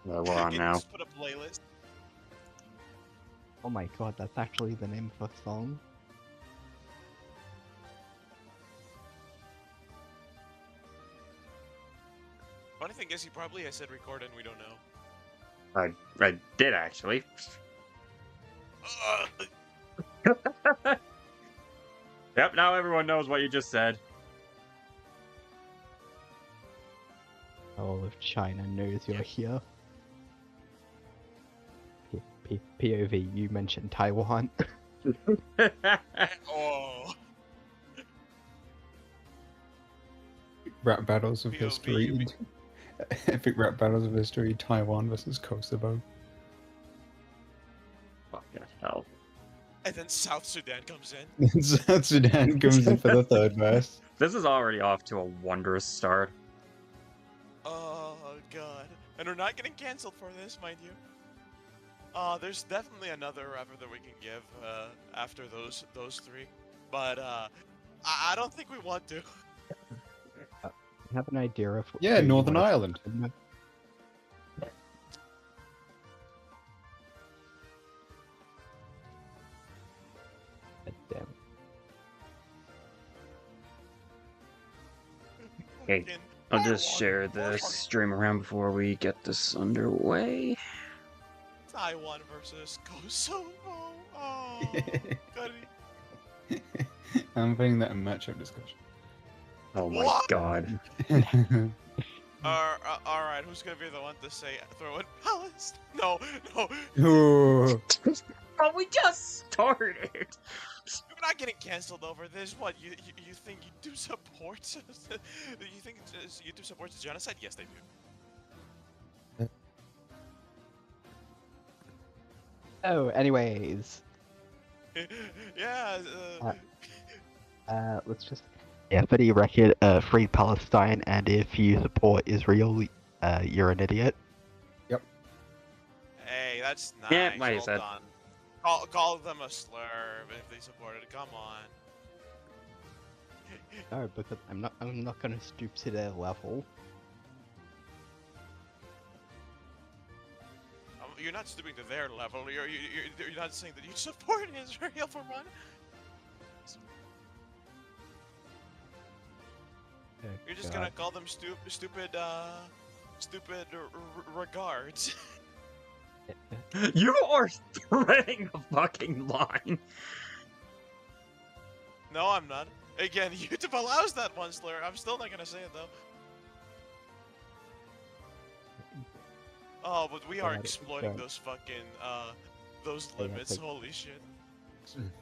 We're on now. Just put a playlist. Oh my god, that's actually the name of a song. Funny thing is, he probably has said record and we don't know. I did actually. Yep, now everyone knows what you just said. All of China knows you're here. POV, you mentioned Taiwan. Oh. Rap battles of POV, history. you mean- Epic rap battles of history. Taiwan versus Kosovo. Fucking hell. And then South Sudan comes in. South Sudan comes in for the third verse. This is already off to a wondrous start. Oh god. And we're not getting cancelled for this, mind you. There's definitely another rapper that we can give after those three. But I don't think we want to. I have an idea of Yeah, who you Northern wanna- Ireland. Damn it. Okay, Fucking I'll just Taiwan. share this stream around before we get this underway. Taiwan versus Kosovo. Oh, goody. I'm putting that in matchup discussion. Oh my What? god. Alright, who's gonna be the one to say throw in Palestine? No. Ooh. Oh, we just started! We're not getting cancelled over this. What, you think YouTube supports you think YouTube supports genocide? Yes, they do. Oh, anyways, Yeah, let's just. Yeah, for the record, free Palestine, and if you support Israel, you're an idiot. hey, that's nice. Yeah, like you well said. done. Call them a slur if they supported it. Come on. No, because I'm not gonna stoop to their level. You're not stooping to their level. You're not saying that you support Israel for one. You're just gonna call them stupid regards. You are threading a fucking line. No, I'm not. Again, YouTube allows that one slur. I'm still not gonna say it though. Oh, but we are exploiting those fucking those limits. Holy shit.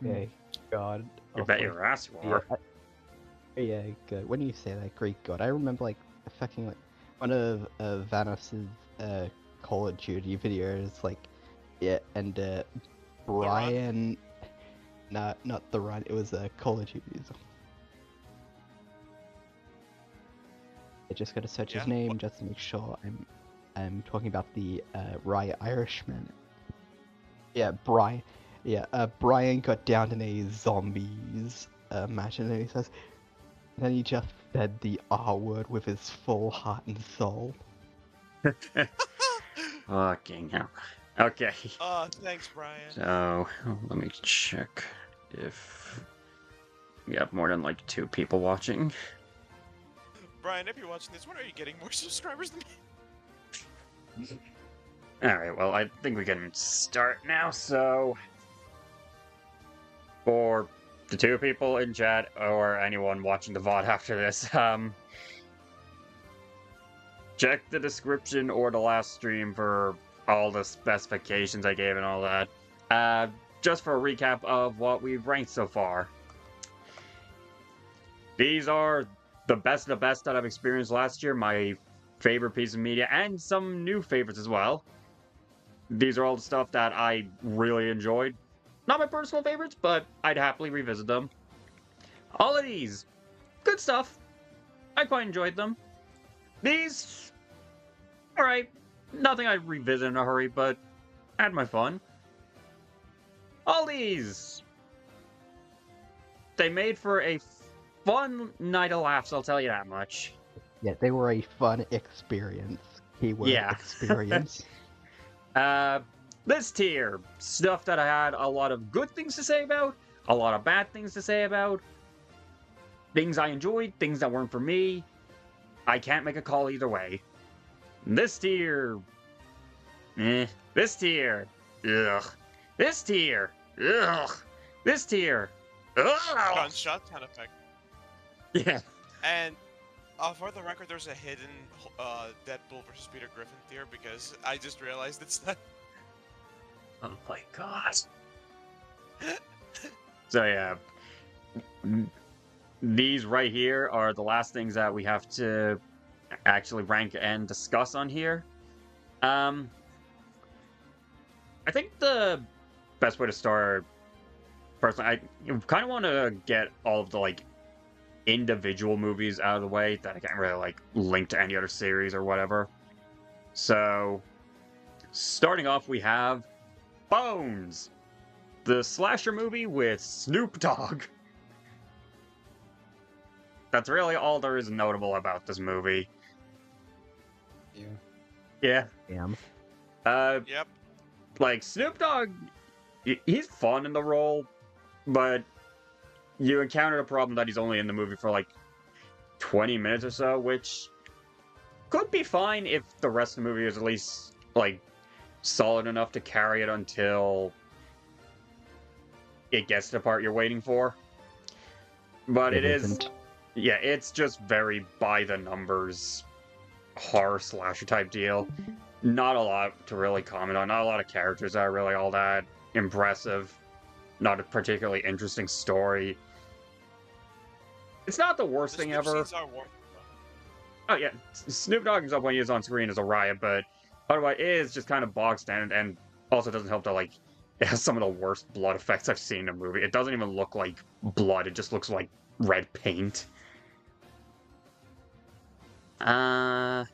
Okay, God. You bet your ass you are. Yeah, good. When you say that, Greek God, I remember like fucking like one of Vanos's Call of Duty videos, like yeah, and Brian, not the run. It was Call of Duty. I just gotta search his name just to make sure I'm talking about the Rye Irishman. Yeah, Brian. Yeah, Brian got down in a zombies match, and then he says. Then he just said the R word with his full heart and soul. Fucking hell. Okay. Thanks, Brian. So, let me check if we have more than like 2 people watching. Brian, if you're watching this, when are you getting more subscribers than me? Alright, well, I think we can start now, so... For the 2 people in chat, or anyone watching the VOD after this, check the description or the last stream for all the specifications I gave and all that. Just for a recap of what we've ranked so far. These are the best of the best that I've experienced last year, my favorite piece of media, and some new favorites as well. These are all the stuff that I really enjoyed. Not my personal favorites, but I'd happily revisit them. All of these, good stuff. I quite enjoyed them. These, alright. Nothing I'd revisit in a hurry, but I had my fun. All these, they made for a fun night of laughs, I'll tell you that much. Yeah, they were a fun experience. Keyword Yeah. experience. This tier, stuff that I had a lot of good things to say about, a lot of bad things to say about, things I enjoyed, things that weren't for me. I can't make a call either way. This tier, This tier, ugh. This tier, ugh. This tier, ugh. Gunshot sound effect. Yeah. And for the record, there's a hidden Deadpool versus Peter Griffin tier because I just realized it's not. Oh my god. So yeah, these right here are the last things that we have to actually rank and discuss on here. I think the best way to start, personally, I kind of want to get all of the like individual movies out of the way that I can't really like link to any other series or whatever. So, starting off, we have Bones, the slasher movie with Snoop Dogg. That's really all there is notable about this movie. Yeah. Yeah. Damn. Yep. Like, Snoop Dogg, he's fun in the role, but you encounter a problem that he's only in the movie for, like, 20 minutes or so, which could be fine if the rest of the movie is at least, like, solid enough to carry it until it gets to the part you're waiting for. But it is... isn't. Yeah, it's just very by-the-numbers horror slasher type deal. Not a lot to really comment on. Not a lot of characters that are really all that impressive. Not a particularly interesting story. It's not the worst thing ever. Scenes are worth it, Oh yeah, Snoop Dogg himself when he is on screen is a riot, but otherwise it is just kind of bog standard, and also doesn't help that like it has some of the worst blood effects I've seen in a movie. It doesn't even look like blood; it just looks like red paint. Yeah,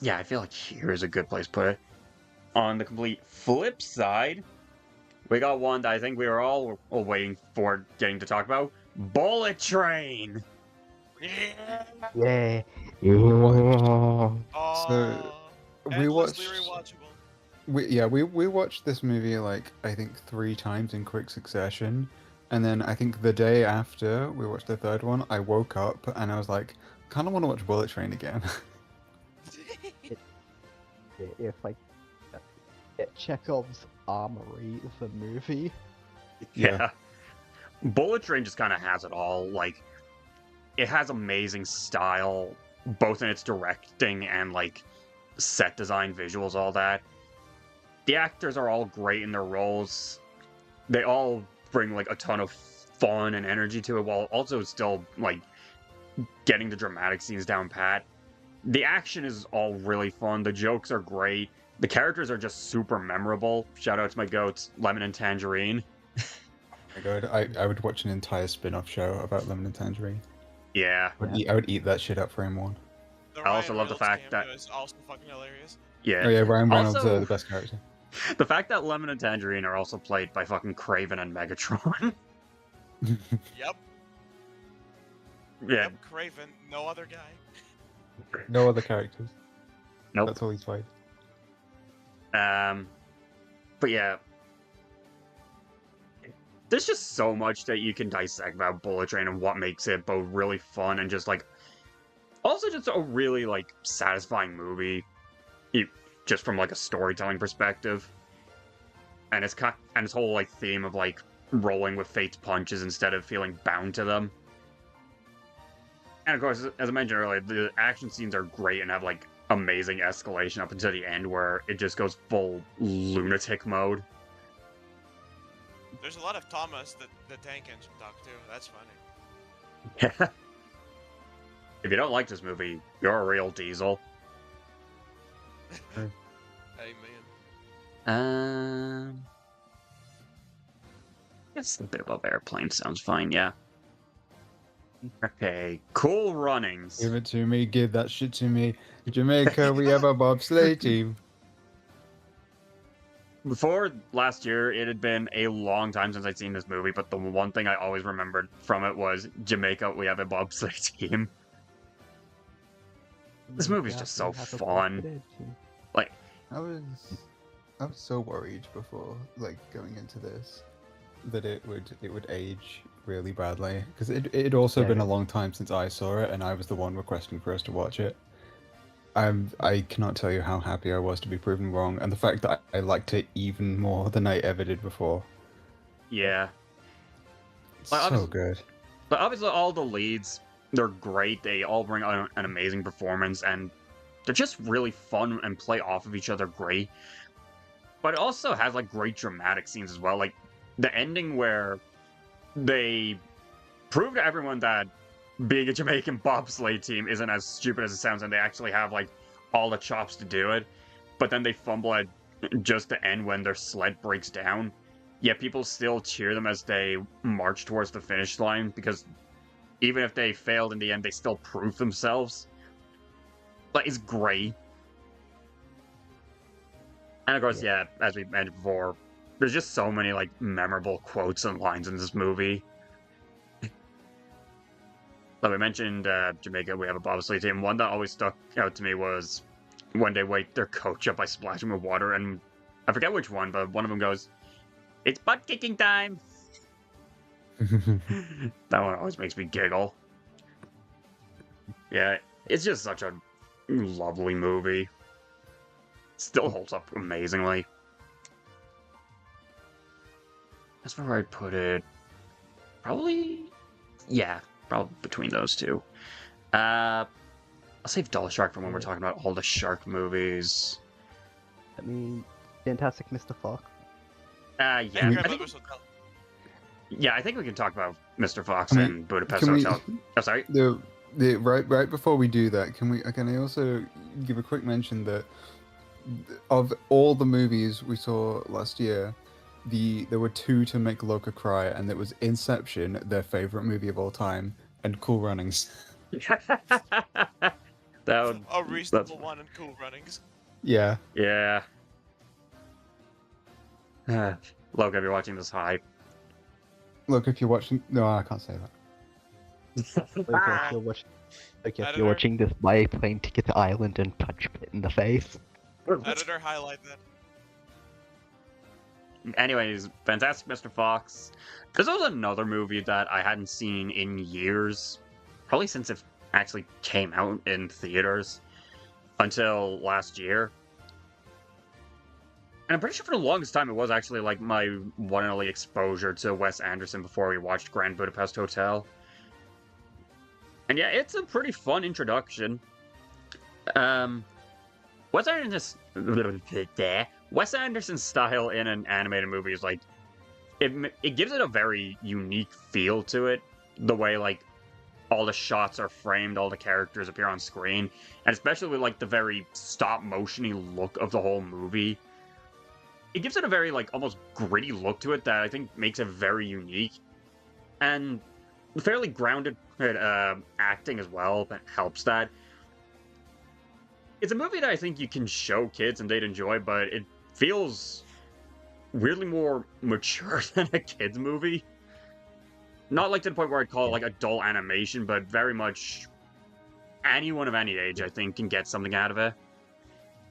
I feel like here is a good place to put it. On the complete flip side, we got one that I think we were all waiting for getting to talk about: Bullet Train. Yeah. Yeah. Oh, we watched. endlessly rewatchable. We watched this movie like I think 3 times in quick succession, and then I think the day after we watched the third one, I woke up and I was like, kind of want to watch Bullet Train again. If like Chekhov's Armory, the movie. Yeah. Bullet Train just kind of has it all. Like, it has amazing style, both in its directing and, like, set design, visuals, all that. The actors are all great in their roles. They all bring, like, a ton of fun and energy to it, while also still, like, getting the dramatic scenes down pat. The action is all really fun. The jokes are great. The characters are just super memorable. Shout out to my goats, Lemon and Tangerine. Oh my god, I would watch an entire spin-off show about Lemon and Tangerine. Yeah. I would eat that shit up for him one. The I also Ryan love the Reynolds fact that- cameo is also fucking hilarious. Yeah. Oh yeah, Ryan Reynolds Also- the best character. The fact that Lemon and Tangerine are also played by fucking Craven and Megatron. Yep. Yeah. Yep. Craven, no other guy. No other characters. Nope. That's all he's played. But yeah. There's just so much that you can dissect about Bullet Train and what makes it both really fun and just like also just a really like satisfying movie. Just from like a storytelling perspective. And its whole like theme of like rolling with fate's punches instead of feeling bound to them. And of course, as I mentioned earlier, the action scenes are great and have like amazing escalation up until the end where it just goes full lunatic mode. There's a lot of Thomas, the tank engine talk too. That's funny. Yeah. If you don't like this movie, you're a real diesel. Amen. Guess the bit above airplane sounds fine, yeah. Okay, Cool Runnings. Give it to me, give that shit to me. Jamaica, we have a bobsleigh team. Before last year, it had been a long time since I'd seen this movie, but the one thing I always remembered from it was Jamaica, we have a bobsleigh team. This movie's just so fun. Like, I was so worried before, like, going into this, that it would age really badly, because it'd also been a long time since I saw it, and I was the one requesting for us to watch it. I cannot tell you how happy I was to be proven wrong, and the fact that I liked it even more than I ever did before. yeah. It's Like, so good. But obviously, all the leads, they're great. They all bring on an amazing performance, and they're just really fun and play off of each other great. But it also has, like, great dramatic scenes as well. Like, the ending where they prove to everyone that being a Jamaican bobsleigh team isn't as stupid as it sounds, and they actually have, like, all the chops to do it. But then they fumble at just the end when their sled breaks down. Yet people still cheer them as they march towards the finish line, because even if they failed in the end, they still prove themselves. Like, it's great. And of course, yeah, as we mentioned before, there's just so many, like, memorable quotes and lines in this movie. Like we mentioned, Jamaica, we have a bobsleigh team. One that always stuck out to me was when they wake their coach up by splashing with water, and I forget which one, but one of them goes, "It's butt kicking time!" That one always makes me giggle. Yeah, it's just such a lovely movie. Still holds up amazingly. That's where I'd put it. Probably, yeah, probably between those two. I'll save Dollar Shark for when we're talking about all the shark movies. I mean, Fantastic Mr. Fox. Yeah, I think we can talk about Mr. Fox and Budapest Hotel. Oh, sorry. Right before we do that, can I also give a quick mention that of all the movies we saw last year, there were two to make Loka cry, and it was Inception, their favorite movie of all time, and Cool Runnings. A reasonable one and Cool Runnings. Yeah. Yeah. Loka, if you're watching this, hi. Look, if you're watching, no, I can't say that. If you're watching this, buy a plane ticket to Ireland and punch Pitt in the face. Editor, highlight that. Anyways, Fantastic Mr. Fox. This was another movie that I hadn't seen in years. Probably since it actually came out in theaters. Until last year. And I'm pretty sure for the longest time it was actually like my one and only exposure to Wes Anderson before we watched Grand Budapest Hotel. And yeah, it's a pretty fun introduction. Wes Anderson's style in an animated movie is like, it gives it a very unique feel to it. The way, like, all the shots are framed, all the characters appear on screen, and especially with, like, the very stop-motion-y look of the whole movie. It gives it a very, like, almost gritty look to it that I think makes it very unique. And fairly grounded acting as well that helps that. It's a movie that I think you can show kids and they'd enjoy, but it feels weirdly more mature than a kid's movie. Not like to the point where I'd call it like adult animation, but very much anyone of any age, I think, can get something out of it.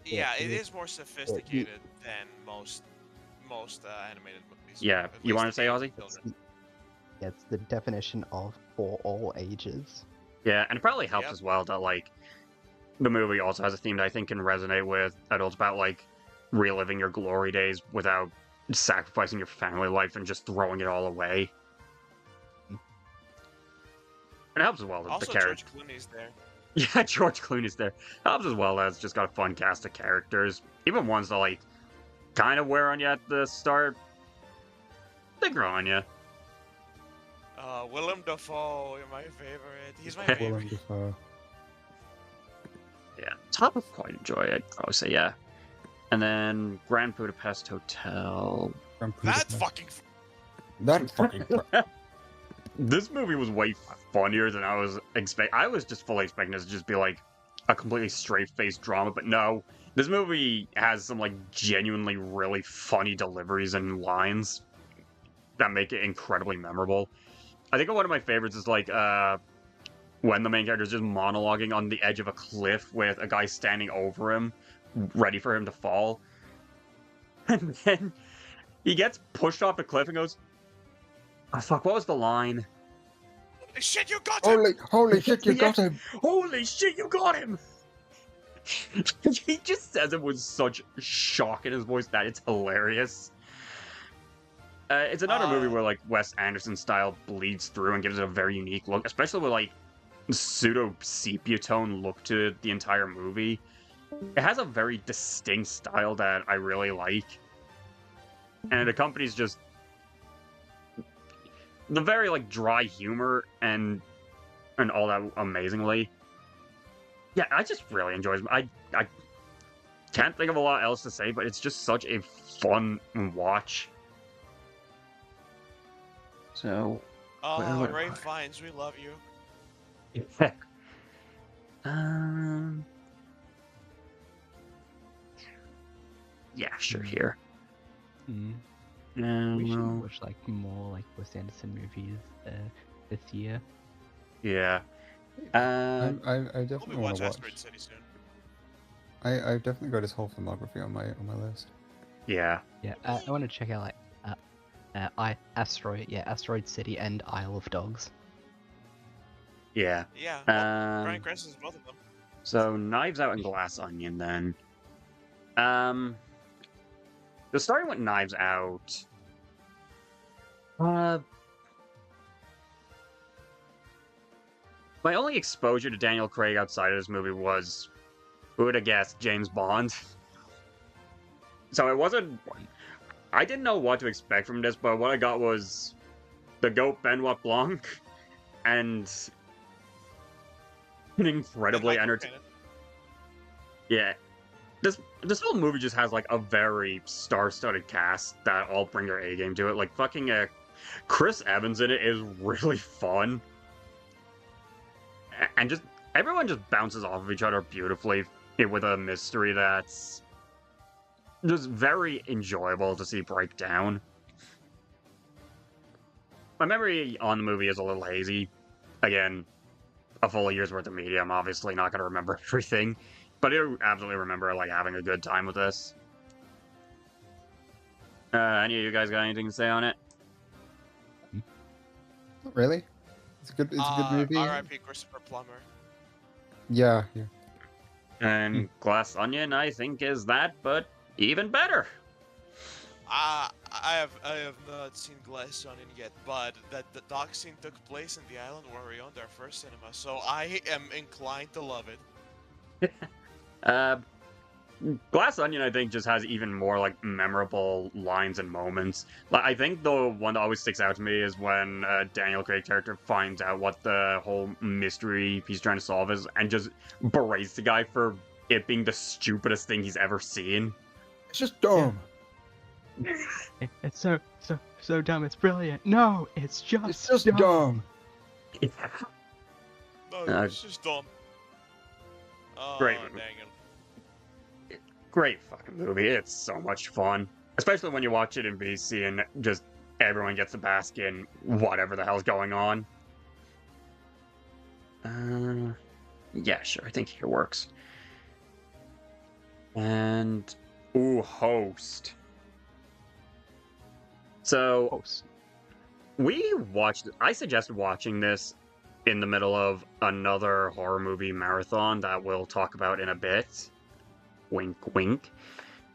Yeah, it is more sophisticated than most animated movies. Yeah, you want to say, Ozzy? Yeah, it's the definition of for all ages. Yeah, and it probably helps as well that, like, the movie also has a theme that I think can resonate with adults about, like, reliving your glory days without sacrificing your family life and just throwing it all away. And it helps as well that also, the character. George Clooney's there. Yeah, George Clooney's there. It helps as well as just got a fun cast of characters. Even ones that, like, kind of wear on you at the start. They grow on you. Willem Dafoe, you're my favorite. He's my favorite. Yeah, top of quite enjoy it. I'd probably say yeah. And then Grand Budapest Hotel. That's fucking. This movie was way funnier than I was expecting. I was just fully expecting it to just be like a completely straight-faced drama, but no. This movie has some like genuinely really funny deliveries and lines that make it incredibly memorable. I think one of my favorites is like when the main character is just monologuing on the edge of a cliff with a guy standing over him, ready for him to fall. And then he gets pushed off the cliff and goes, oh, fuck, what was the line? Holy shit, you got him! Holy shit, you got him! Holy shit, you got him! He just says it with such shock in his voice that it's hilarious. It's another movie where, like, Wes Anderson style bleeds through and gives it a very unique look, especially with, like, pseudo sepia tone look to the entire movie. It has a very distinct style that I really like, and it accompanies just the very, like, dry humor and all that amazingly. Yeah, I just really enjoy it. I can't think of a lot else to say, but it's just such a fun watch. So, Oh, Ray Fiennes, we love you. Yeah, sure, here. We should watch like more like Wes Anderson movies this year. Yeah. I We'll definitely be want watch to watch. Asteroid City soon. I've definitely got his whole filmography on my list. Yeah. Yeah, I want to check out like Asteroid City and Isle of Dogs. Yeah. Yeah, Bryan Cranston's both of them. So, Knives Out and Glass Onion, then. So starting with Knives Out. My only exposure to Daniel Craig outside of this movie was, who would have guessed, James Bond. So it wasn't... I didn't know what to expect from this, but what I got was the GOAT Benoit Blanc and an incredibly entertaining... Yeah. This whole movie just has, like, a very star-studded cast that all bring their A-game to it. Like, fucking Chris Evans in it is really fun. And just everyone just bounces off of each other beautifully with a mystery that's just very enjoyable to see break down. My memory on the movie is a little hazy. Again, a full year's worth of media, I'm obviously not going to remember everything. But I do absolutely remember, like, having a good time with this. Any of you guys got anything to say on it? Not really. It's a good movie. R.I.P. Christopher Plummer. Yeah. And Glass Onion, I think, is that, but even better. I have not seen Glass Onion yet, but the dock scene took place in the island where we owned our first cinema, so I am inclined to love it. Glass Onion, I think, just has even more, like, memorable lines and moments. Like, I think the one that always sticks out to me is when Daniel Craig character finds out what the whole mystery he's trying to solve is, and just berates the guy for it being the stupidest thing he's ever seen. It's just dumb. It's so dumb. It's brilliant. No, it's just dumb. No, it's just dumb. Oh, Great. dang it. Great fucking movie. It's so much fun. Especially when you watch it in VC and just everyone gets to bask in whatever the hell's going on. Yeah, sure. I think it works. And... Ooh, Host. So... I suggested watching this in the middle of another horror movie marathon that we'll talk about in a bit. Wink, wink.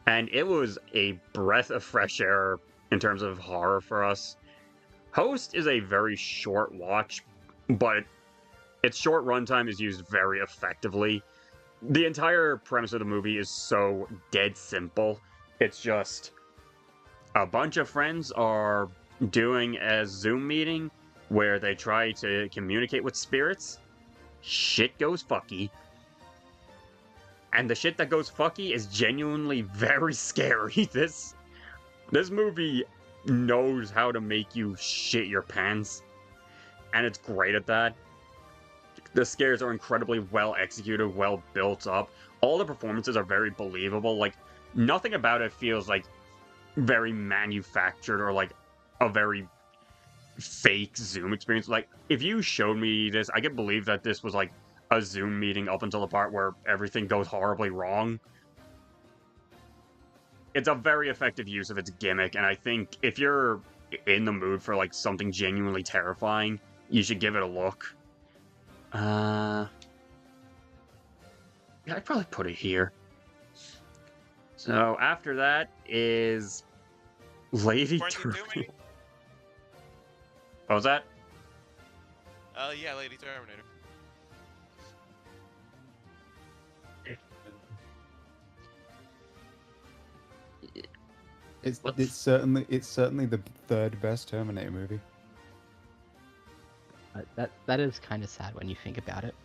And it was a breath of fresh air in terms of horror for us. Host is a very short watch, but its short runtime is used very effectively. The entire premise of the movie is so dead simple. It's just a bunch of friends are doing a Zoom meeting where they try to communicate with spirits. Shit goes fucky. And the shit that goes fucky is genuinely very scary. This movie knows how to make you shit your pants. And it's great at that. The scares are incredibly well executed, well built up. All the performances are very believable. Like, nothing about it feels like very manufactured or like a very fake Zoom experience. Like, if you showed me this, I could believe that this was like a Zoom meeting up until the part where everything goes horribly wrong. It's a very effective use of its gimmick, and I think if you're in the mood for like something genuinely terrifying, you should give it a look. Yeah, I'd probably put it here. So after that is Lady Terminator. What was that? Yeah, Lady Terminator. It's certainly the third best Terminator movie. That is kind of sad when you think about it.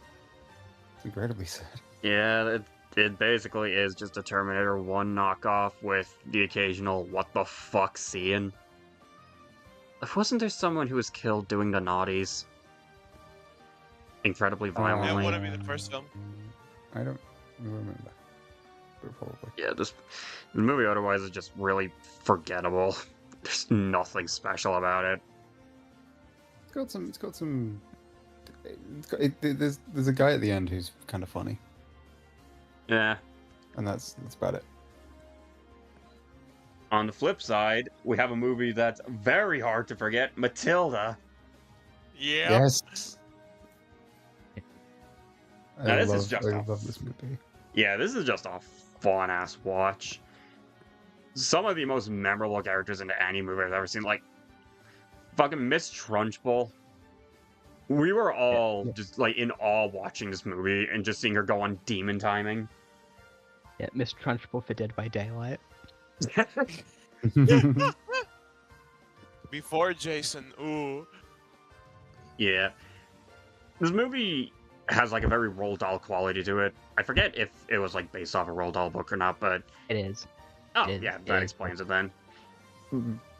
It's incredibly sad. Yeah, it basically is just a Terminator 1 knockoff with the occasional what the fuck scene. Wasn't there someone who was killed doing the naughties? Incredibly violently. That wouldn't be the first film. I don't remember. But probably. Yeah, the movie otherwise is just really forgettable. There's nothing special about it. There's a guy at the end who's kind of funny. Yeah. And that's about it. On the flip side, we have a movie that's very hard to forget, Matilda. Yeah. Yes. Now, I love this movie. Yeah, this is just a fun-ass watch. Some of the most memorable characters in any movie I've ever seen, like fucking Miss Trunchbull. We were all just like in awe watching this movie and just seeing her go on demon timing. Yeah, Miss Trunchbull for Dead by Daylight. Before Jason, ooh. Yeah. This movie has like a very Roald Dahl quality to it. I forget if it was like based off a Roald Dahl book or not, but It is. oh It is- yeah, it that is. explains it then.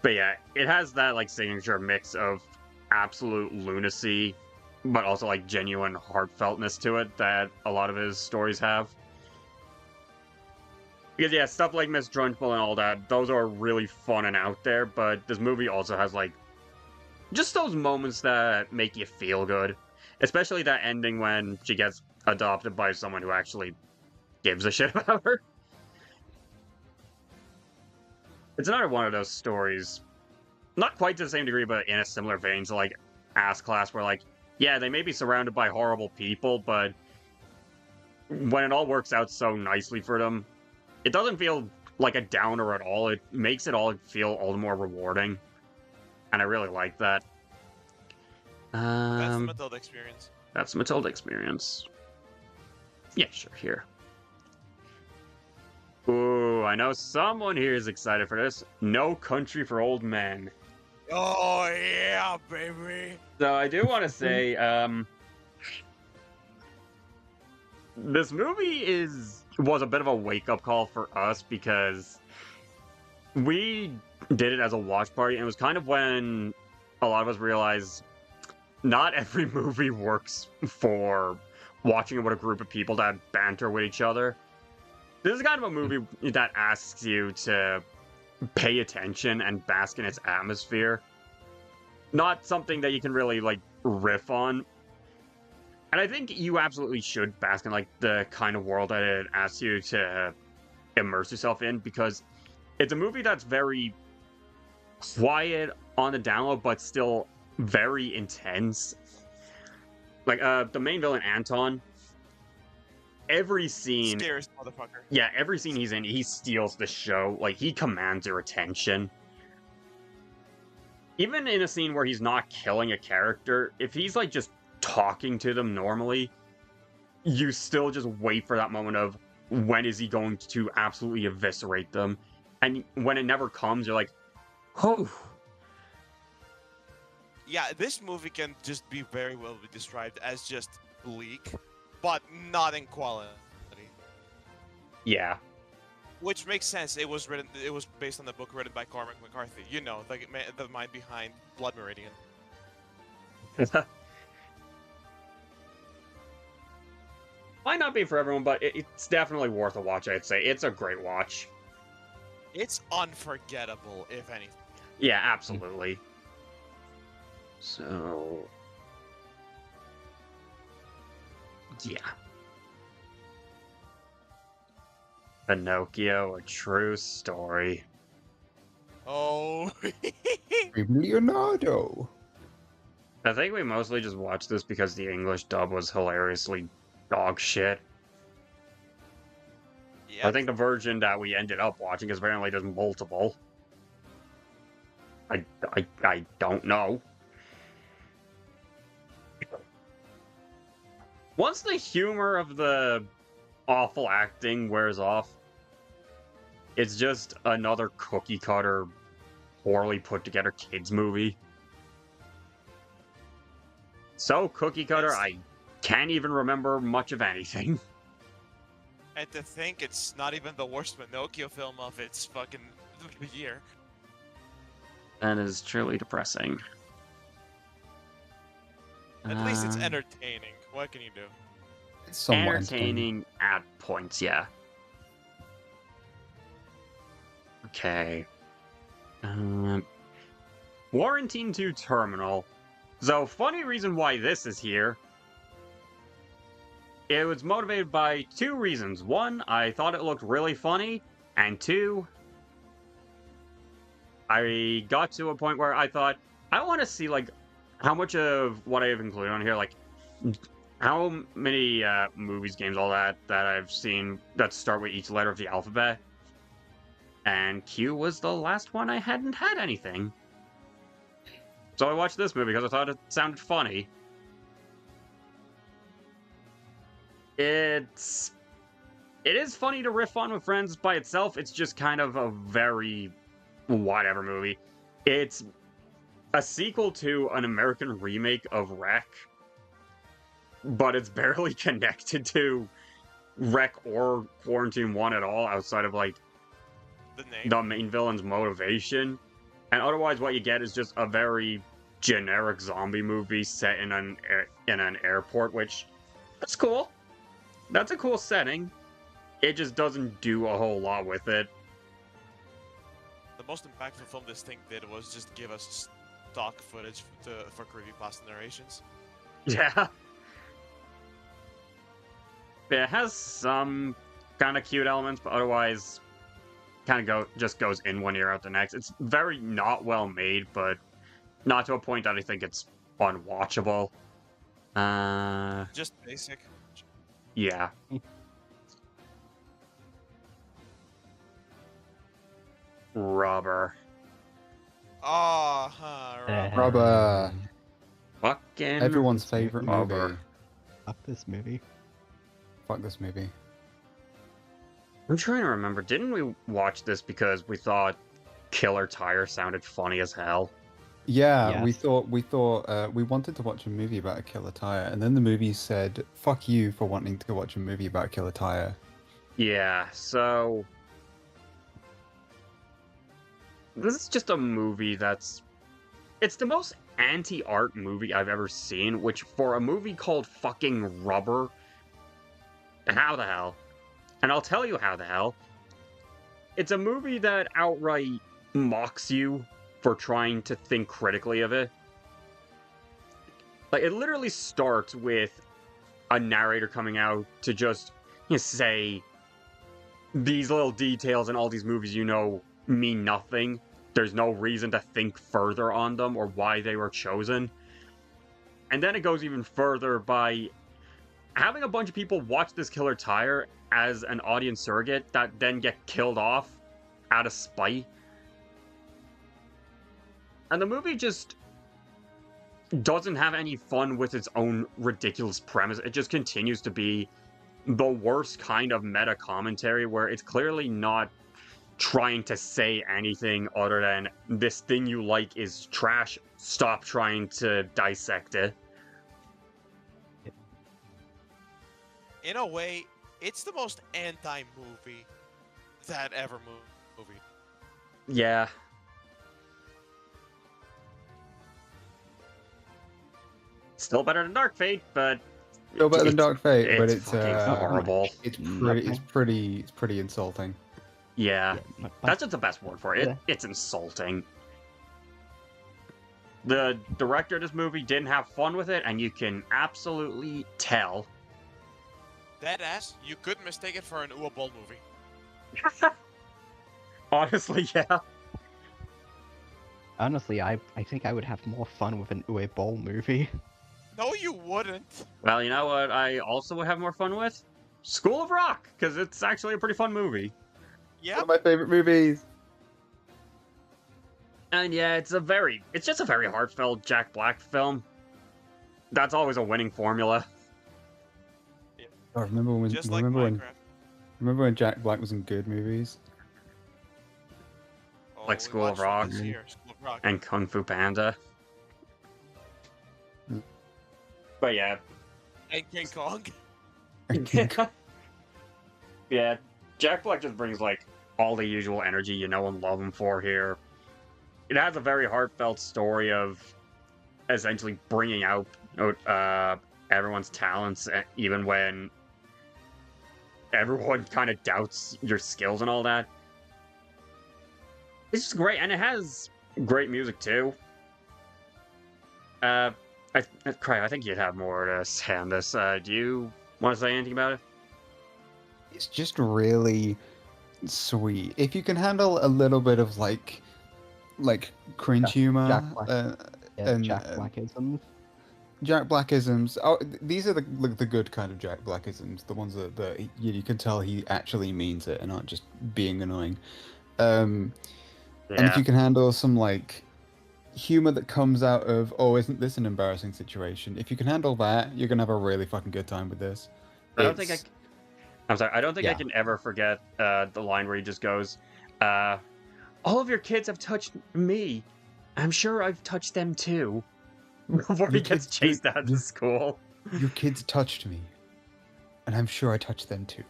But yeah, it has that like signature mix of absolute lunacy, but also like genuine heartfeltness to it that a lot of his stories have. Because yeah, stuff like Miss Trunchbull and all that, those are really fun and out there, but this movie also has like just those moments that make you feel good. Especially that ending when she gets adopted by someone who actually gives a shit about her. It's another one of those stories, not quite to the same degree, but in a similar vein to like Ass Class, where like, yeah, they may be surrounded by horrible people, but when it all works out so nicely for them, it doesn't feel like a downer at all. It makes it all feel all the more rewarding. And I really like that. That's the Matilda experience. That's the Matilda experience. Yeah, sure, here. Ooh, I know someone here is excited for this. No Country for Old Men. Oh yeah, baby. So I do want to say, this movie was a bit of a wake-up call for us because we did it as a watch party, and it was kind of when a lot of us realized not every movie works for watching it with a group of people that banter with each other. This is kind of a movie that asks you to pay attention and bask in its atmosphere. Not something that you can really, like, riff on. And I think you absolutely should bask in, like, the kind of world that it asks you to immerse yourself in, because it's a movie that's very quiet on the download, but still very intense. Like, the main villain, Anton, every scene... Scariest motherfucker. Yeah, every scene he's in, he steals the show. Like, he commands your attention. Even in a scene where he's not killing a character, if he's, like, just talking to them normally, you still just wait for that moment of when is he going to absolutely eviscerate them. And when it never comes, you're like, oh... Yeah, this movie can just be very well be described as just bleak, but not in quality. Yeah. Which makes sense. It was based on the book written by Cormac McCarthy. You know, the mind behind Blood Meridian. Might not be for everyone, but it's definitely worth a watch, I'd say. It's a great watch. It's unforgettable, if anything. Yeah, absolutely. So, yeah. Pinocchio, a true story. Oh. Leonardo. I think we mostly just watched this because the English dub was hilariously dog shit. I Yep. think the version that we ended up watching is apparently there's multiple. I don't know. Once the humor of the awful acting wears off, it's just another cookie cutter, poorly put together kids movie. So cookie cutter, I can't even remember much of anything. And to think it's not even the worst Pinocchio film of its fucking year. That is truly depressing. At least it's entertaining. What can you do? It's somewhat entertaining at points, yeah. Okay. Quarantine 2 Terminal. So, funny reason why this is here. It was motivated by two reasons. One, I thought it looked really funny. And two, I got to a point where I thought, I want to see, like, how much of what I have included on here, like, how many movies, games, all that I've seen that start with each letter of the alphabet. And Q was the last one I hadn't had anything. So I watched this movie because I thought it sounded funny. It is funny to riff on with friends by itself. It's just kind of a very whatever movie. It's a sequel to an American remake of Wreck, but it's barely connected to Wreck or Quarantine 1 at all, outside of, like, the main villain's motivation. And otherwise, what you get is just a very generic zombie movie set in an airport, which, that's cool. That's a cool setting. It just doesn't do a whole lot with it. The most impactful film this thing did was just give us stock footage for creepypasta narrations. Yeah. It has some kind of cute elements, but otherwise kind of just goes in one ear out the next. It's very not well made, but not to a point that I think it's unwatchable. Just basic. Yeah. Rubber. Rubber. Fucking Everyone's favorite Rubber. movie. Fuck this movie. Fuck this movie. I'm trying to remember. Didn't we watch this because we thought Killer Tire sounded funny as hell? Yeah, Yes. we wanted to watch a movie about a killer tire, and then the movie said, "Fuck you for wanting to watch a movie about a killer tire." Yeah, so this is just a movie it's the most anti-art movie I've ever seen, which for a movie called fucking Rubber, how the hell? And I'll tell you how the hell. It's a movie that outright mocks you for trying to think critically of it. Like, it literally starts with a narrator coming out to just say these little details in all these movies mean nothing. There's no reason to think further on them or why they were chosen. And then it goes even further by having a bunch of people watch this Killer Tire as an audience surrogate that then get killed off out of spite. And the movie just doesn't have any fun with its own ridiculous premise. It just continues to be the worst kind of meta commentary where it's clearly not trying to say anything other than this thing you like is trash. Stop trying to dissect it. In a way, it's the most anti-movie that ever movie. Yeah. Still better than Dark Fate, but Still better than Dark Fate, but it's fucking horrible. It's pretty insulting. Yeah, Yeah, that's just the best word for it. Yeah. It's insulting. The director of this movie didn't have fun with it, and you can absolutely tell. Deadass, you couldn't mistake it for an Uwe Boll movie. Honestly, yeah. Honestly, I think I would have more fun with an Uwe Boll movie. No, you wouldn't. Well, you know what I also would have more fun with? School of Rock, because it's actually a pretty fun movie. Yeah. One of my favorite movies. And yeah, it's just a very heartfelt Jack Black film. That's always a winning formula. I remember when Just like remember Minecraft. when Jack Black was in good movies. Oh, Like we School of watched it Rock. this year, School of Rock. And Kung Fu Panda. But yeah. And King Kong. Yeah, Jack Black just brings like all the usual energy you know and love him for here. It has a very heartfelt story of essentially bringing out everyone's talents, even when everyone kind of doubts your skills and all that. It's just great, and it has great music too. I think you'd have more to say on this. Do you want to say anything about it? It's just really sweet. If you can handle a little bit of like cringe humor, Jack Black. and Jack Blackisms. Jack Blackisms. Oh, these are the good kind of Jack Blackisms. The ones that you can tell he actually means it and aren't just being annoying. And if you can handle some like humor that comes out of, oh, isn't this an embarrassing situation? If you can handle that, you're gonna have a really fucking good time with this. I'm sorry. I don't think I Yeah. can ever forget the line where he just goes, "All of your kids have touched me. I'm sure I've touched them too." Before he Your gets kids- chased out of your- school. Your kids touched me, and I'm sure I touched them too.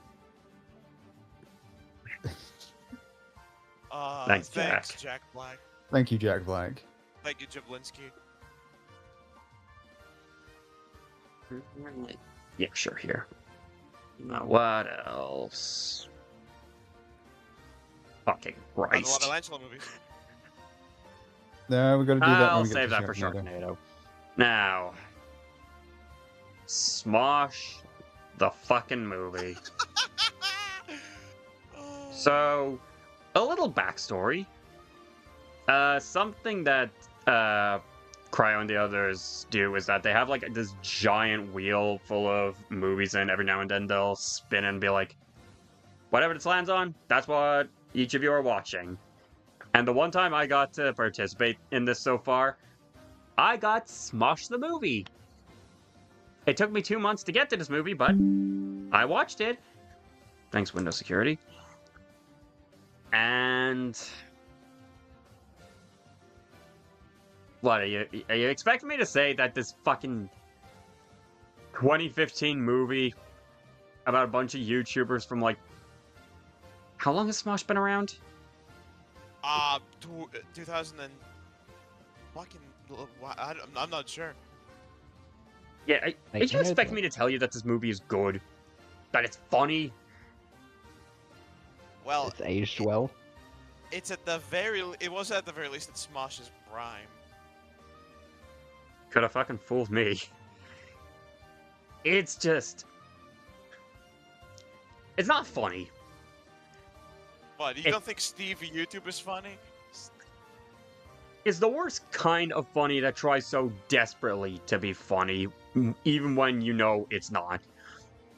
Thanks, Jack Black. Thank you, Jack Black. Thank you, Jablinski. Yeah, sure. Here. Now, what else? Fucking Christ. Michelangelo movies. No, we got to do that. I'll when we get save to that for Sharknado. Sharknado. Now, Smosh, the fucking movie. Oh. So, a little backstory. Something that Cryo and the others do is that they have like this giant wheel full of movies, and every now and then they'll spin and be like, whatever this lands on, that's what each of you are watching. And the one time I got to participate in this so far, I got Smosh the movie. It took me 2 months to get to this movie, but I watched it. Thanks, Windows Security. And what are you expecting me to say that this fucking 2015 movie about a bunch of YouTubers from like, how long has Smosh been around? 2000 and fucking. I'm not sure. Yeah, are you expecting me to tell you that this movie is good? That it's funny? Well, It's aged well. it's at the very. It was at the very least at Smosh's prime. Could have fucking fooled me. It's just... It's not funny. What? You don't think Steve YouTube is funny? It's the worst kind of funny that tries so desperately to be funny, even when you know it's not.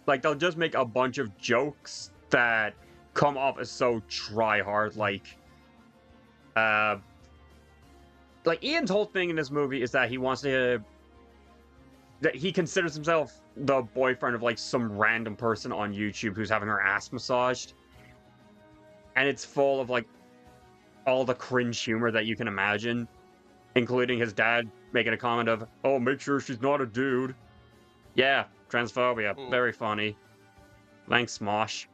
Like, they'll just make a bunch of jokes that come off as so try-hard, like Ian's whole thing in this movie is that he wants to... that he considers himself the boyfriend of, like, some random person on YouTube who's having her ass massaged. And it's full of, like, all the cringe humor that you can imagine, including his dad making a comment of, "Oh, make sure she's not a dude." Yeah, transphobia. Ooh. Very funny. Thanks, Smosh.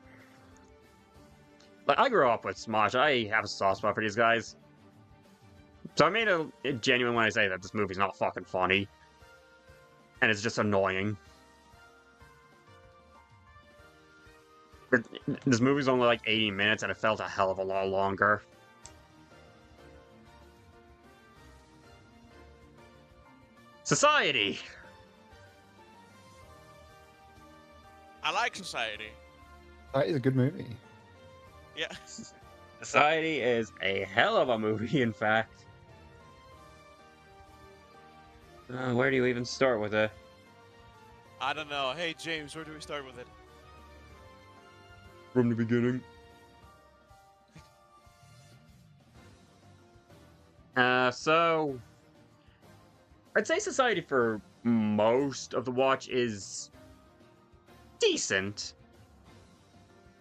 Like, I grew up with Smosh. I have a soft spot for these guys. So I made it genuine when I say that this movie's not fucking funny. And it's just annoying. This movie's only like 80 minutes and it felt a hell of a lot longer. Society. I like Society. That is a good movie. Yeah. Society is a hell of a movie, in fact. Where do you even start with it? I don't know. Hey, James, where do we start with it? From the beginning. So I'd say Society for most of the watch is decent.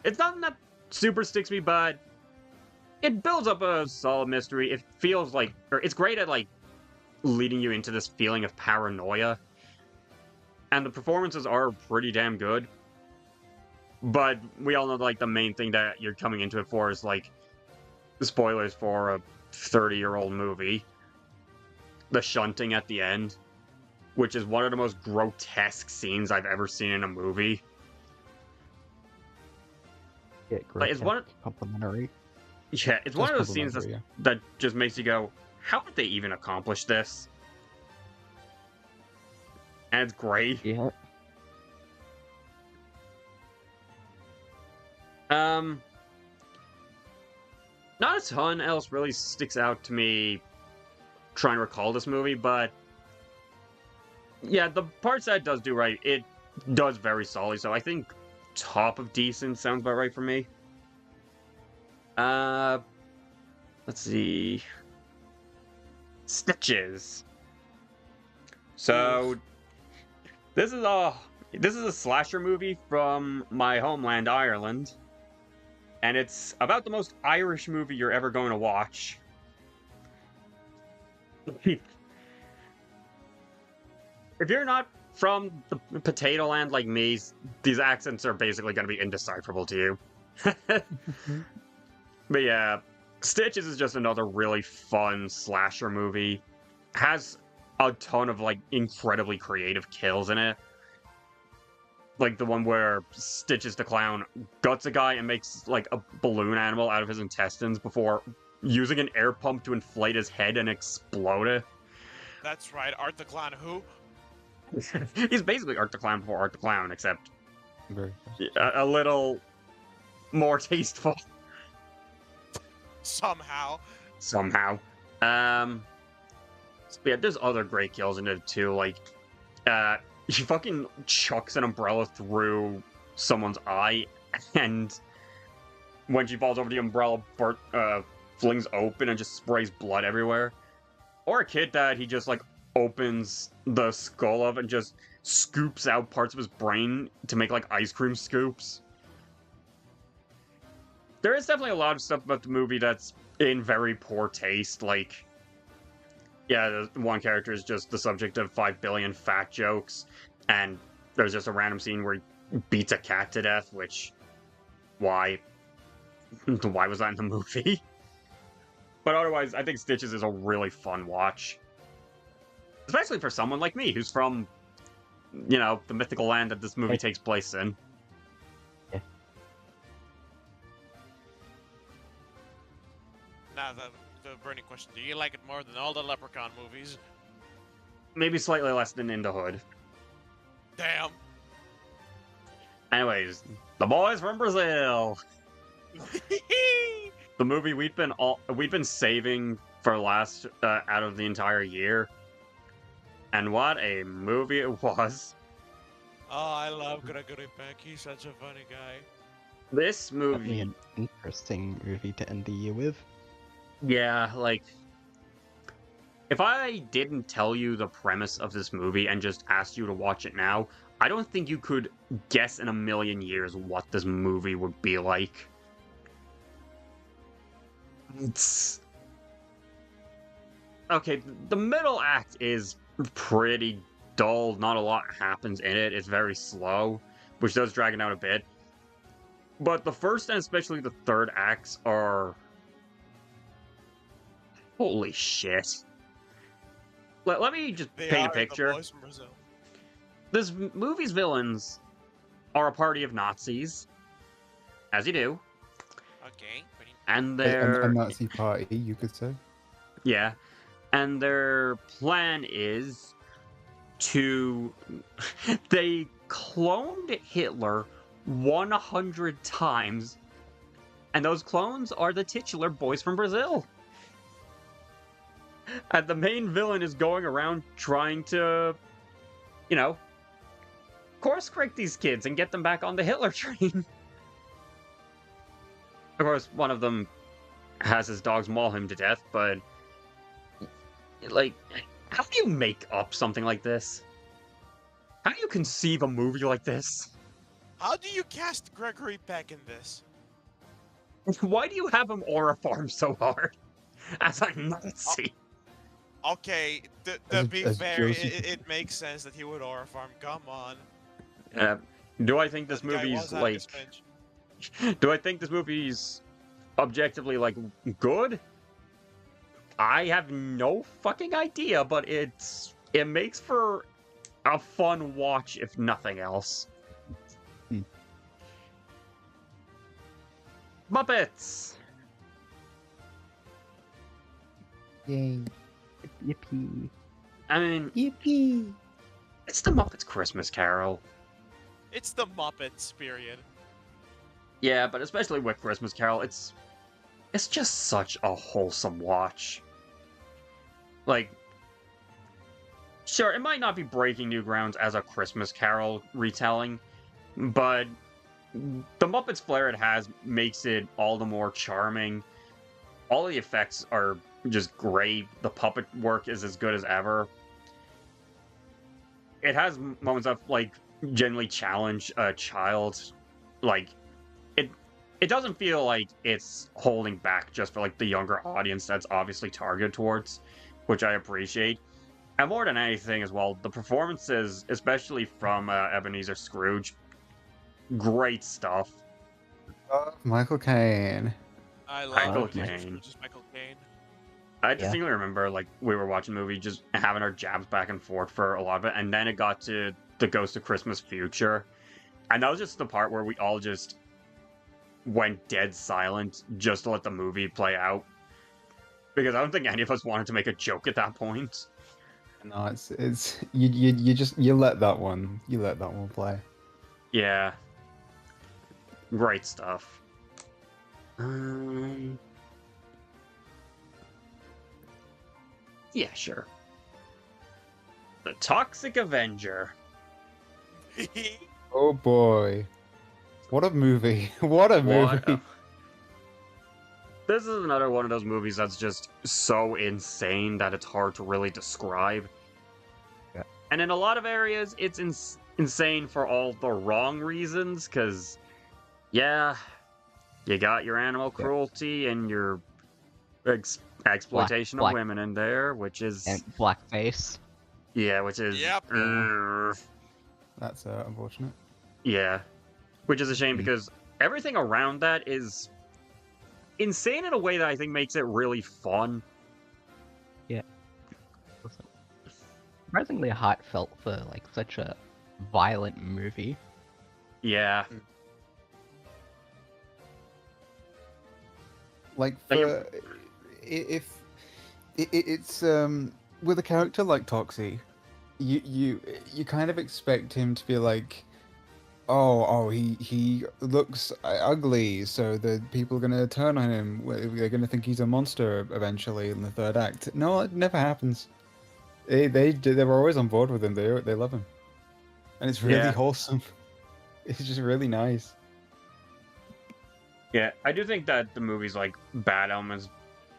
It's nothing that super sticks me, but it builds up a solid mystery. It feels like, or it's great at like leading you into this feeling of paranoia. And the performances are pretty damn good. But we all know like the main thing that you're coming into it for is like the spoilers for a 30-year-old movie. The shunting at the end, which is one of the most grotesque scenes I've ever seen in a movie. Yeah, great. Like, it's one. Complimentary. Yeah, it's one of those scenes that just makes you go, "How did they even accomplish this?" And it's great. Yeah. Not a ton else really sticks out to me trying to recall this movie, but yeah, the parts that it does do right, it does very solid, so I think top of decent sounds about right for me. Let's see. Stitches. So this is a slasher movie from my homeland, Ireland. And it's about the most Irish movie you're ever going to watch. If you're not from the potato land like me, these accents are basically going to be indecipherable to you. But yeah, Stitches is just another really fun slasher movie. Has a ton of like incredibly creative kills in it. Like the one where Stitches the Clown guts a guy and makes like a balloon animal out of his intestines before using an air pump to inflate his head and explode it. That's right, Art the Clown who? He's basically Art the Clown before Art the Clown, except Very a little more tasteful. Somehow. Yeah, there's other great kills in it too, like he fucking chucks an umbrella through someone's eye, and when she falls over, the umbrella flings open and just sprays blood everywhere. Or a kid that he just like opens the skull of and just scoops out parts of his brain to make like ice cream scoops. There is definitely a lot of stuff about the movie that's in very poor taste, like yeah, the one character is just the subject of 5 billion fat jokes, and there's just a random scene where he beats a cat to death, which, why? Why was that in the movie? But otherwise, I think Stitches is a really fun watch. Especially for someone like me, who's from, you know, the mythical land that this movie takes place in. Yeah. Now, the burning question, do you like it more than all the Leprechaun movies? Maybe slightly less than In the Hood. Damn. Anyways, the boys from Brazil. The movie we've been saving for last out of the entire year. And what a movie it was. Oh, I love Gregory Peck. He's such a funny guy. This movie... Definitely an interesting movie to end the year with. Yeah, like... If I didn't tell you the premise of this movie and just asked you to watch it now, I don't think you could guess in a million years what this movie would be like. It's... Okay, the middle act is pretty dull. Not a lot happens in it. It's very slow, which does drag it out a bit. But the first and especially the third acts are... Holy shit. Let me just paint a picture. The boys from Brazil. This movie's villains are a party of Nazis, as you do. Okay. And they're... A Nazi party, you could say. Yeah. And their plan is to... They cloned Hitler 100 times, and those clones are the titular boys from Brazil. And the main villain is going around trying to, you know, course correct these kids and get them back on the Hitler train. Of course, one of them has his dogs maul him to death, but, like, how do you make up something like this? How do you conceive a movie like this? How do you cast Gregory Peck in this? Why do you have him aura farm so hard as a Nazi? Okay, to be fair, Josie. it makes sense that he would aura farm. Come on. Do I think this That guy movie's was having like? his pinch. Do I think this movie's objectively like good? I have no fucking idea, but it makes for a fun watch if nothing else. Muppets. Yay. Yippee. I mean, Yippee. it's the Muppets Christmas Carol. It's the Muppets, period. Yeah, but especially with Christmas Carol, it's just such a wholesome watch. Like, sure, it might not be breaking new grounds as a Christmas Carol retelling, but the Muppets flair it has makes it all the more charming. All the effects are just great. The puppet work is as good as ever. It has moments of, like, genuinely challenge a child. Like, it doesn't feel like it's holding back just for, like, the younger audience that's obviously targeted towards, which I appreciate. And more than anything as well, the performances, especially from Ebenezer Scrooge, great stuff. Michael Caine. I Michael love Caine. Just Michael Caine. I distinctly remember, like, we were watching the movie, just having our jabs back and forth for a lot of it, and then it got to the Ghost of Christmas Future, and that was just the part where we all just went dead silent just to let the movie play out, because I don't think any of us wanted to make a joke at that point. No, it's you let that one play. Yeah. Great stuff. Yeah, sure. The Toxic Avenger. Oh boy, what a movie! What a movie! This is another one of those movies that's just so insane that it's hard to really describe. Yeah. And in a lot of areas, it's insane for all the wrong reasons, because, yeah, you got your animal cruelty and your exploitation Black. of women in there, which is... And blackface. Yeah, which is... Yep. That's unfortunate. Yeah. Which is a shame, because everything around that is insane in a way that I think makes it really fun. Yeah. Surprisingly heartfelt for, like, such a violent movie. Yeah. Like, Like, for, if it's with a character like Toxie, you kind of expect him to be like, he looks ugly, so the people are gonna turn on him. They're gonna think he's a monster eventually in the third act. No, it never happens. They were always on board with him. They love him, and it's really wholesome. It's just really nice. Yeah, I do think that the movie's, like, bad elements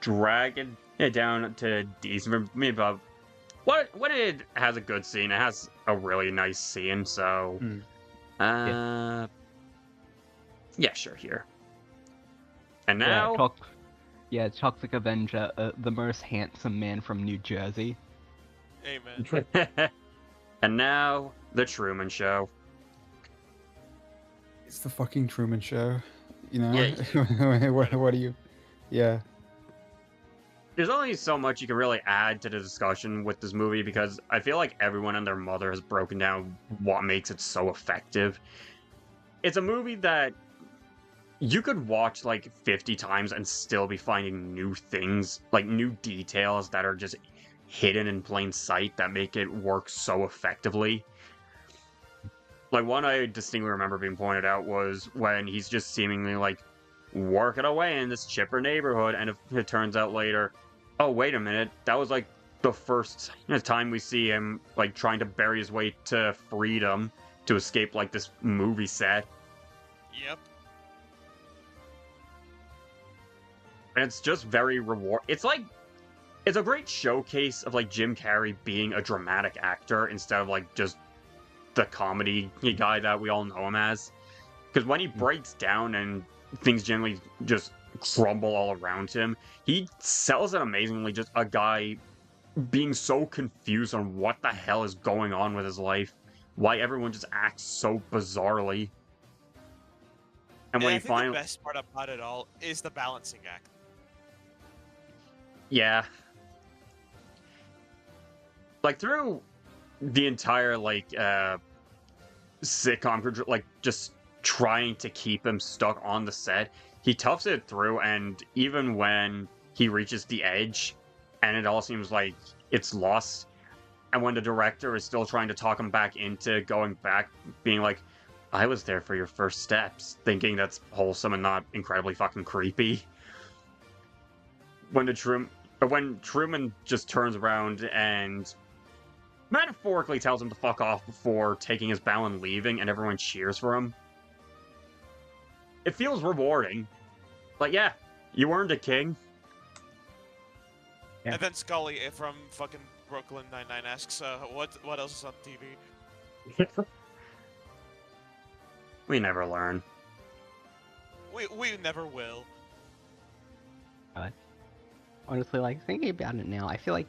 dragging it down to decent for me, but when it has a good scene, it has a really nice scene, so... Yeah, sure, here. And now... Toxic Avenger, the most handsome man from New Jersey. Amen. And now, The Truman Show. It's the fucking Truman Show, you know? Yeah. What do you... Yeah. There's only so much you can really add to the discussion with this movie, because I feel like everyone and their mother has broken down what makes it so effective. It's a movie that you could watch like 50 times and still be finding new things, like new details that are just hidden in plain sight that make it work so effectively. Like, one I distinctly remember being pointed out was when he's just seemingly, like, working away in this chipper neighborhood, and it turns out later, oh, wait a minute, that was, like, the first time we see him, like, trying to bury his way to freedom to escape, like, this movie set. Yep. And it's just very it's like, it's a great showcase of, like, Jim Carrey being a dramatic actor instead of, like, just the comedy guy that we all know him as. Because when he breaks down and things generally just crumble all around him, he sells it amazingly, just a guy being so confused on what the hell is going on with his life, why everyone just acts so bizarrely. And when I he think finally... the best part about it all is the balancing act. Yeah. Like, through the entire, like, sitcom, like, just trying to keep him stuck on the set, he toughs it through, and even when he reaches the edge, and it all seems like it's lost, and when the director is still trying to talk him back into going back, being like, I was there for your first steps, thinking that's wholesome and not incredibly fucking creepy. When Truman just turns around and metaphorically tells him to fuck off before taking his bow and leaving, and everyone cheers for him, it feels rewarding. Like, yeah, you earned it, King. Yeah. And then Scully from fucking Brooklyn Nine-Nine asks, what else is on TV? We never learn. We never will. Honestly, like, thinking about it now, I feel like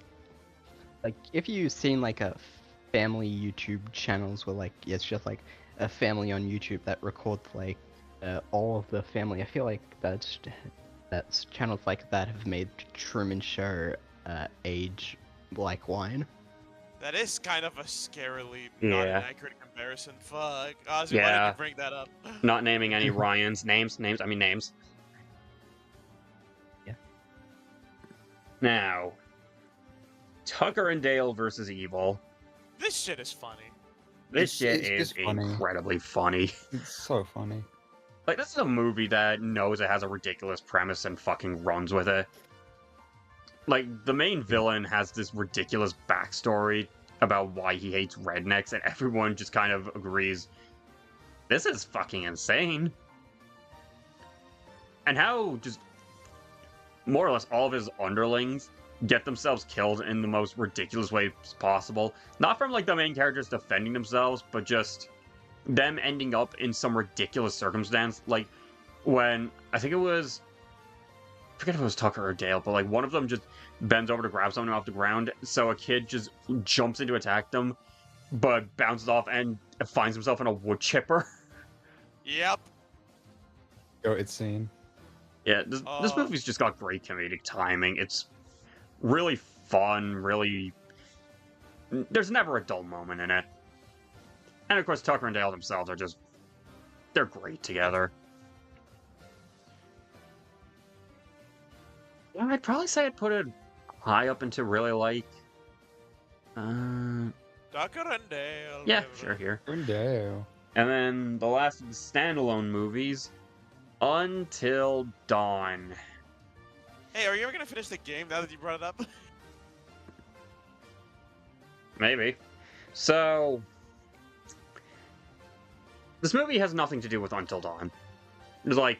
if you've seen like a family YouTube channels where like it's just like a family on YouTube that records like all of the family, I feel like that's channels like that have made Truman Show age like wine. That is kind of a scarily not Yeah. an accurate comparison. Fuck. Ozzy, why did Yeah. you bring that up? Not naming any Ryans. Names. Yeah. Now, Tucker and Dale versus Evil. This shit is funny. This shit it's is funny. incredibly funny. It's so funny. Like, this is a movie that knows it has a ridiculous premise and fucking runs with it. Like, the main villain has this ridiculous backstory about why he hates rednecks, and everyone just kind of agrees, this is fucking insane. And how just more or less all of his underlings get themselves killed in the most ridiculous ways possible. Not from, like, the main characters defending themselves, but just them ending up in some ridiculous circumstance. Like, when, I think it was, I forget if it was Tucker or Dale, but, like, one of them just bends over to grab something off the ground, so a kid just jumps in to attack them, but bounces off and finds himself in a wood chipper. Yep. Oh, it's scene. Yeah, this movie's just got great comedic timing. It's really fun, really... There's never a dull moment in it. And of course, Tucker and Dale themselves are just... They're great together. Yeah, I'd probably say I'd put it high up into really like... Tucker and Dale. Yeah, sure, here. Dale. And then the last of the standalone movies, Until Dawn. Hey, are you ever gonna finish the game now that you brought it up? Maybe. So, this movie has nothing to do with Until Dawn. There's like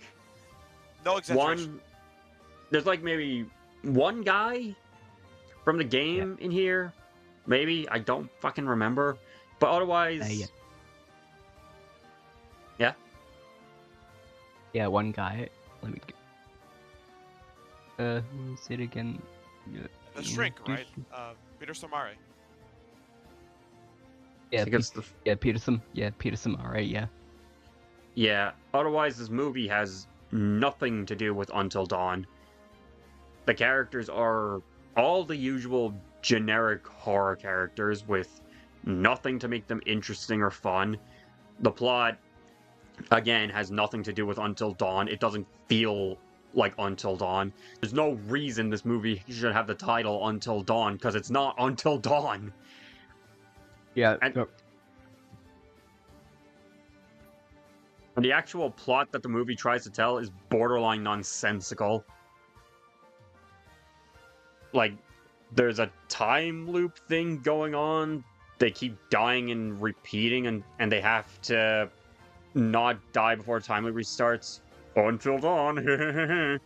No exaggeration. there's like maybe one guy from the game in here. Maybe, I don't fucking remember. But otherwise... Yeah. Yeah? Yeah, one guy. Let me. What was it again? The shrink, right? Peter Stormare. Yeah, I guess the... Peterson. Yeah, Peterson. All right. Yeah. Yeah, otherwise this movie has nothing to do with Until Dawn. The characters are all the usual generic horror characters with nothing to make them interesting or fun. The plot, again, has nothing to do with Until Dawn. It doesn't feel like Until Dawn. There's no reason this movie should have the title Until Dawn, because it's not Until Dawn. Yeah. And the actual plot that the movie tries to tell is borderline nonsensical. Like, there's a time loop thing going on. They keep dying and repeating, and they have to not die before time loop restarts. Until Dawn. And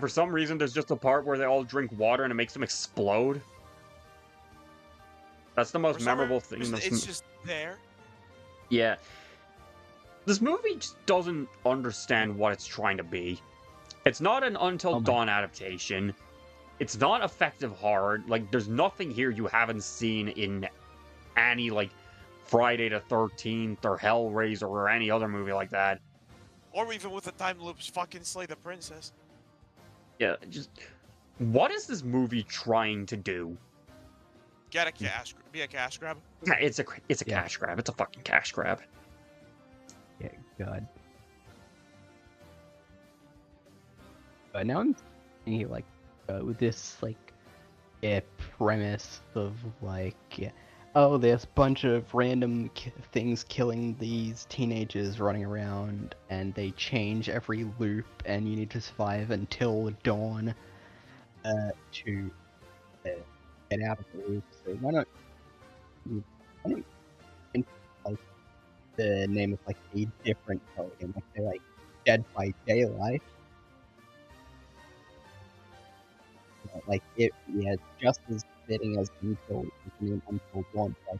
for some reason, there's just a part where they all drink water and it makes them explode. That's the most memorable thing. It's just there. Yeah. This movie just doesn't understand what it's trying to be. It's not an Until Dawn adaptation. It's not effective horror. Like, there's nothing here you haven't seen in any, like, Friday the 13th or Hellraiser or any other movie like that. Or even with the time loops, fucking Slay the Princess. Yeah, just... What is this movie trying to do? Get a cash... Be a cash grab? Yeah, it's a cash grab. It's a fucking cash grab. Yeah, God. But now I'm thinking, like, with this, like, premise of, like, oh, there's a bunch of random things killing these teenagers running around, and they change every loop, and you need to survive until dawn to get out of the loop. So why not like the name of like a different game, like say like Dead by Daylight. Like it, yeah, just as fitting as Until Dawn. Like,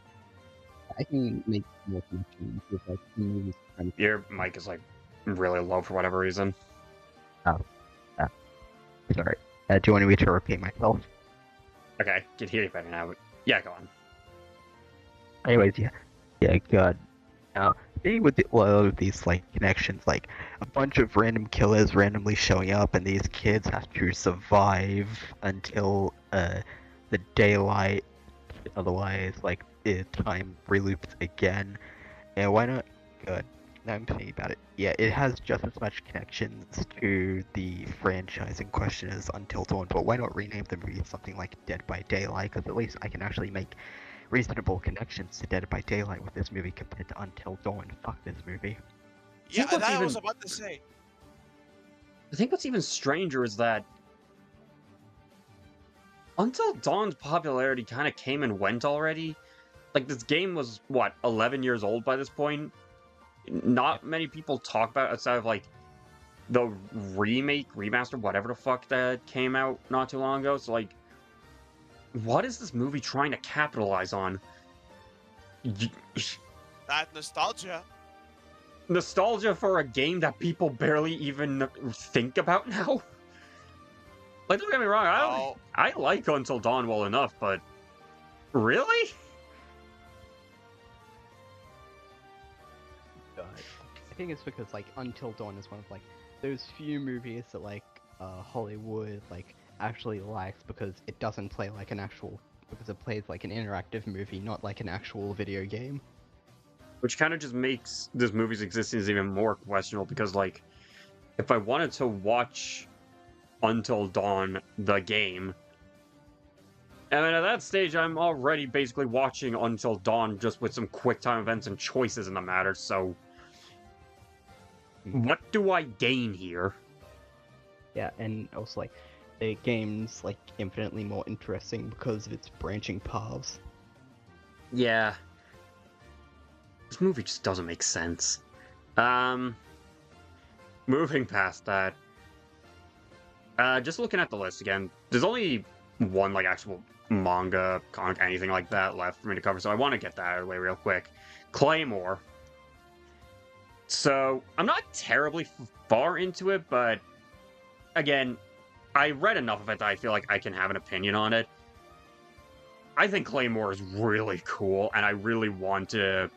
I can make more connections with like movies. Your mic is like really low for whatever reason. Oh, sorry. Do you want me to repeat myself? Okay, I can hear you better now. But yeah, go on. Anyways, yeah, God. Now, being with a lot of these like connections, like a bunch of random killers randomly showing up, and these kids have to survive until the daylight. Otherwise, like time reloops again. And why not? Good. Now I'm thinking about it. Yeah, it has just as much connections to the franchise in question as Until Dawn. But why not rename the movie something like Dead by Daylight? Because at least I can actually make reasonable connections to Dead by Daylight with this movie compared to Until Dawn. Fuck this movie. Yeah, that I was about to say. I think what's even stranger is that Until Dawn's popularity kind of came and went already. Like, this game was, what, 11 years old by this point? Not many people talk about it outside of, like, the remake, remaster, whatever the fuck that came out not too long ago. So, like, what is this movie trying to capitalize on? That nostalgia. Nostalgia for a game that people barely even think about now? Like, don't get me wrong, I like Until Dawn well enough, but... Really? I think it's because, like, Until Dawn is one of, like, those few movies that, like, Hollywood, like, actually likes because it doesn't play like an actual... because it plays like an interactive movie, not like an actual video game. Which kind of just makes this movie's existence even more questionable, because, like, if I wanted to watch Until Dawn, the game, and then at that stage, I'm already basically watching Until Dawn just with some quick time events and choices in the matter, so... What do I gain here? Yeah, and also, like, the game's, like, infinitely more interesting because of its branching paths. Yeah. This movie just doesn't make sense. Moving past that, just looking at the list again, there's only one, like, actual manga, comic, anything like that left for me to cover, so I want to get that out of the way real quick. Claymore. So, I'm not terribly far into it, but, again, I read enough of it that I feel like I can have an opinion on it. I think Claymore is really cool, and I really want to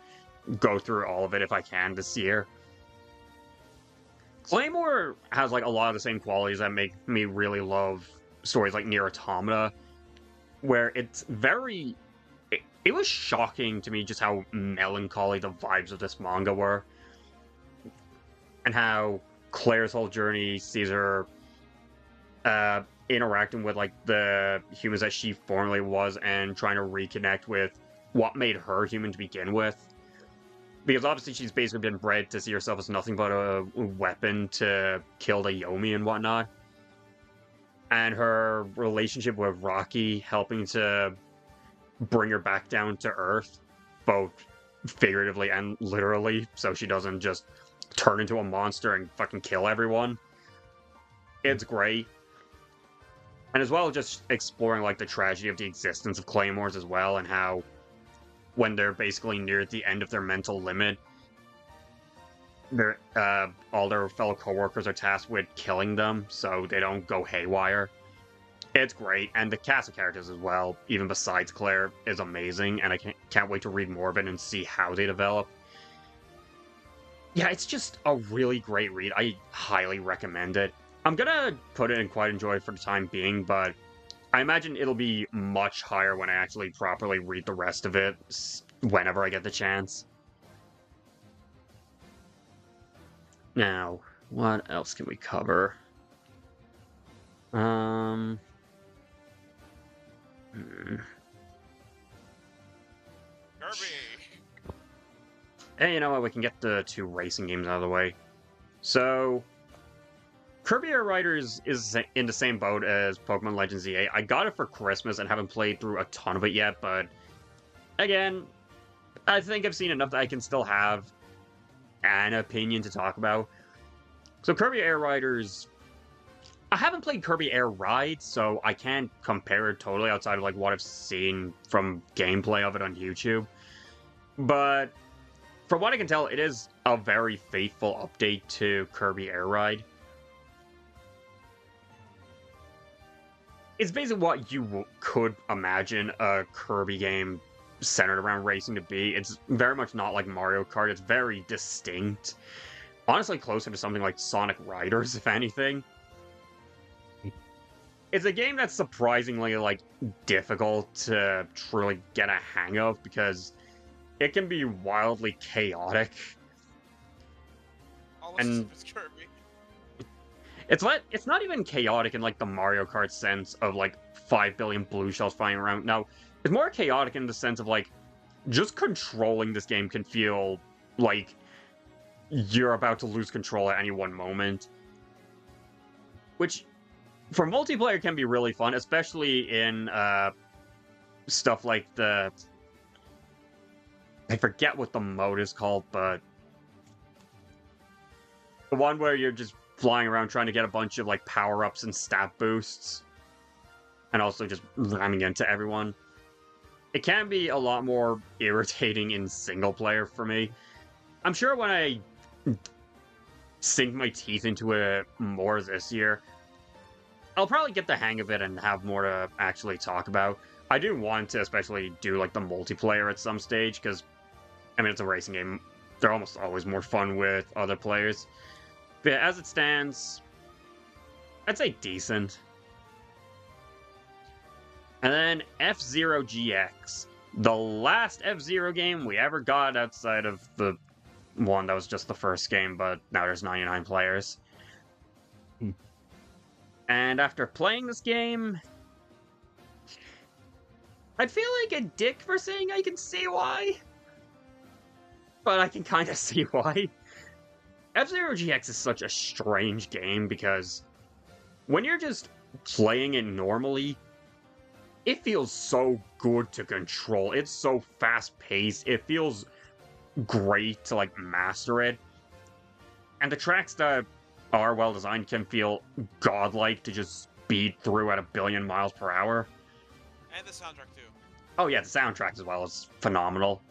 go through all of it if I can this year. Claymore has, like, a lot of the same qualities that make me really love stories like Nier Automata, where it's very... It was shocking to me just how melancholy the vibes of this manga were. And how Claire's whole journey sees her interacting with like the humans that she formerly was and trying to reconnect with what made her human to begin with. Because obviously she's basically been bred to see herself as nothing but a weapon to kill the Yomi and whatnot. And her relationship with Rocky helping to bring her back down to earth, both figuratively and literally, so she doesn't just turn into a monster and fucking kill everyone. It's great. And as well, just exploring like the tragedy of the existence of claymores as well, and how when they're basically near the end of their mental limit, all their fellow coworkers are tasked with killing them so they don't go haywire. It's great, and the cast of characters as well, even besides Claire, is amazing, and I can't wait to read more of it and see how they develop. Yeah, it's just a really great read. I highly recommend it. I'm gonna put it in Quite Enjoy for the time being, but I imagine it'll be much higher when I actually properly read the rest of it, whenever I get the chance. Now, what else can we cover? Kirby! Hey, you know what? We can get the 2 racing games out of the way. So, Kirby Air Riders is in the same boat as Pokemon Legends EA. I got it for Christmas and haven't played through a ton of it yet, but again, I think I've seen enough that I can still have an opinion to talk about. So Kirby Air Riders, I haven't played Kirby Air Ride, so I can't compare it totally outside of like what I've seen from gameplay of it on YouTube. But from what I can tell, it is a very faithful update to Kirby Air Ride. It's basically what you could imagine a Kirby game centered around racing to be. It's very much not like Mario Kart. It's very distinct. Honestly, closer to something like Sonic Riders, if anything. It's a game that's surprisingly, like, difficult to truly get a hang of, because it can be wildly chaotic. Almost as Kirby. It's not even chaotic in, like, the Mario Kart sense of, like, 5 billion blue shells flying around. No, it's more chaotic in the sense of, like, just controlling this game can feel like you're about to lose control at any one moment. Which, for multiplayer, can be really fun, especially in stuff like the... I forget what the mode is called, but... the one where you're just flying around trying to get a bunch of, like, power-ups and stat boosts. And also just ramming into everyone. It can be a lot more irritating in single-player for me. I'm sure when I sink my teeth into it more this year, I'll probably get the hang of it and have more to actually talk about. I do want to especially do, like, the multiplayer at some stage, because, I mean, it's a racing game. They're almost always more fun with other players. But as it stands, I'd say decent. And then F-Zero GX. The last F-Zero game we ever got outside of the one that was just the first game, but now there's 99 players. And after playing this game, I'd feel like a dick for saying I can see why. But I can kind of see why. F-Zero GX is such a strange game because when you're just playing it normally, it feels so good to control. It's so fast-paced. It feels great to, like, master it. And the tracks that are well-designed can feel godlike to just speed through at 1 billion miles per hour. And the soundtrack, too. Oh yeah, the soundtrack as well is phenomenal.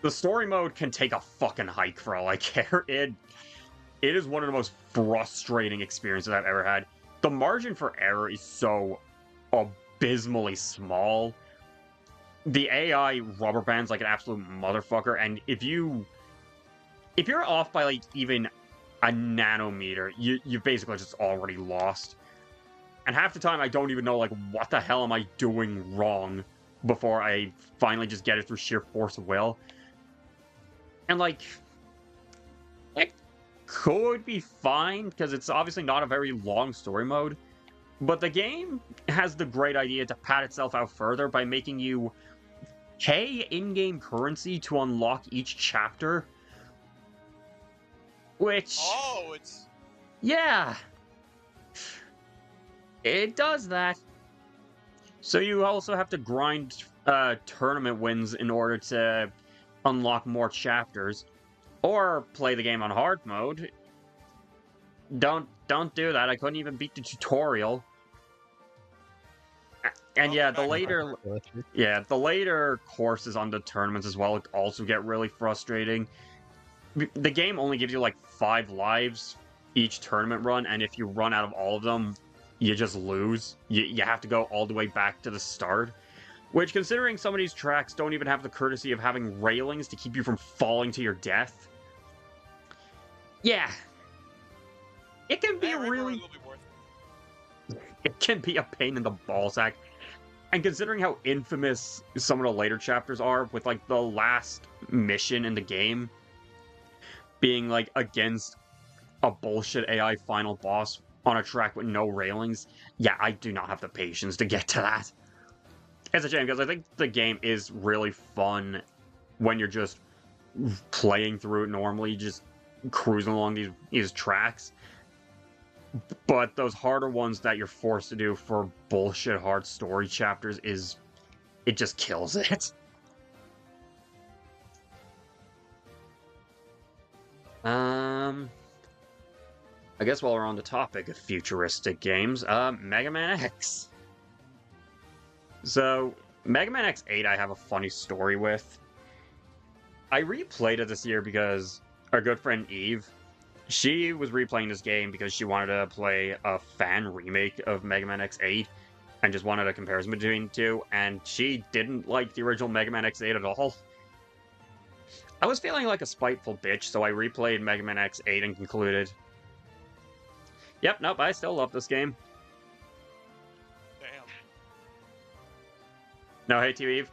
The story mode can take a fucking hike for all I care. It is one of the most frustrating experiences I've ever had. The margin for error is so abysmally small. The AI rubber bands like an absolute motherfucker, and if you're off by like even a nanometer, you've basically just already lost. And half the time I don't even know like what the hell am I doing wrong before I finally just get it through sheer force of will. And like could be fine, because it's obviously not a very long story mode. But the game has the great idea to pad itself out further by making you pay in-game currency to unlock each chapter. Which... Oh, it's... yeah. It does that. So you also have to grind tournament wins in order to unlock more chapters. Or play the game on hard mode. Don't do that. I couldn't even beat the tutorial. And yeah, the later courses on the tournaments as well also get really frustrating. The game only gives you like 5 lives each tournament run, and if you run out of all of them, you just lose. You have to go all the way back to the start. Which, considering some of these tracks don't even have the courtesy of having railings to keep you from falling to your death. Yeah. It can be really... It can be a pain in the ballsack. And considering how infamous some of the later chapters are, with like the last mission in the game being like against a bullshit AI final boss on a track with no railings, yeah, I do not have the patience to get to that. It's a shame, because I think the game is really fun when you're just playing through it normally, just cruising along these tracks. But those harder ones that you're forced to do for bullshit hard story chapters it just kills it. I guess while we're on the topic of futuristic games, Mega Man X. So, Mega Man X8 I have a funny story with. I replayed it this year because our good friend Eve, she was replaying this game because she wanted to play a fan remake of Mega Man X8 and just wanted a comparison between the two, and she didn't like the original Mega Man X8 at all. I was feeling like a spiteful bitch, so I replayed Mega Man X8 and concluded, yep, nope, I still love this game. Damn. No hate to you, Eve,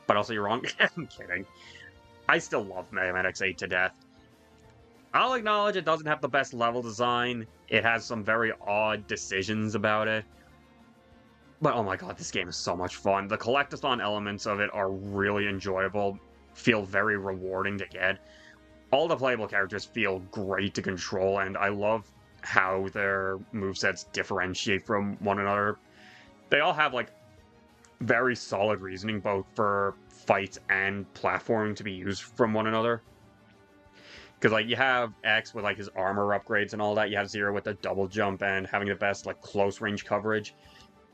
but also you're wrong. I'm kidding. I still love Mega Man X8 to death. I'll acknowledge it doesn't have the best level design. It has some very odd decisions about it. But oh my god, this game is so much fun. The collectathon elements of it are really enjoyable, feel very rewarding to get. All the playable characters feel great to control, and I love how their movesets differentiate from one another. They all have, like, very solid reasoning, both for fights and platforming to be used from one another. Because, like, you have X with, like, his armor upgrades and all that. You have Zero with the double jump and having the best, like, close-range coverage.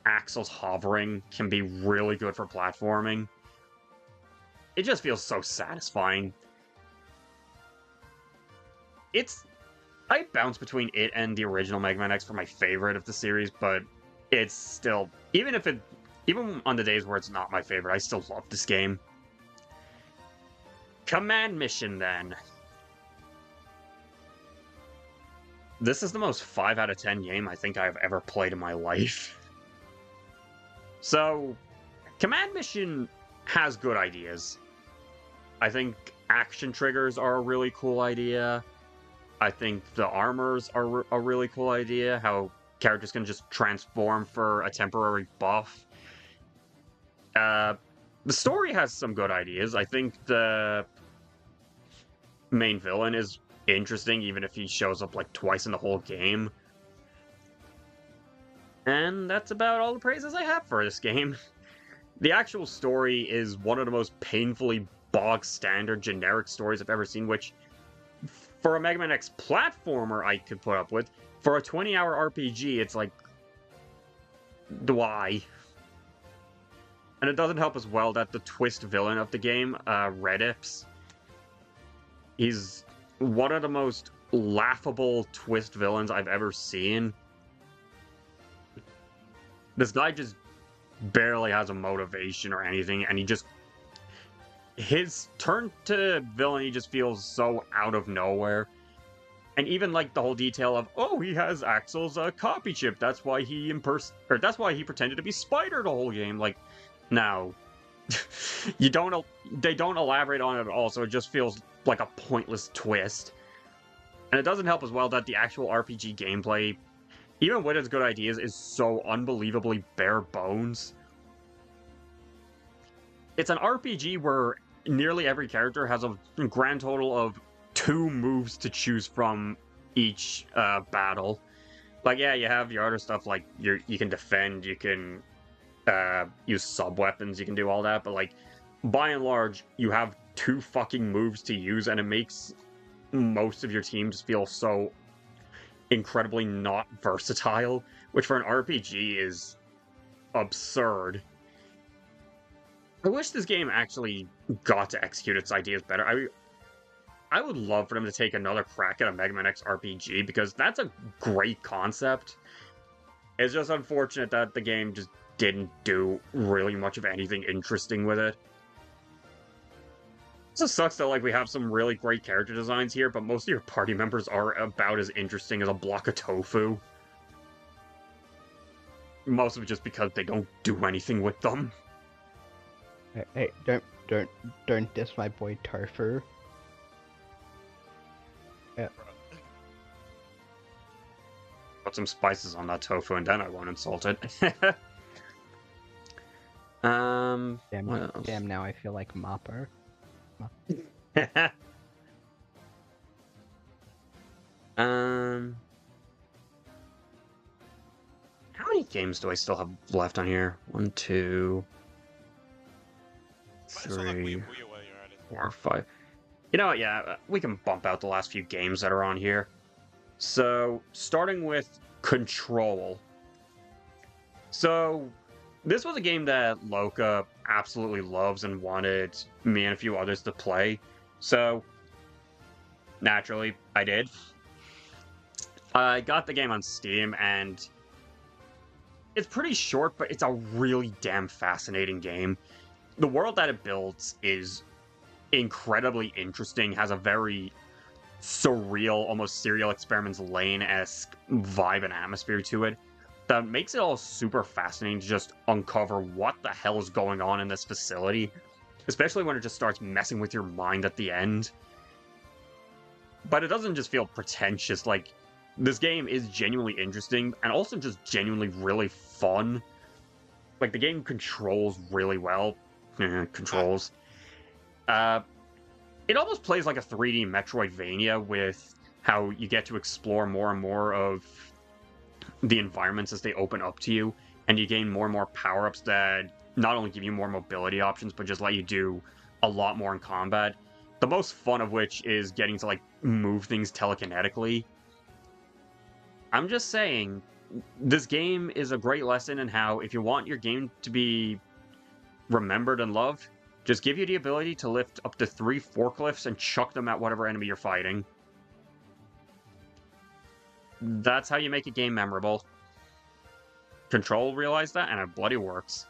Axel's hovering can be really good for platforming. It just feels so satisfying. I bounce between it and the original Mega Man X for my favorite of the series, but it's still... Even on the days where it's not my favorite, I still love this game. Command Mission, then. This is the most 5 out of 10 game I think I've ever played in my life. So, Command Mission has good ideas. I think action triggers are a really cool idea. I think the armors are a really cool idea. How characters can just transform for a temporary buff. The story has some good ideas. I think the main villain is interesting, even if he shows up like twice in the whole game. And that's about all the praises I have for this game. The actual story is one of the most painfully bog-standard generic stories I've ever seen, which, for a Mega Man X platformer, I could put up with. For a 20-hour RPG, it's like... why? And it doesn't help as well that the twist villain of the game, Redips, he's one of the most laughable twist villains I've ever seen. This guy just barely has a motivation or anything, and he just... his turn to villain, he just feels so out of nowhere. And even, like, the whole detail of, oh, he has Axel's copy chip, that's why he pretended to be Spider the whole game. Like, no. They don't elaborate on it at all, so it just feels like a pointless twist. And it doesn't help as well that the actual RPG gameplay, even with its good ideas, is so unbelievably bare bones. It's an RPG where nearly every character has a grand total of 2 moves to choose from each battle. Like, yeah, you have your other stuff, like, you can defend, you can use sub-weapons, you can do all that, but, like, by and large, you have 2 fucking moves to use, and it makes most of your team just feel so incredibly not versatile, which for an RPG is absurd. I wish this game actually got to execute its ideas better. I would love for them to take another crack at a Mega Man X RPG, because that's a great concept. It's just unfortunate that the game just didn't do really much of anything interesting with it. It just sucks that, like, we have some really great character designs here, but most of your party members are about as interesting as a block of tofu. Most of it just because they don't do anything with them. Hey, don't diss my boy Tofu. Yeah. Put some spices on that tofu and then I won't insult it. What else? Damn, now I feel like Mopper. How many games do I still have left on here? 1, 2, 3, 4, 5. You know what, yeah, we can bump out the last few games that are on here. So, starting with Control. So, this was a game that Loka absolutely loves and wanted me and a few others to play. So, naturally, I did. I got the game on Steam, and it's pretty short, but it's a really damn fascinating game. The world that it builds is incredibly interesting, has a very surreal, almost Serial Experiments Lane-esque vibe and atmosphere to it that makes it all super fascinating to just uncover what the hell is going on in this facility, especially when it just starts messing with your mind at the end. But it doesn't just feel pretentious. Like, this game is genuinely interesting and also just genuinely really fun. Like, the game controls really well. Controls. It almost plays like a 3D Metroidvania with how you get to explore more and more of the environments as they open up to you, and you gain more and more power-ups that not only give you more mobility options, but just let you do a lot more in combat. The most fun of which is getting to, like, move things telekinetically. I'm just saying, this game is a great lesson in how, if you want your game to be remembered and loved, just give you the ability to lift up to 3 forklifts and chuck them at whatever enemy you're fighting. That's how you make a game memorable. Control realized that, and it bloody works.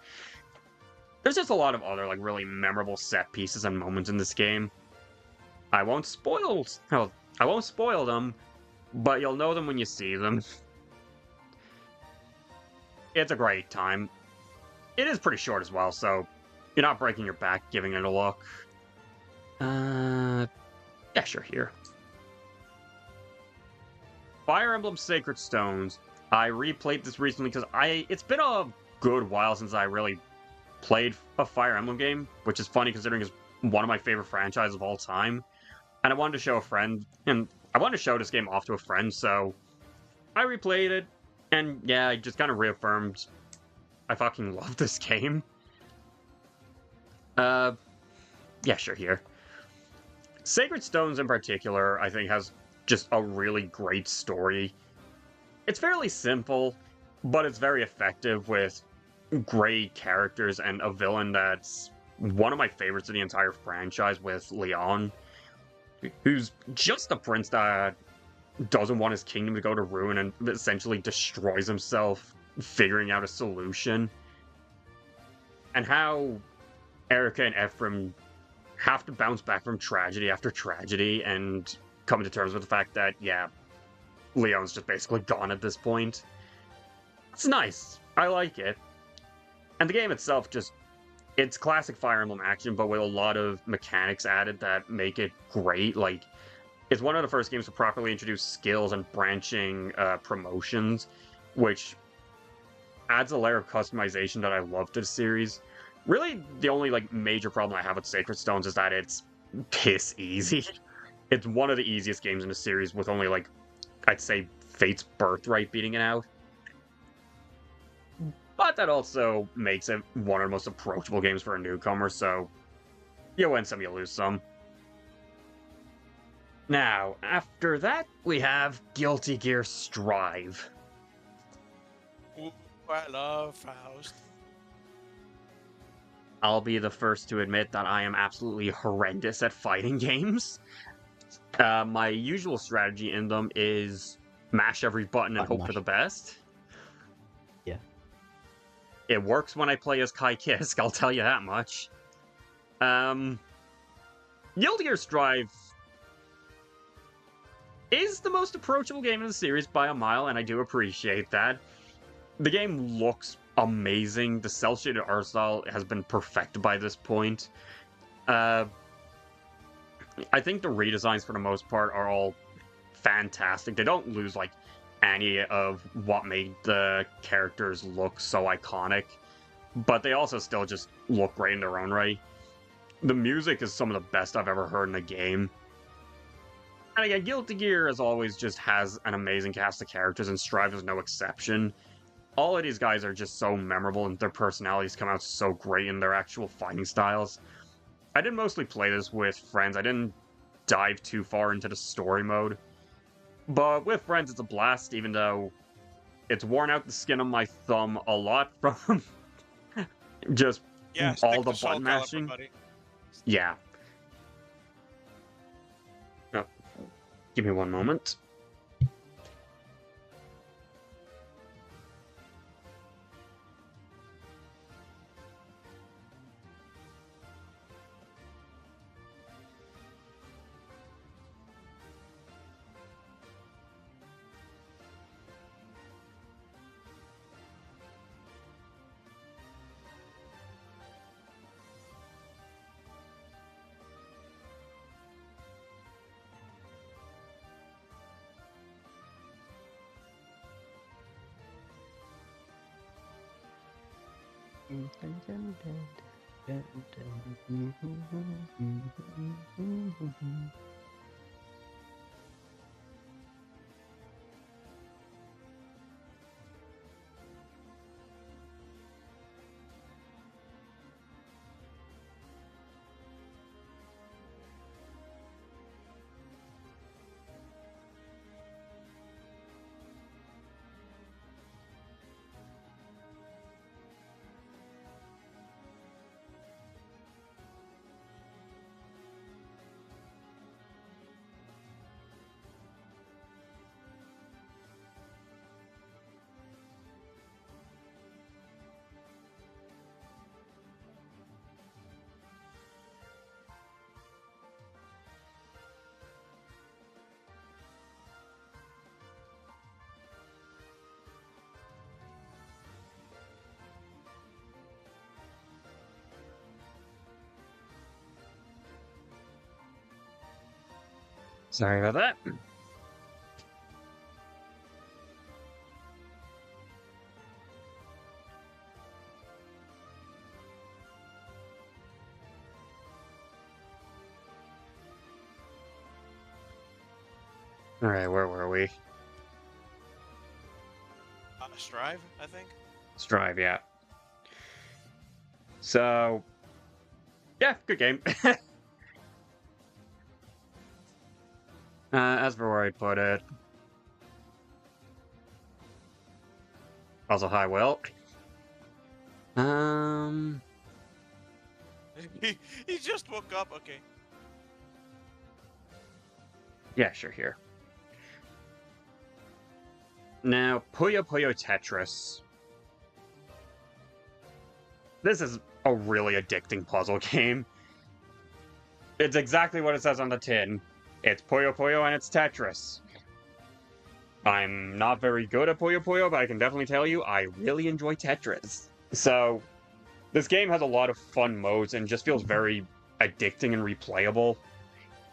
There's just a lot of other, like, really memorable set pieces and moments in this game. I won't spoil them, but you'll know them when you see them. It's a great time. It is pretty short as well, so you're not breaking your back giving it a look. Yeah, sure, here. Fire Emblem Sacred Stones. I replayed this recently because it's been a good while since I really played a Fire Emblem game, which is funny considering it's one of my favorite franchises of all time. And I wanted to show a friend, and I wanted to show this game off to a friend, so I replayed it, and yeah, I just kind of reaffirmed I fucking love this game. Yeah, sure, here. Sacred Stones in particular, I think, has just a really great story. It's fairly simple, but it's very effective with great characters and a villain that's one of my favorites of the entire franchise with Leon, who's just a prince that doesn't want his kingdom to go to ruin and essentially destroys himself figuring out a solution. And how Erica and Ephraim have to bounce back from tragedy after tragedy and come to terms with the fact that, yeah, Leon's just basically gone at this point. It's nice. I like it. And the game itself it's classic Fire Emblem action, but with a lot of mechanics added that make it great. Like, It's one of the first games to properly introduce skills and branching promotions, which adds a layer of customization that I love to the series. Really, the only like major problem I have with Sacred Stones is that it's piss easy. It's one of the easiest games in the series, with only like, I'd say, Fate's Birthright beating it out. But that also makes it one of the most approachable games for a newcomer, so you win some, you lose some. Now, after that, we have Guilty Gear Strive. Ooh, I love Faust. I'll be the first to admit that I am absolutely horrendous at fighting games. My usual strategy in them is mash every button and hope for the best. Yeah. It works when I play as Kai Kisk, I'll tell you that much. Guilty Gear Strive is the most approachable game in the series by a mile, and I do appreciate that. The game looks amazing. The cel-shaded art style has been perfected by this point. I think the redesigns, for the most part, are all fantastic. They don't lose, like, any of what made the characters look so iconic, but they also still just look great in their own right. The music is some of the best I've ever heard in a game. And again, Guilty Gear, as always, just has an amazing cast of characters, and Strive is no exception. All of these guys are just so memorable, and their personalities come out so great in their actual fighting styles. I did mostly play this with friends. I didn't dive too far into the story mode. But with friends, it's a blast, even though it's worn out the skin on my thumb a lot from just all the button mashing. Yeah. Oh, give me one moment. Sorry about that. Alright, where were we? Strive, I think? Strive, yeah. So, yeah, good game. As for where I'd put it... Also, hi, Will. He just woke up, okay. Yeah, sure, here. Now, Puyo Puyo Tetris. This is a really addicting puzzle game. It's exactly what it says on the tin. It's Puyo Puyo and it's Tetris. I'm not very good at Puyo Puyo, but I can definitely tell you I really enjoy Tetris. So, this game has a lot of fun modes and just feels very addicting and replayable.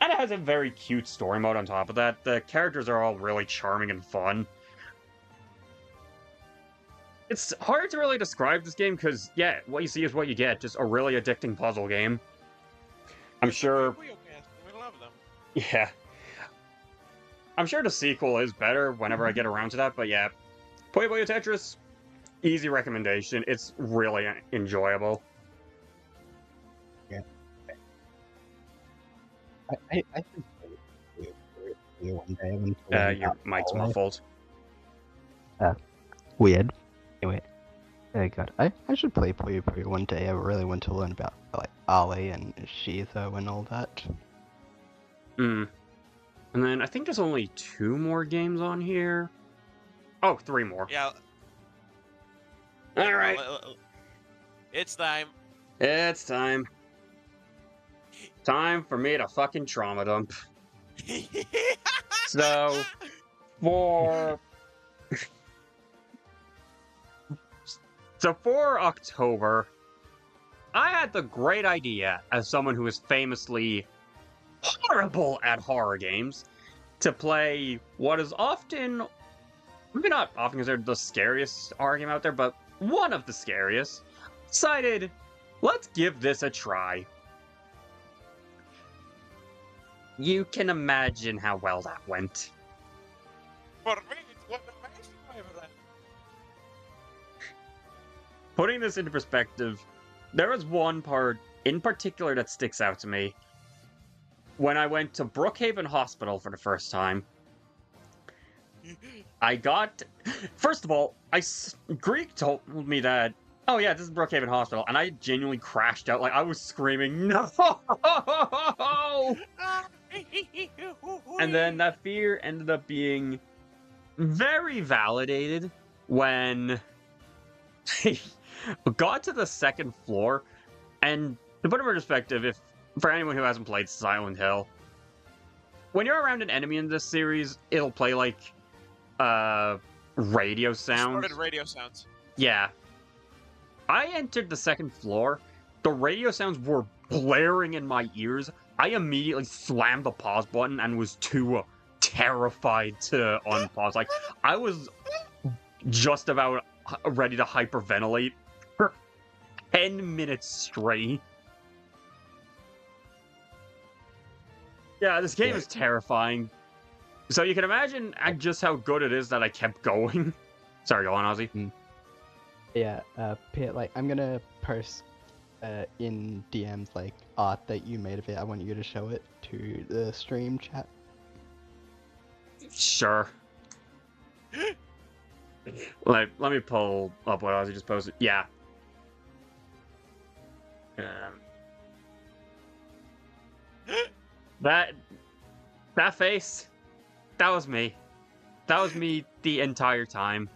And it has a very cute story mode on top of that. The characters are all really charming and fun. It's hard to really describe this game because, yeah, what you see is what you get. Just a really addicting puzzle game. I'm sure... We love them. Yeah. I'm sure the sequel is better whenever I get around to that, but yeah. Puyo Puyo Tetris, easy recommendation. It's really enjoyable. Yeah. I should play Puyo one day. I want to learn Your about mic's all of it. muffled. Weird. Anyway, oh god, I should play Puyo Puyo one day. I really want to learn about like Ali and Shizo and all that. And then I think there's only 2 more games on here. Oh, 3 more. Yeah. Alright. It's time. It's time. Time for me to fucking trauma dump. So, for October, I had the great idea, as someone who is famously horrible at horror games, to play what is often, maybe not often considered the scariest horror game out there, but one of the scariest. Decided, let's give this a try. You can imagine how well that went. For me, it was amazing, my friend. Putting this into perspective, there was one part in particular that sticks out to me. When I went to Brookhaven Hospital for the first time, I got... First of all, Greek told me that, oh yeah, this is Brookhaven Hospital, and I genuinely crashed out. Like, I was screaming, no! And then that fear ended up being very validated when I got to the 2nd floor, and to put it in perspective, for anyone who hasn't played Silent Hill, when you're around an enemy in this series, it'll play like radio sounds. Distorted radio sounds. Yeah. I entered the 2nd floor. The radio sounds were blaring in my ears. I immediately slammed the pause button and was too terrified to unpause. Like, I was just about ready to hyperventilate for 10 minutes straight. Yeah, this game is terrifying. So you can imagine just how good it is that I kept going. Sorry, go on, Ozzy. Yeah, Pit, like, I'm gonna post in DMs, like, art that you made of it. I want you to show it to the stream chat. Sure. Let me pull up what Ozzy just posted. Yeah. That face, that was me. That was me the entire time.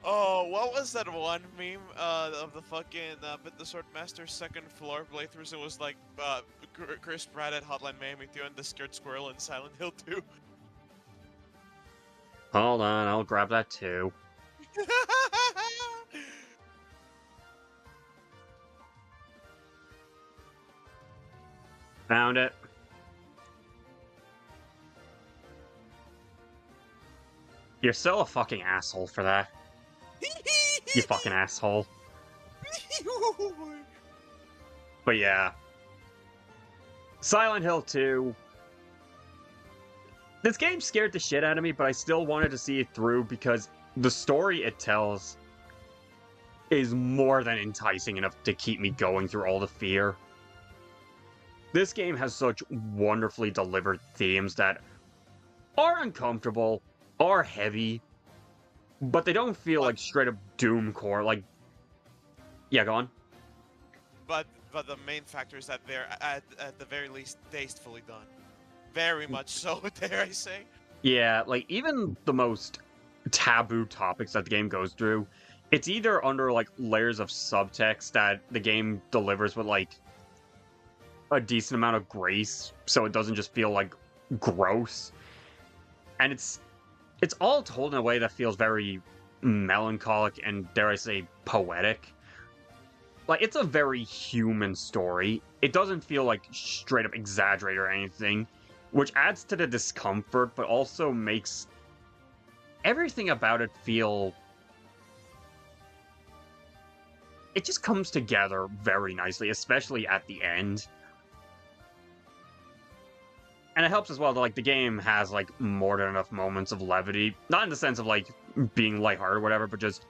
Oh, what was that one meme of the fucking PitTheSwordmaster 2nd floor playthroughs? It was like Chris Pratt at Hotline Miami 2 and the Scared Squirrel in Silent Hill 2. Hold on, I'll grab that too. Found it. You're still a fucking asshole for that. You fucking asshole. But yeah. Silent Hill 2. This game scared the shit out of me, but I still wanted to see it through because the story it tells is more than enticing enough to keep me going through all the fear. This game has such wonderfully delivered themes that are uncomfortable, are heavy, but they don't feel like straight up doomcore. Like, yeah, go on. But the main factor is that they're at the very least tastefully done. Very much so, dare I say. Yeah, like even the most taboo topics that the game goes through, it's either under like layers of subtext that the game delivers with like a decent amount of grace, so it doesn't just feel like gross. And it's all told in a way that feels very melancholic and, dare I say, poetic. Like, it's a very human story. it doesn't feel like straight up exaggerated or anything, which adds to the discomfort, but also makes everything about it feel... It just comes together very nicely, especially at the end. And it helps as well that, like, the game has, like, more than enough moments of levity. Not in the sense of, like, being lighthearted or whatever, but just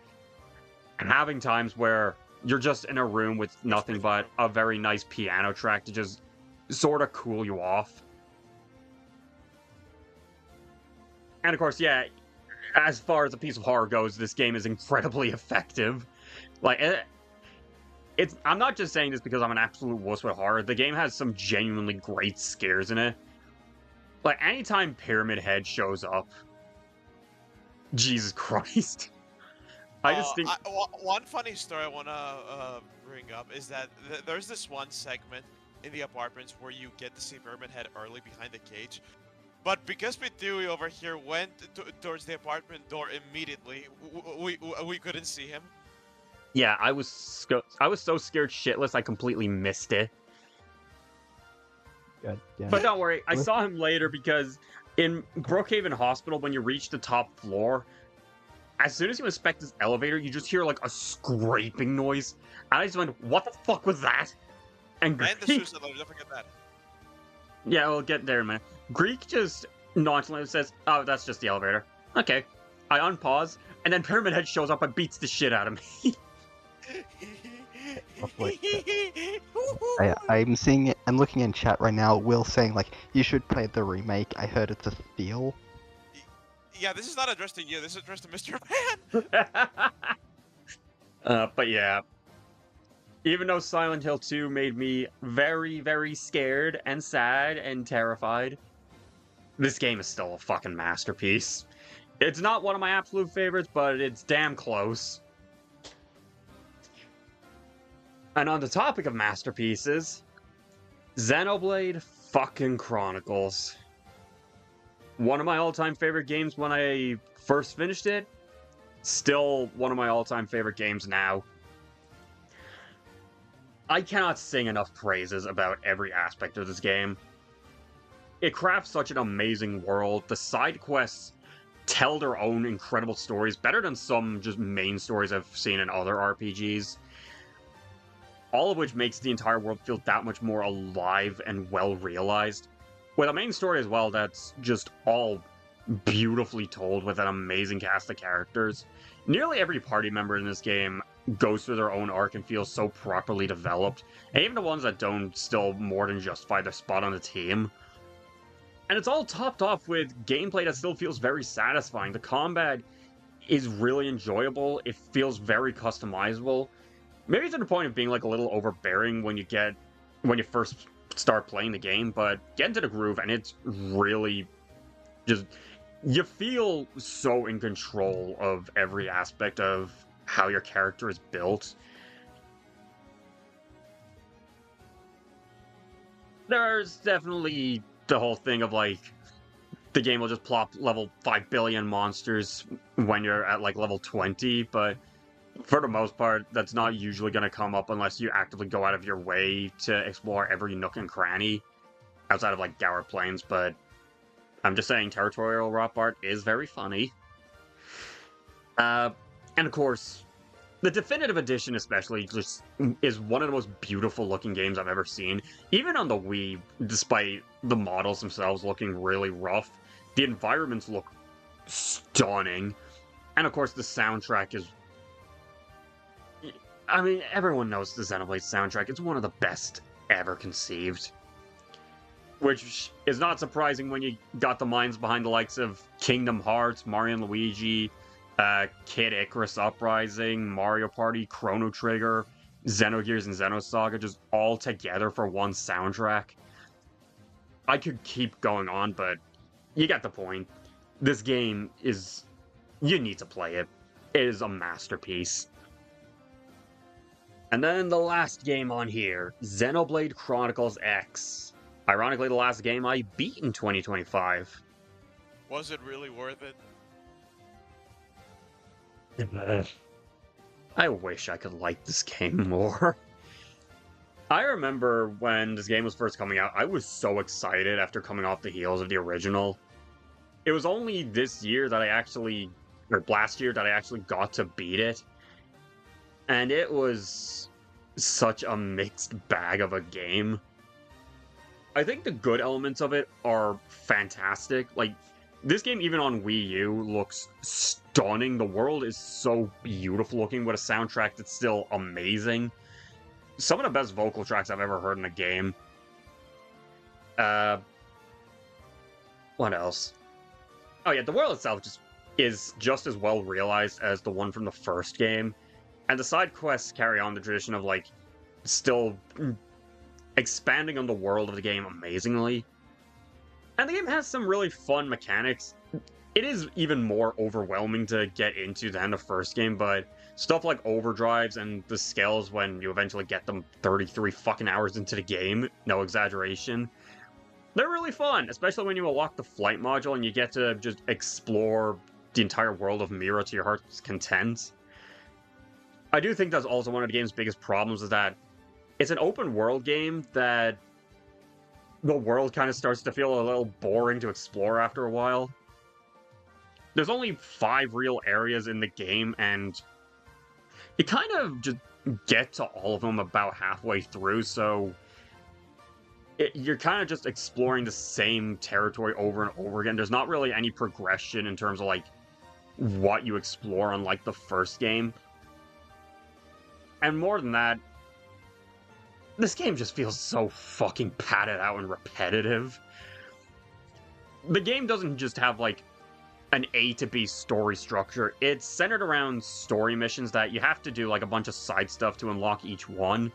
having times where you're just in a room with nothing but a very nice piano track to just sort of cool you off. And, of course, yeah, as far as a piece of horror goes, this game is incredibly effective. Like, I'm not just saying this because I'm an absolute wuss with horror. The game has some genuinely great scares in it. Like, anytime Pyramid Head shows up, Jesus Christ. I just think... one funny story I want to bring up is that there's this one segment in the apartments where you get to see Pyramid Head early behind the cage. But because Pitty over here went towards the apartment door immediately, we couldn't see him. Yeah, I was so scared shitless I completely missed it. God damn But it. don't worry, I saw him later because in Brookhaven Hospital, when you reach the top floor, as soon as you inspect this elevator, you just hear, like, a scraping noise. And I just went, what the fuck was that? And the suicide letter, don't forget that. Yeah, we'll get there in a minute. Greek just nonchalantly says, oh, that's just the elevator. Okay. I unpause, and then Pyramid Head shows up and beats the shit out of me. I'm seeing it. I'm looking in chat right now. Will saying like you should play the remake. I heard it's a steal. Yeah, this is not addressed to you. This is addressed to Mr. Man. But yeah, even though Silent Hill 2 made me very, very scared and sad and terrified, this game is still a fucking masterpiece. It's not one of my absolute favorites, but it's damn close. And on the topic of masterpieces, Xenoblade fucking Chronicles. One of my all-time favorite games when I first finished it. Still one of my all-time favorite games now. I cannot sing enough praises about every aspect of this game. It crafts such an amazing world. The side quests tell their own incredible stories, better than some just main stories I've seen in other RPGs. All of which makes the entire world feel that much more alive and well-realized. With a main story as well that's just all beautifully told with an amazing cast of characters. Nearly every party member in this game goes through their own arc and feels so properly developed. And even the ones that don't still more than justify their spot on the team. And it's all topped off with gameplay that still feels very satisfying. The combat is really enjoyable. It feels very customizable. Maybe to the point of being like a little overbearing when you first start playing the game, but get into the groove and it's really just... You feel so in control of every aspect of how your character is built. There's definitely the whole thing of, like, the game will just plop level 5 billion monsters when you're at, like, level 20, but for the most part, that's not usually going to come up unless you actively go out of your way to explore every nook and cranny outside of, like, Gower Plains, but I'm just saying Territorial Rothbard is very funny. And of course, the Definitive Edition especially just is one of the most beautiful looking games I've ever seen. Even on the Wii, despite the models themselves looking really rough, the environments look stunning. And of course, the soundtrack is... I mean, everyone knows the Xenoblade soundtrack. It's one of the best ever conceived. Which is not surprising when you got the minds behind the likes of Kingdom Hearts, Mario & Luigi, Kid Icarus Uprising, Mario Party, Chrono Trigger, Xenogears, and Xenosaga, just all together for one soundtrack. I could keep going on, but you get the point. This game is... You need to play it. It is a masterpiece. And then the last game on here, Xenoblade Chronicles X. Ironically, the last game I beat in 2025. Was it really worth it? I wish I could like this game more. I remember when this game was first coming out, I was so excited after coming off the heels of the original. It was only this year that or last year, that I actually got to beat it. And it was such a mixed bag of a game. I think the good elements of it are fantastic. Like, this game, even on Wii U, looks stunning. The world is so beautiful looking with a soundtrack that's still amazing. Some of the best vocal tracks I've ever heard in a game. What else? Oh yeah, the world itself is just as well realized as the one from the first game. And the side quests carry on the tradition of, like, still expanding on the world of the game amazingly. And the game has some really fun mechanics. It is even more overwhelming to get into than the first game, but stuff like overdrives and the scales when you eventually get them 33 fucking hours into the game, no exaggeration, they're really fun, especially when you unlock the flight module and you get to just explore the entire world of Mira to your heart's content. I do think that's also one of the game's biggest problems, is that it's an open world game that the world kind of starts to feel a little boring to explore after a while. There's only 5 real areas in the game, and you kind of just get to all of them about halfway through, so you're kind of just exploring the same territory over and over again. There's not really any progression in terms of, like, what you explore, unlike the first game. And more than that, this game just feels so fucking padded out and repetitive. The game doesn't just have, like, an A to B story structure. It's centered around story missions that you have to do, like, a bunch of side stuff to unlock each one.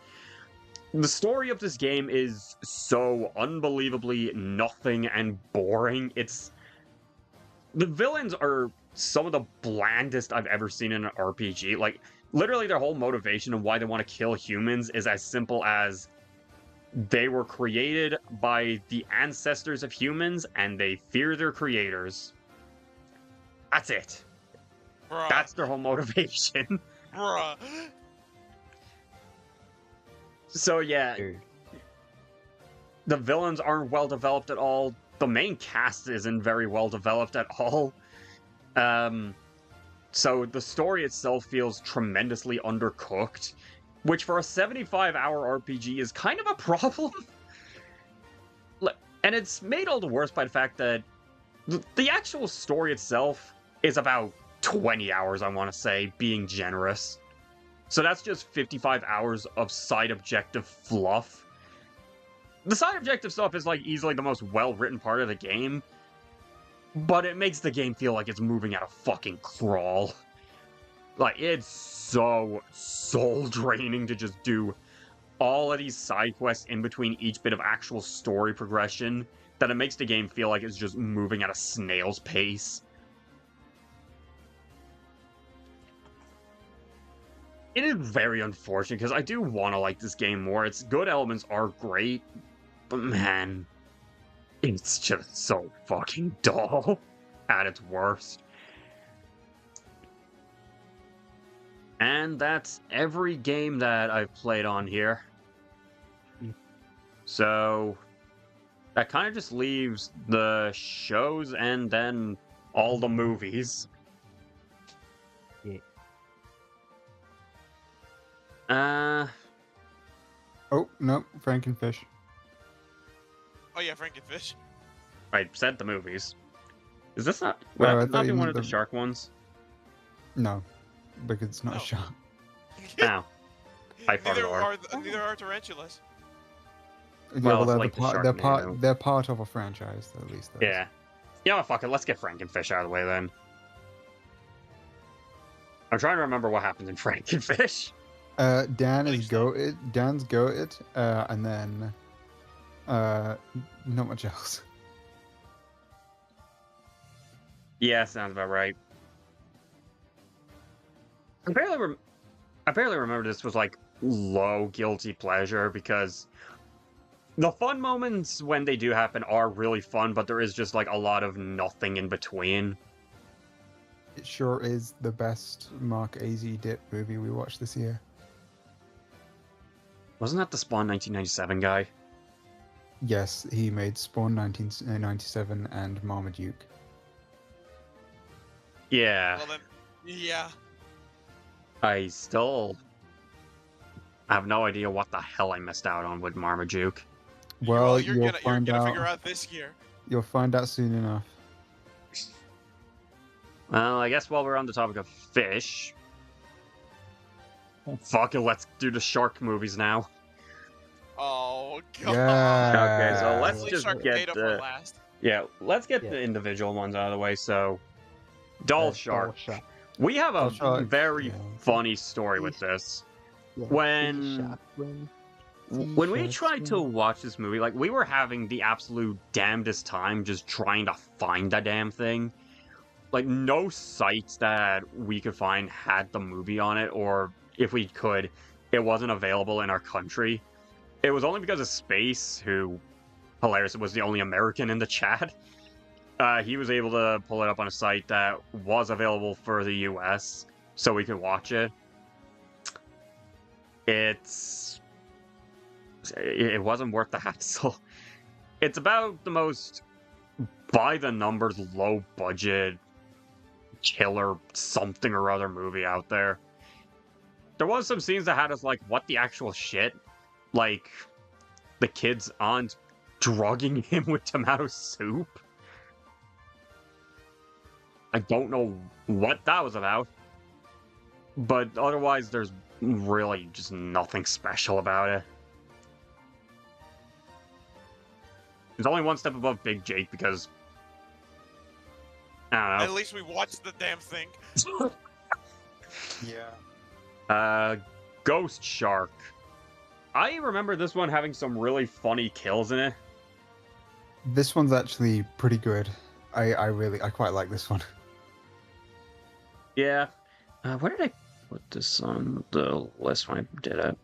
The story of this game is so unbelievably nothing and boring. The villains are some of the blandest I've ever seen in an RPG. Like, literally their whole motivation of why they want to kill humans is as simple as they were created by the ancestors of humans and they fear their creators. That's it. Bruh. That's their whole motivation. Bruh. So yeah, the villains aren't well developed at all. The main cast isn't very well developed at all. So the story itself feels tremendously undercooked, which for a 75-hour RPG is kind of a problem. And it's made all the worse by the fact that the actual story itself is about 20 hours, I want to say, being generous. So that's just 55 hours of side objective fluff. The side objective stuff is, like, easily the most well-written part of the game, but it makes the game feel like it's moving at a fucking crawl. Like, it's so soul-draining to just do all of these side quests in between each bit of actual story progression that it makes the game feel like it's just moving at a snail's pace. It is very unfortunate, because I do want to like this game more. Its good elements are great, but man, it's just so fucking dull at its worst. And that's every game that I've played on here. So that kind of just leaves the shows and then all the movies. Oh, no, Frankenfish. Oh yeah, Frankenfish. I said the movies. Is this not... Oh, I Would that thought not be you one meant of the shark ones? No, because it's not No. a shark. Ow. I farted Neither are tarantulas. Yeah, Well, well, it's like the they're Sharknado. part of a franchise, at least. Those. Yeah. Yeah, well, fuck it. Let's get Frankenfish out of the way, then. I'm trying to remember what happens in Frankenfish. Dan is Please. goated. Dan's goated, and then not much else. Yeah, sounds about right. I barely remember this was, like, low guilty pleasure, because the fun moments when they do happen are really fun, but there is just, like, a lot of nothing in between. It sure is the best Mark AZ Dip movie we watched this year. Wasn't that the Spawn 1997 guy? Yes, he made Spawn 1997 and Marmaduke. Yeah. Well then, yeah. I still have no idea what the hell I missed out on with Marmaduke. Well, you're you'll gonna find out. figure out this year. You'll find out soon enough. Well, I guess while we're on the topic of fish, fuck it, let's do the shark movies now. Oh god. Yeah. Okay, so let's Leave just Sharknado get for last. let's get Yeah. the individual ones out of the way. So, Doll Shark. Shark. We have a Doll Shark, very yeah. funny story with this. Yeah, When- sea shark win. When we Sea tried shark to watch this movie, like, we were having the absolute damnedest time just trying to find the damn thing. Like, no sites that we could find had the movie on it, or if we could, it wasn't available in our country. It was only because of Space, who, hilarious, was the only American in the chat. He was able to pull it up on a site that was available for the US, so we could watch it. It wasn't worth the hassle. It's about the most by-the-numbers, low-budget, killer something or other movie out there. There was some scenes that had us like, what the actual shit? Like, the kid's aunt drugging him with tomato soup? I don't know what that was about. But otherwise, there's really just nothing special about it. There's only one step above Big Jake because... I don't know. At least we watched the damn thing. Yeah. Ghost Shark. I remember this one having some really funny kills in it. This one's actually pretty good. I quite like this one. Yeah. Where did I put this on the list when I did it?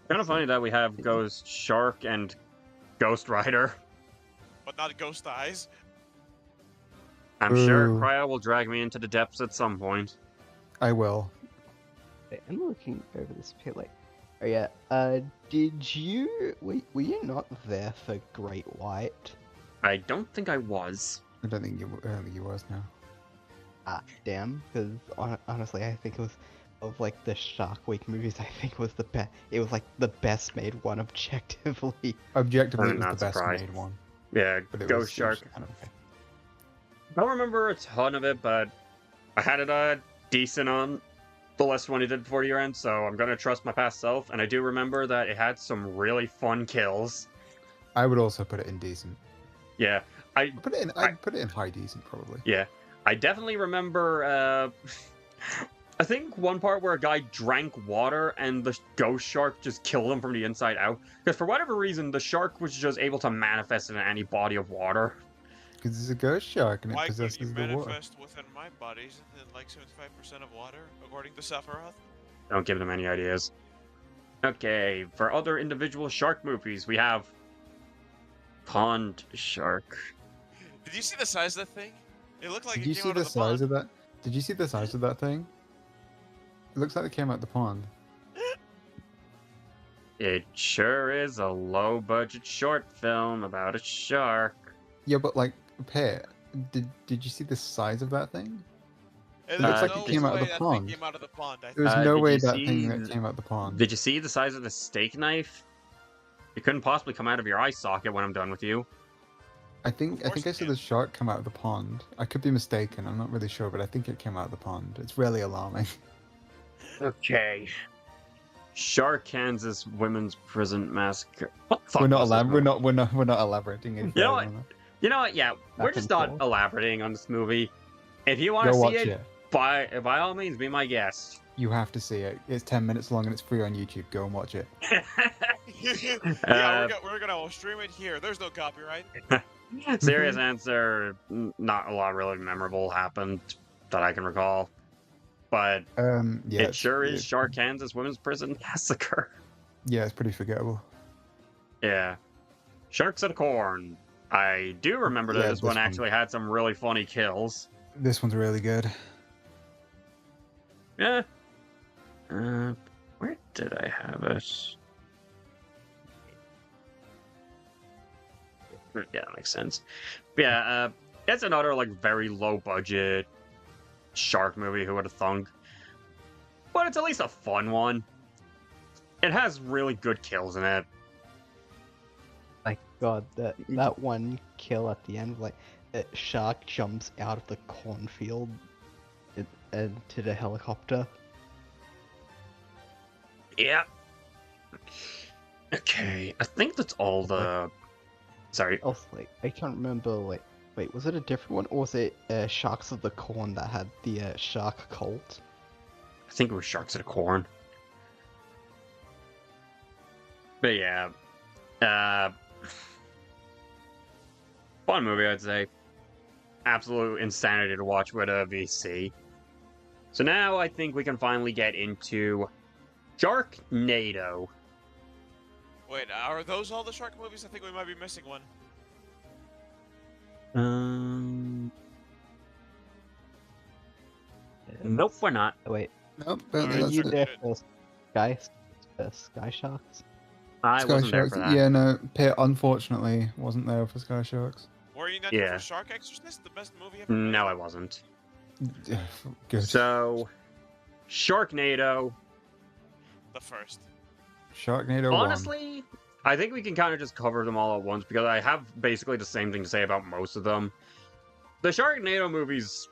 Kind of funny that we have Ghost Shark and Ghost Rider. But not Ghost Eyes. I'm sure Ooh. Cryo will drag me into the depths at some point. I will. I'm looking over this pit like, oh yeah, did you, were you not there for Great White? I don't think I was. I don't think you was now. Ah, damn, because honestly, I think it was, of like the Shark Week movies, I think was the best, it was like the best made one objectively. Objectively, I'm it was not the best surprised. made one. Yeah, But it Ghost was Shark. kind of okay. I don't remember a ton of it, but I had it decent on the list when I did before year end, so I'm gonna trust my past self. And I do remember that it had some really fun kills. I would also put it in decent. Yeah, I'd put it in high decent probably. yeah, I definitely remember. I think one part where a guy drank water and the ghost shark just killed him from the inside out. Because for whatever reason, the shark was just able to manifest in any body of water. Because it's a ghost shark and it Why couldn't you possesses the water. manifest within my body? Isn't it like 75% of water, according to Sephiroth? Don't give them any ideas. Okay, for other individual shark movies, we have Pond Shark. Did you see the size of that thing? It looked like Did it you came see out the of the size pond. of that? Did you see the size of that thing? It looks like it came out the pond. It sure is a low-budget short film about a shark. Yeah, but like, Pit, did you see the size of that thing? It looks looks like it came out of the that pond. Thing came out of the pond. I There was Did no way you that see thing that the- came out the pond. Did you see the size of the steak knife? It couldn't possibly come out of your eye socket when I'm done with you. I think Of course I it saw can. the shark come out of the pond. I could be mistaken. I'm not really sure, but I think it came out of the pond. It's really alarming. Okay. Shark Kansas Women's Prison Massacre. What the fuck We're not was this movie? we're not elaborating any You know further what? on that. You know what? Yeah, we're Back just and not forth. elaborating on this movie. If you want Go to watch see it, it. by all means, be my guest. You have to see it. It's 10 minutes long and it's free on YouTube. Go and watch it. Yeah, we're gonna stream it here. There's no copyright. Serious answer, not a lot really memorable happened that I can recall. But Yeah, it sure is Shark Kansas Women's Prison Massacre. Yeah, it's pretty forgettable. Yeah. Sharks at a corn. I do remember that Yeah, this one actually had some really funny kills. This one's really good. Yeah. Where did I have it? Yeah, that makes sense. But yeah, it's another like very low budget shark movie. Who would have thunk? But it's at least a fun one. It has really good kills in it. My God, that one kill at the end, like, a shark jumps out of the cornfield into the helicopter. Yeah. Okay, I think that's all the. Sorry. Also, like, I can't remember, like, wait, was it a different one, or was it Sharks of the Corn that had the shark cult? I think it was Sharks of the Corn. But yeah. Fun movie, I'd say. Absolute insanity to watch with a VC. So now I think we can finally get into Sharknado. Wait, are those all the shark movies? I think we might be missing one. Nope, we're not. Wait, Nope. Alright, were That's you it. there for Sky Sharks? I Sky wasn't there Sharks. for that. Yeah, no. Pitt unfortunately wasn't there for Sky Sharks. Were you not here Yeah. for Shark Exorcist, the best movie ever? No, made? I wasn't. Good. So, Sharknado. The first. Sharknado 1. Honestly, I think we can kind of just cover them all at once because I have basically the same thing to say about most of them. The Sharknado movies,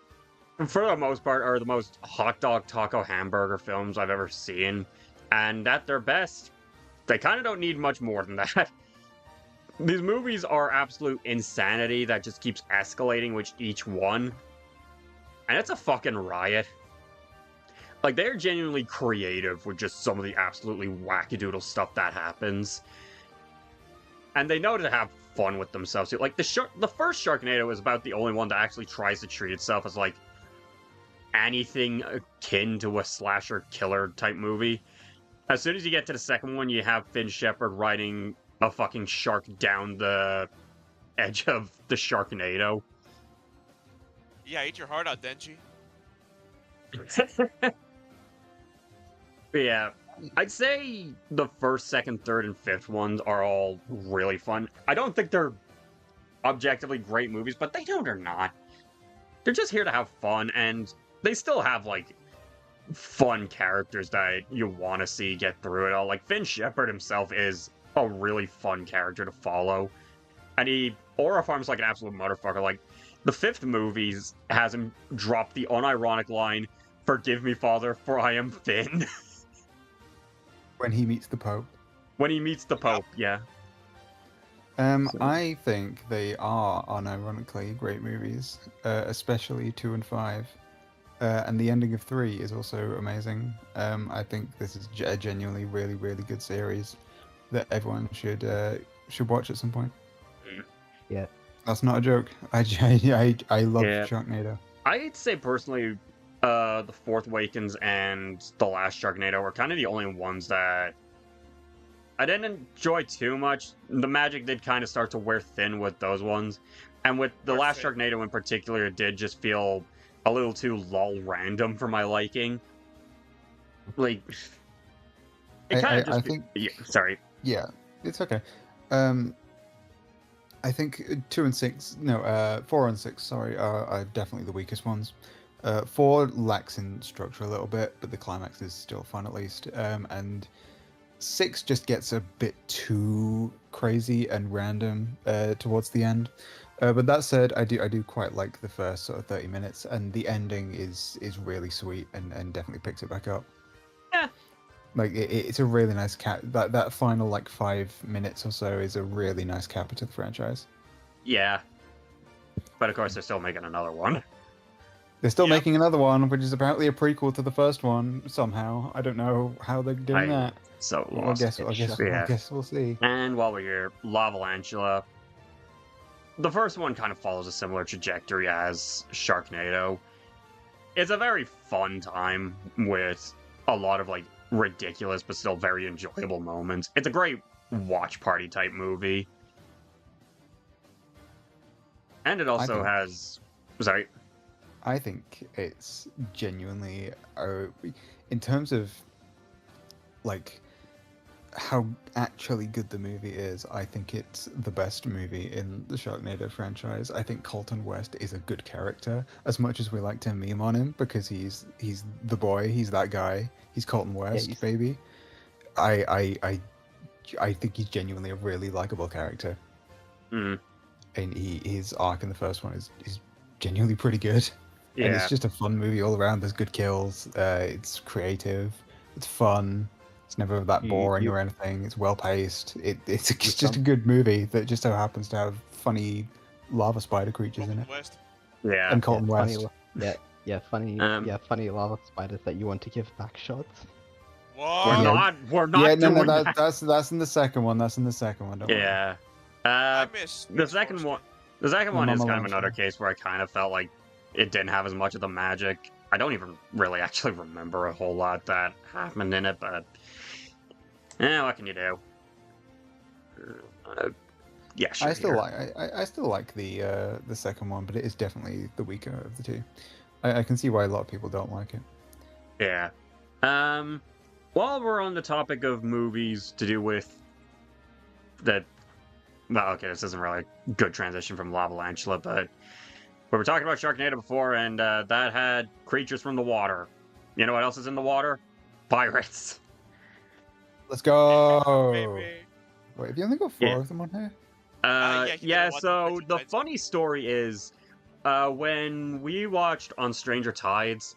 for the most part, are the most hot dog taco hamburger films I've ever seen. And at their best, they kind of don't need much more than that. These movies are absolute insanity that just keeps escalating with each one. And it's a fucking riot. Like, they're genuinely creative with just some of the absolutely wackadoodle stuff that happens. And they know to have fun with themselves. Like, the first Sharknado is about the only one that actually tries to treat itself as, like, anything akin to a slasher killer type movie. As soon as you get to the second one, you have Finn Shepard riding a fucking shark down the edge of the Sharknado. Yeah, eat your heart out, Denji. Yeah, I'd say the first, second, third, and fifth ones are all really fun. I don't think they're objectively great movies, but they know they're not. They're just here to have fun, and they still have, like, fun characters that you want to see get through it all. Like, Finn Shepard himself is a really fun character to follow. And he aura farms like an absolute motherfucker. Like, the fifth movie has him drop the unironic line, "Forgive me, Father, for I am Finn." When he meets the Pope. When he meets the Pope, yeah. I think they are unironically great movies, especially 2 and 5. And the ending of 3 is also amazing. I think this is a genuinely really, really good series that everyone should watch at some point. Yeah. That's not a joke. I love Yeah. Sharknado. I'd say personally, The Fourth Awakens and The Last Sharknado were kind of the only ones that I didn't enjoy too much. The magic did kind of start to wear thin with those ones. And with The Last Sharknado in particular, it did just feel a little too lol random for my liking. Like, it kind of just... I think... Yeah, sorry. Yeah, it's okay. I think 4 and 6, sorry, are definitely the weakest ones. 4 lacks in structure a little bit, but the climax is still fun at least. And 6 just gets a bit too crazy and random towards the end. But that said, I do quite like the first sort of 30 minutes, and the ending is really sweet and definitely picks it back up. Yeah. Like it's a really nice that final like 5 minutes or so is a really nice capper to the franchise. Yeah. But of course, they're still making another one. They're still Yep. making another one, which is apparently a prequel to the first one somehow. I don't know how they're doing that. So I lost. guess we'll see. And while we're here, Lavalantula. The first one kind of follows a similar trajectory as Sharknado. It's a very fun time with a lot of like ridiculous but still very enjoyable moments. It's a great watch party type movie. And it also think- has... Sorry. I think it's genuinely, in terms of like how actually good the movie is, I think it's the best movie in the Sharknado franchise. I think Colton West is a good character, as much as we like to meme on him because he's the boy, he's that guy, he's Colton West, baby. I think he's genuinely a really likable character. Mm. And his arc in the first one is genuinely pretty good. Yeah. And it's just a fun movie all around. There's good kills. It's creative. It's fun. It's never that boring or anything. It's well paced. It's just a good movie that just so happens to have funny lava spider creatures in it. West. Yeah. And Colton West. Funny lava spiders that you want to give back shots. What? We're not Yeah, doing no, that. that's in the second one. That's in the second one. Don't worry. Yeah. I missed The second one. The second one is Mama kind of loves another me. case where I kind of felt like it didn't have as much of the magic. I don't even really actually remember a whole lot that happened in it, but what can you do? Yeah, sure. I still like the second one, but it is definitely the weaker of the two. I can see why a lot of people don't like it. Yeah. While we're on the topic of movies to do with that, well, okay, this isn't really a good transition from Lavalantula, but we were talking about Sharknado before, and that had creatures from the water. You know what else is in the water? Pirates. Let's go. Baby. Wait, have you only got four Yeah. of them on here? Yeah, one so with the Tides. funny story is, when we watched On Stranger Tides,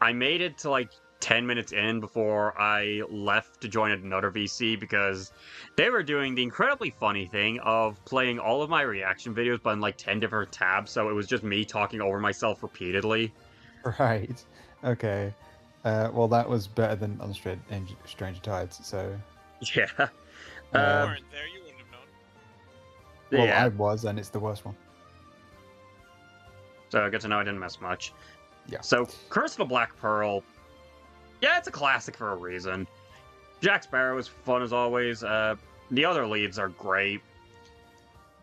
I made it to like 10 minutes in before I left to join another VC because they were doing the incredibly funny thing of playing all of my reaction videos but in like 10 different tabs, so it was just me talking over myself repeatedly. Right. Okay. Well, that was better than on Stranger Tides. So. Yeah. You Um, weren't there, you wouldn't have known. Well, Yeah. I was, and it's the worst one. So good to know I didn't miss much. Yeah. So Curse of the Black Pearl, yeah, it's a classic for a reason. Jack Sparrow is fun as always. The other leads are great.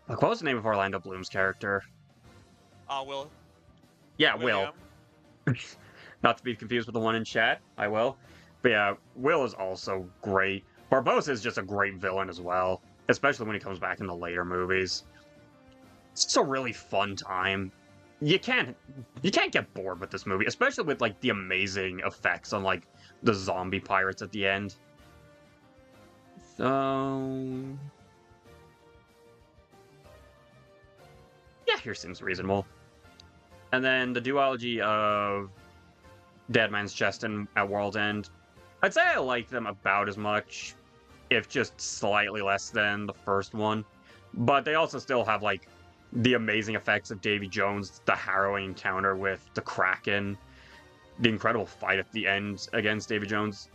Like, what was the name of Orlando Bloom's character? Will. Yeah, Will. William. Not to be confused with the one in chat. I will. But yeah, Will is also great. Barbossa is just a great villain as well, especially when he comes back in the later movies. It's just a really fun time. You can't get bored with this movie, especially with like the amazing effects on like the zombie pirates at the end. So yeah, here seems reasonable. And then the duology of Dead Man's Chest and At World's End, I'd say I like them about as much, if just slightly less than the first one. But they also still have like the amazing effects of Davy Jones, the harrowing encounter with the Kraken, the incredible fight at the end against Davy Jones,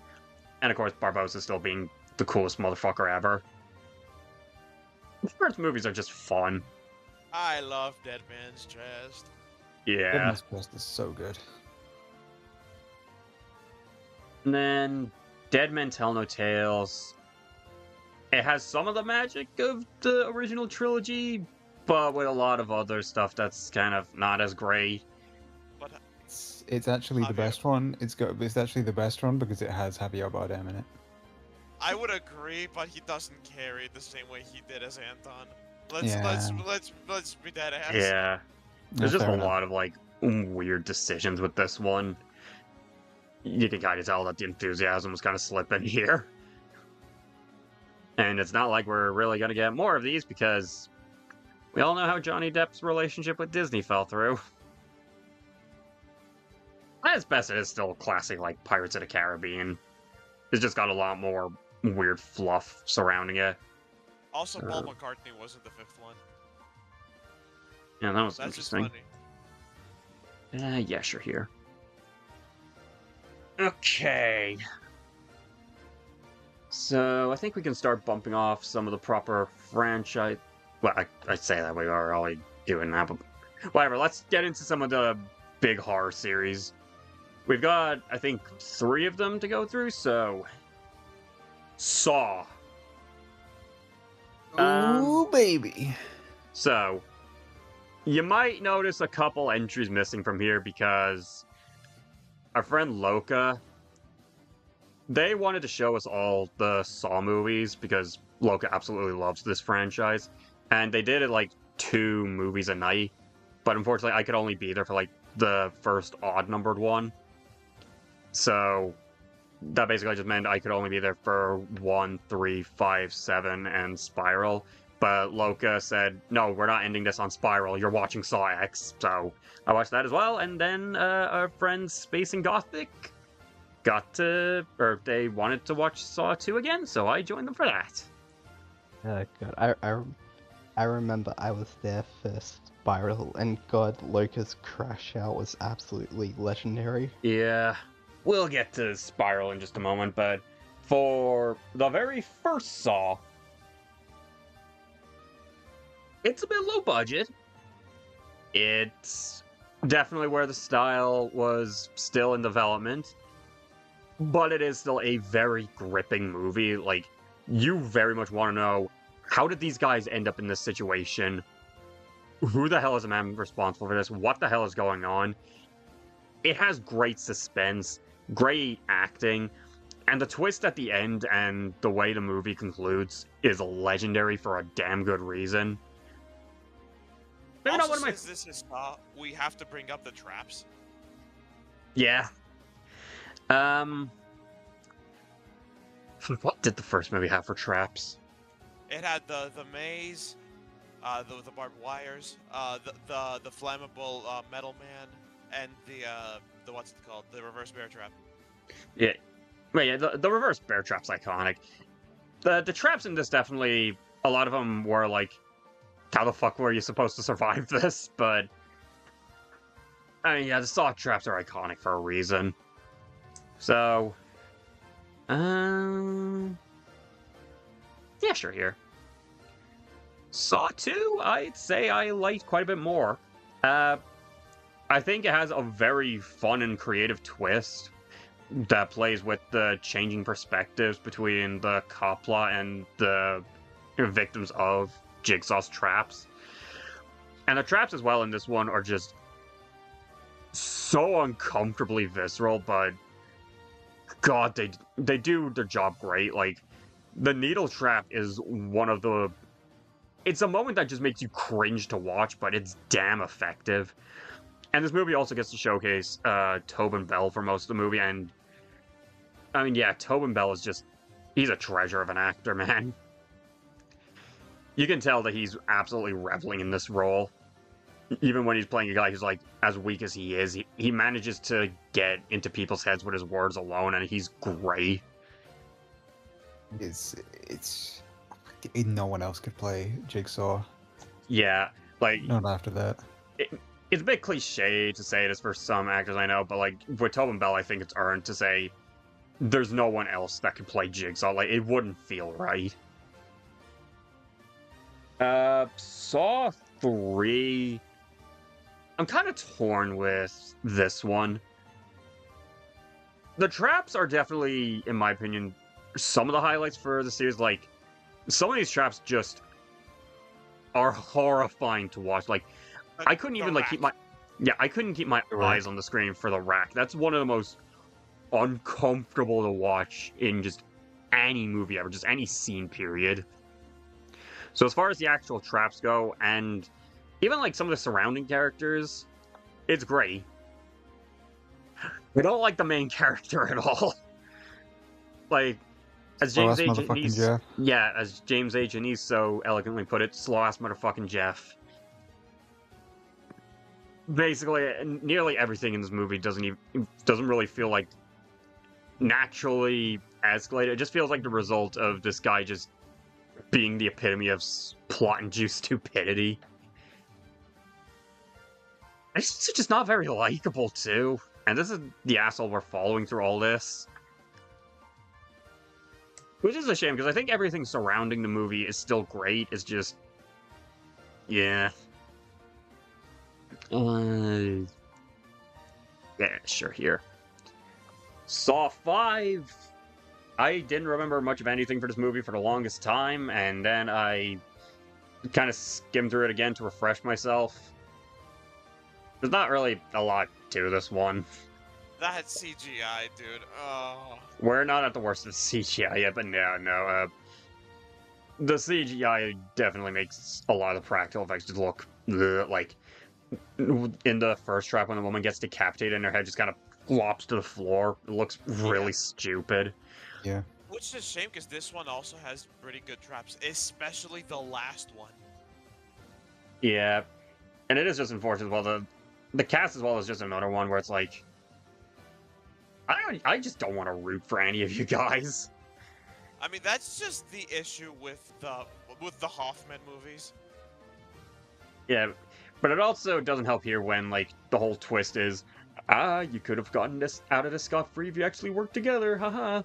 and of course Barbossa still being the coolest motherfucker ever. The first movies are just fun. I love Dead Man's Chest. Yeah. Goodness, Quest is so good. And then Dead Men Tell No Tales. It has some of the magic of the original trilogy, but with a lot of other stuff that's kind of not as great. But It's actually the Javier. best one. It's actually the best one because it has Javier Bardem in it. I would agree, but he doesn't carry it the same way he did as Anton. Yeah. Let's be dead ass. Yeah. There's just fair a enough. lot of like weird decisions with this one. You can kind of tell that the enthusiasm was kind of slipping here. And it's not like we're really going to get more of these because we all know how Johnny Depp's relationship with Disney fell through. At its best, it is still classic like Pirates of the Caribbean. It's just got a lot more weird fluff surrounding it. Also, Paul McCartney was in the fifth one. Yeah, that was That's just interesting. funny. Yeah, sure, here. Okay. So, I think we can start bumping off some of the proper franchise... Well, I say that we are already doing that, but... Whatever, let's get into some of the big horror series. We've got, I think, 3 of them to go through, so... Saw. Ooh, baby. So, You might notice a couple entries missing from here because our friend Loka, they wanted to show us all the Saw movies because Loka absolutely loves this franchise. And they did it like 2 movies a night. But unfortunately, I could only be there for like the first odd-numbered one. So that basically just meant I could only be there for 1, 3, 5, 7, and Spiral. But Loka said, no, we're not ending this on Spiral, you're watching Saw X. So I watched that as well, and then our friends Space and Gothic they wanted to watch Saw 2 again, so I joined them for that. God, I remember I was there for Spiral, and God, Loka's crash out was absolutely legendary. Yeah, we'll get to Spiral in just a moment, but for the very first Saw, it's a bit low budget. It's definitely where the style was still in development, but it is still a very gripping movie. Like, you very much want to know, how did these guys end up in this situation? Who the hell is the man responsible for this? What the hell is going on? It has great suspense, great acting, and the twist at the end and the way the movie concludes is legendary for a damn good reason. Maybe not one of my... Since this is Saw, we have to bring up the traps. Yeah. What did the first movie have for traps? It had the maze, the barbed wires, the flammable metal man, and the what's it called? The reverse bear trap. Yeah. Wait, yeah, the reverse bear trap's iconic. The traps in this definitely, a lot of them were like, how the fuck were you supposed to survive this? But I mean, yeah, the Saw traps are iconic for a reason. So, yeah, sure, here. Saw 2, I'd say I liked quite a bit more. I think it has a very fun and creative twist that plays with the changing perspectives between the cop plot and the victims of Jigsaw's traps. And the traps as well in this one are just so uncomfortably visceral, but God, they do their job great. Like, the needle trap is one of the... It's a moment that just makes you cringe to watch, but it's damn effective. And this movie also gets to showcase Tobin Bell for most of the movie, and I mean, yeah, Tobin Bell is just... He's a treasure of an actor, man. You can tell that he's absolutely reveling in this role. Even when he's playing a guy who's, like, as weak as he is, he manages to get into people's heads with his words alone, and he's great. It's no one else could play Jigsaw. Yeah, like... Not after that. It's a bit cliche to say this for some actors I know, but, like, with Tobin Bell, I think it's earned to say there's no one else that could play Jigsaw. Like, it wouldn't feel right. Saw 3... I'm kind of torn with this one. The traps are definitely, in my opinion, some of the highlights for the series. Like, some of these traps just are horrifying to watch. Like, I couldn't even, like, keep my... Yeah, I couldn't keep my eyes on the screen for the rack. That's one of the most uncomfortable to watch in just any movie ever, just any scene, period. So as far as the actual traps go, and even, like, some of the surrounding characters, it's great. I don't like the main character at all. Like, as James A. Janisse, yeah, as James A. Janisse so elegantly put it, slow-ass motherfucking Jeff. Basically, nearly everything in this movie doesn't really feel like naturally escalated. It just feels like the result of this guy just being the epitome of plot-induced stupidity. It's just not very likable, too. And this is the asshole we're following through all this. Which is a shame, because I think everything surrounding the movie is still great. It's just... Yeah. Yeah, sure, here. Saw 5! I didn't remember much of anything for this movie for the longest time, and then I kind of skimmed through it again to refresh myself. There's not really a lot to this one. That CGI, dude. Oh. We're not at the worst of CGI yet, but no. The CGI definitely makes a lot of the practical effects just look like in the first trap when the woman gets decapitated and her head just kind of flops to the floor. It looks really stupid. Yeah. Which is a shame because this one also has pretty good traps, especially the last one. Yeah, and it is just unfortunate. Well, the cast as well is just another one where it's like, I just don't want to root for any of you guys. I mean, that's just the issue with the Hoffman movies. Yeah, but it also doesn't help here when like the whole twist is, you could have gotten this out of this scot-free if you actually worked together, haha.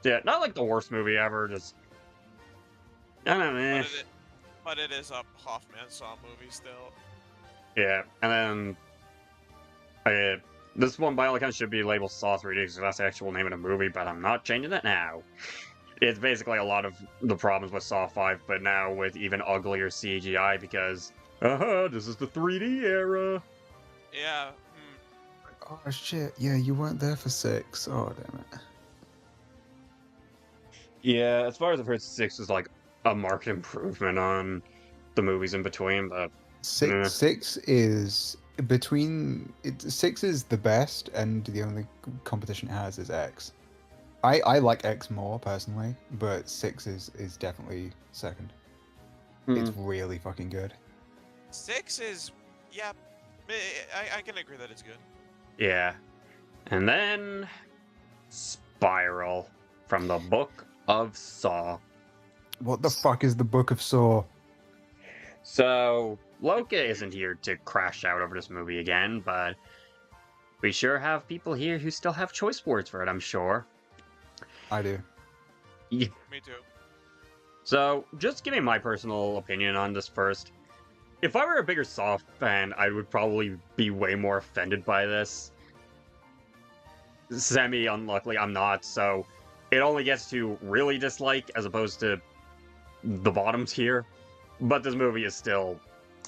Yeah, not like the worst movie ever, just I don't know, man. But it is a Hoffman Saw movie still. Yeah, and then this one by all accounts should be labeled Saw 3D because that's the actual name of the movie, but I'm not changing it now. It's basically a lot of the problems with Saw 5, but now with even uglier CGI because, this is the 3D era. Yeah. Oh shit! Yeah, you weren't there for 6. Oh damn it. Yeah, as far as I've heard, 6 is like a marked improvement on the movies in between, but 6 is between 6 is the best, and the only competition it has is X. I like X more personally, but 6 is definitely second. It's really fucking good. 6 is, yeah, I can agree that it's good. Yeah, and then Spiral from the Book of Saw. What the fuck is the Book of Saw? So, Loka isn't here to crash out over this movie again, but we sure have people here who still have choice words for it, I'm sure. I do. Yeah. Me too. So, just giving my personal opinion on this first. If I were a bigger Saw fan, I would probably be way more offended by this. Semi-unluckily, I'm not, so it only gets to really dislike as opposed to the bottom tier. But this movie is still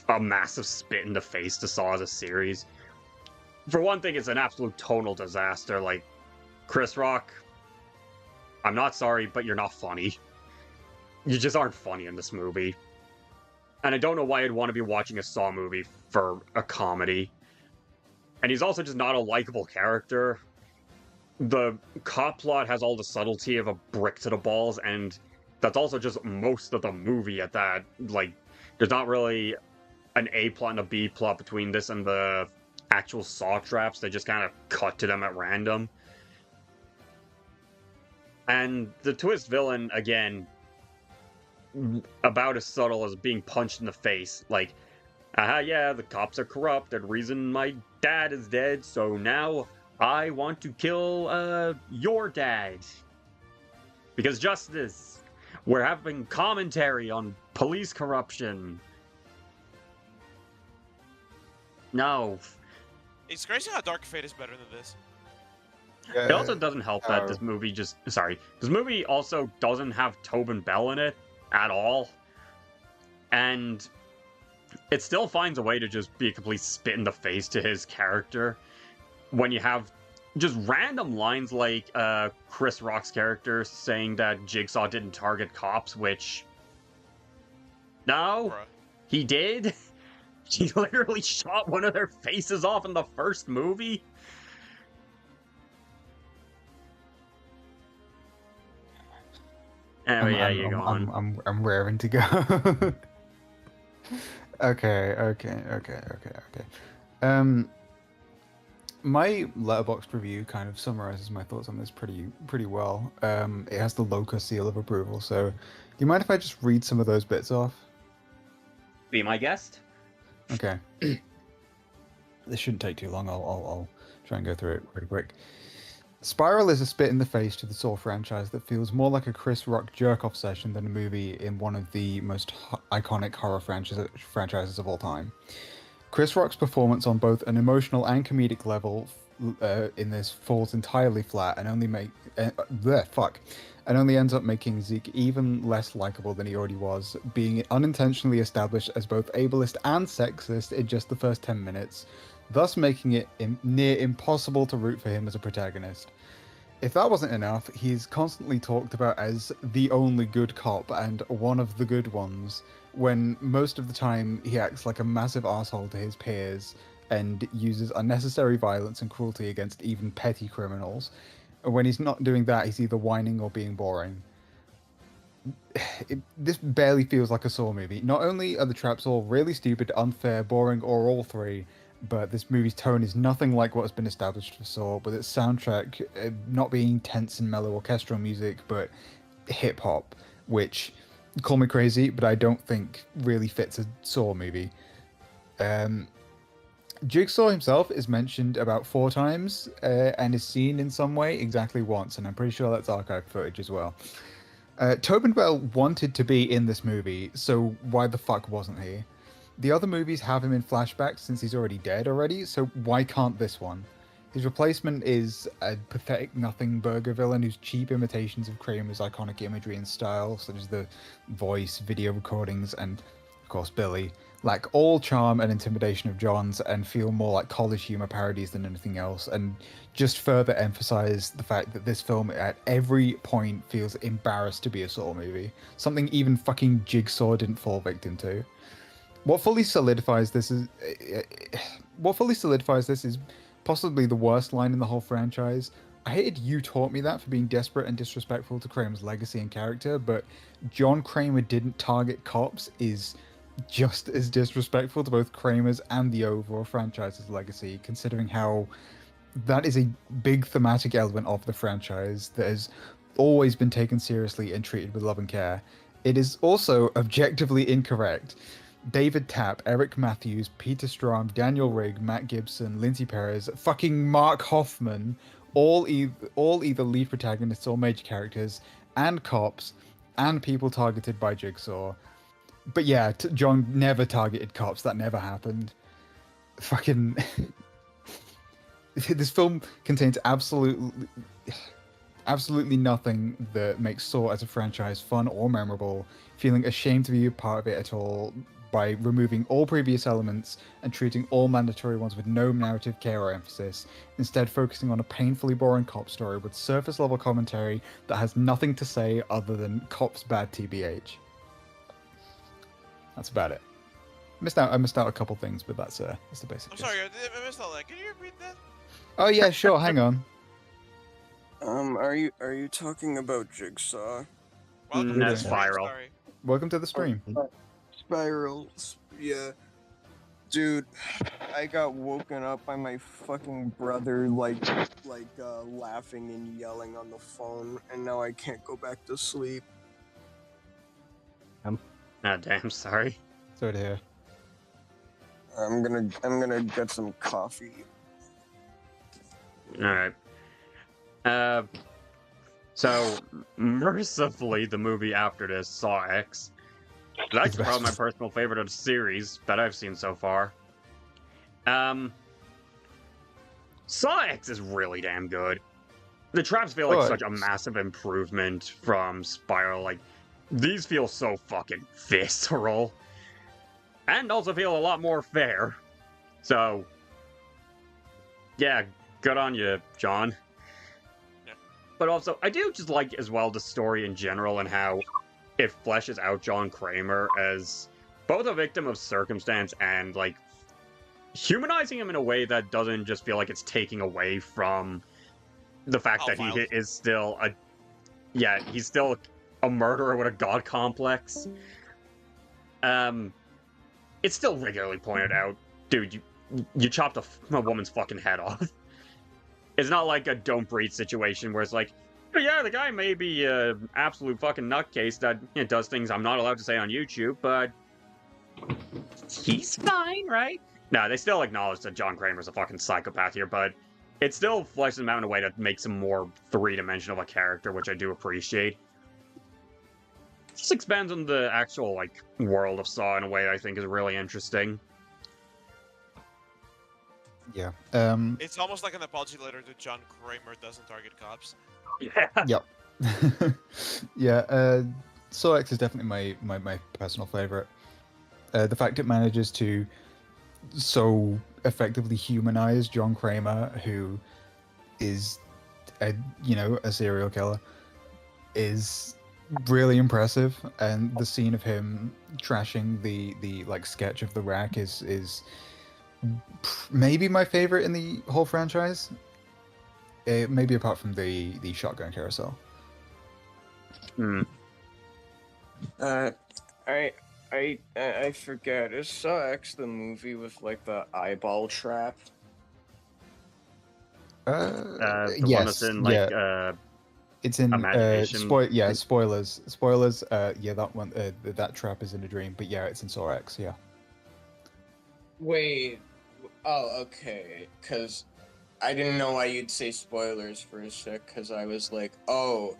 a massive spit in the face to Saw as a series. For one thing, it's an absolute tonal disaster. Like, Chris Rock, I'm not sorry, but you're not funny. You just aren't funny in this movie. And I don't know why I'd want to be watching a Saw movie for a comedy. And he's also just not a likable character. The cop plot has all the subtlety of a brick to the balls, and that's also just most of the movie at that. Like, there's not really an A plot and a B plot between this and the actual Saw traps. They just kind of cut to them at random. And the twist villain, again, about as subtle as being punched in the face. Like, yeah, the cops are corrupt. They're the reason my dad is dead, so now I want to kill, your dad. Because justice. We're having commentary on police corruption. No. It's crazy how Dark Fate is better than this. It also doesn't help that this movie this movie also doesn't have Tobin Bell in it at all. And it still finds a way to just be a complete spit in the face to his character when you have just random lines like Chris Rock's character saying that Jigsaw didn't target cops, which no, he did. He literally shot one of their faces off in the first movie. Anyway, yeah, you go on. I'm raring to go. Okay. My Letterboxd review kind of summarizes my thoughts on this pretty well. It has the Loka seal of approval, so do you mind if I just read some of those bits off? Be my guest. Okay. This shouldn't take too long. I'll try and go through it pretty quick. Spiral is a spit in the face to the Saw franchise that feels more like a Chris Rock jerk-off session than a movie in one of the most iconic horror franchises of all time. Chris Rock's performance on both an emotional and comedic level in this falls entirely flat and only and only ends up making Zeke even less likable than he already was, being unintentionally established as both ableist and sexist in just the first 10 minutes, thus making it near impossible to root for him as a protagonist. If that wasn't enough, he's constantly talked about as the only good cop and one of the good ones, when most of the time he acts like a massive asshole to his peers and uses unnecessary violence and cruelty against even petty criminals. When he's not doing that, he's either whining or being boring. This barely feels like a Saw movie. Not only are the traps all really stupid, unfair, boring, or all three, but this movie's tone is nothing like what has been established for Saw, with its soundtrack not being tense and mellow orchestral music, but hip-hop, which, call me crazy, but I don't think really fits a Saw movie. Jigsaw himself is mentioned about 4 times and is seen in some way exactly once, and I'm pretty sure that's archive footage as well. Tobin Bell wanted to be in this movie, so why the fuck wasn't he? The other movies have him in flashbacks since he's already dead already, so why can't this one? His replacement is a pathetic nothing burger villain whose cheap imitations of Kramer's iconic imagery and style, such as the voice, video recordings, and, of course, Billy, lack all charm and intimidation of John's and feel more like college humor parodies than anything else, and just further emphasize the fact that this film at every point feels embarrassed to be a Saw movie, something even fucking Jigsaw didn't fall victim to. What fully solidifies this is possibly the worst line in the whole franchise. I hated you taught me that for being desperate and disrespectful to Kramer's legacy and character, but John Kramer didn't target cops is just as disrespectful to both Kramer's and the overall franchise's legacy, considering how that is a big thematic element of the franchise that has always been taken seriously and treated with love and care. It is also objectively incorrect. David Tapp, Eric Matthews, Peter Strom, Daniel Rigg, Matt Gibson, Lindsay Perez, fucking Mark Hoffman, all either lead protagonists or major characters, and cops, and people targeted by Jigsaw. But yeah, John never targeted cops. That never happened. Fucking... This film contains absolutely nothing that makes Saw as a franchise fun or memorable, feeling ashamed to be a part of it at all by removing all previous elements and treating all mandatory ones with no narrative care or emphasis, instead focusing on a painfully boring cop story with surface level commentary that has nothing to say other than cops bad TBH. That's about it. I missed out a couple things, but that's the basic. I'm sorry, I missed all that. Can you repeat that? Oh yeah, sure. Hang on. Are you talking about Jigsaw? Welcome to That's the stream, viral. sorry. Welcome to the stream. Spirals. Yeah. Dude, I got woken up by my fucking brother, laughing and yelling on the phone, and now I can't go back to sleep. Oh, damn, sorry. Sorry to hear. I'm gonna get some coffee. Alright. So, mercifully, the movie after this, Saw X, that's probably my personal favorite of the series that I've seen so far. Saw X is really damn good. The traps feel like such a massive improvement from Spiral. Like, these feel so fucking visceral. And also feel a lot more fair. So, yeah, good on you, John. Yeah. But also, I do just like, as well, the story in general and how it fleshes out John Kramer as both a victim of circumstance and, like, humanizing him in a way that doesn't just feel like it's taking away from the fact that he is still a... Yeah, he's still a murderer with a god complex. It's still regularly pointed out, dude, you chopped a woman's fucking head off. It's not like a don't breathe situation where it's like, oh, yeah, the guy may be an absolute fucking nutcase that does things I'm not allowed to say on YouTube, but he's fine, right? No, they still acknowledge that John Kramer's a fucking psychopath here, but it still fleshes him out in a way that makes him more three-dimensional of a character, which I do appreciate. Just expands on the actual, like, world of Saw in a way I think is really interesting. Yeah. It's almost like an apology letter to John Kramer doesn't target cops. Yeah. Yep. Yeah. Saw X is definitely my personal favorite. The fact it manages to so effectively humanize John Kramer, who is a serial killer, is really impressive. And the scene of him trashing the like sketch of the rack is maybe my favorite in the whole franchise. Maybe apart from the shotgun carousel. Hmm. I forget. Is Saw X the movie with like the eyeball trap? The one Yes, that's in yeah. like It's in imagination. spoilers. Yeah, that one that trap is in a dream, but yeah, it's in Saw X, yeah. Wait. Oh, okay. Cause I didn't know why you'd say spoilers for a sec. Cause I was like, oh,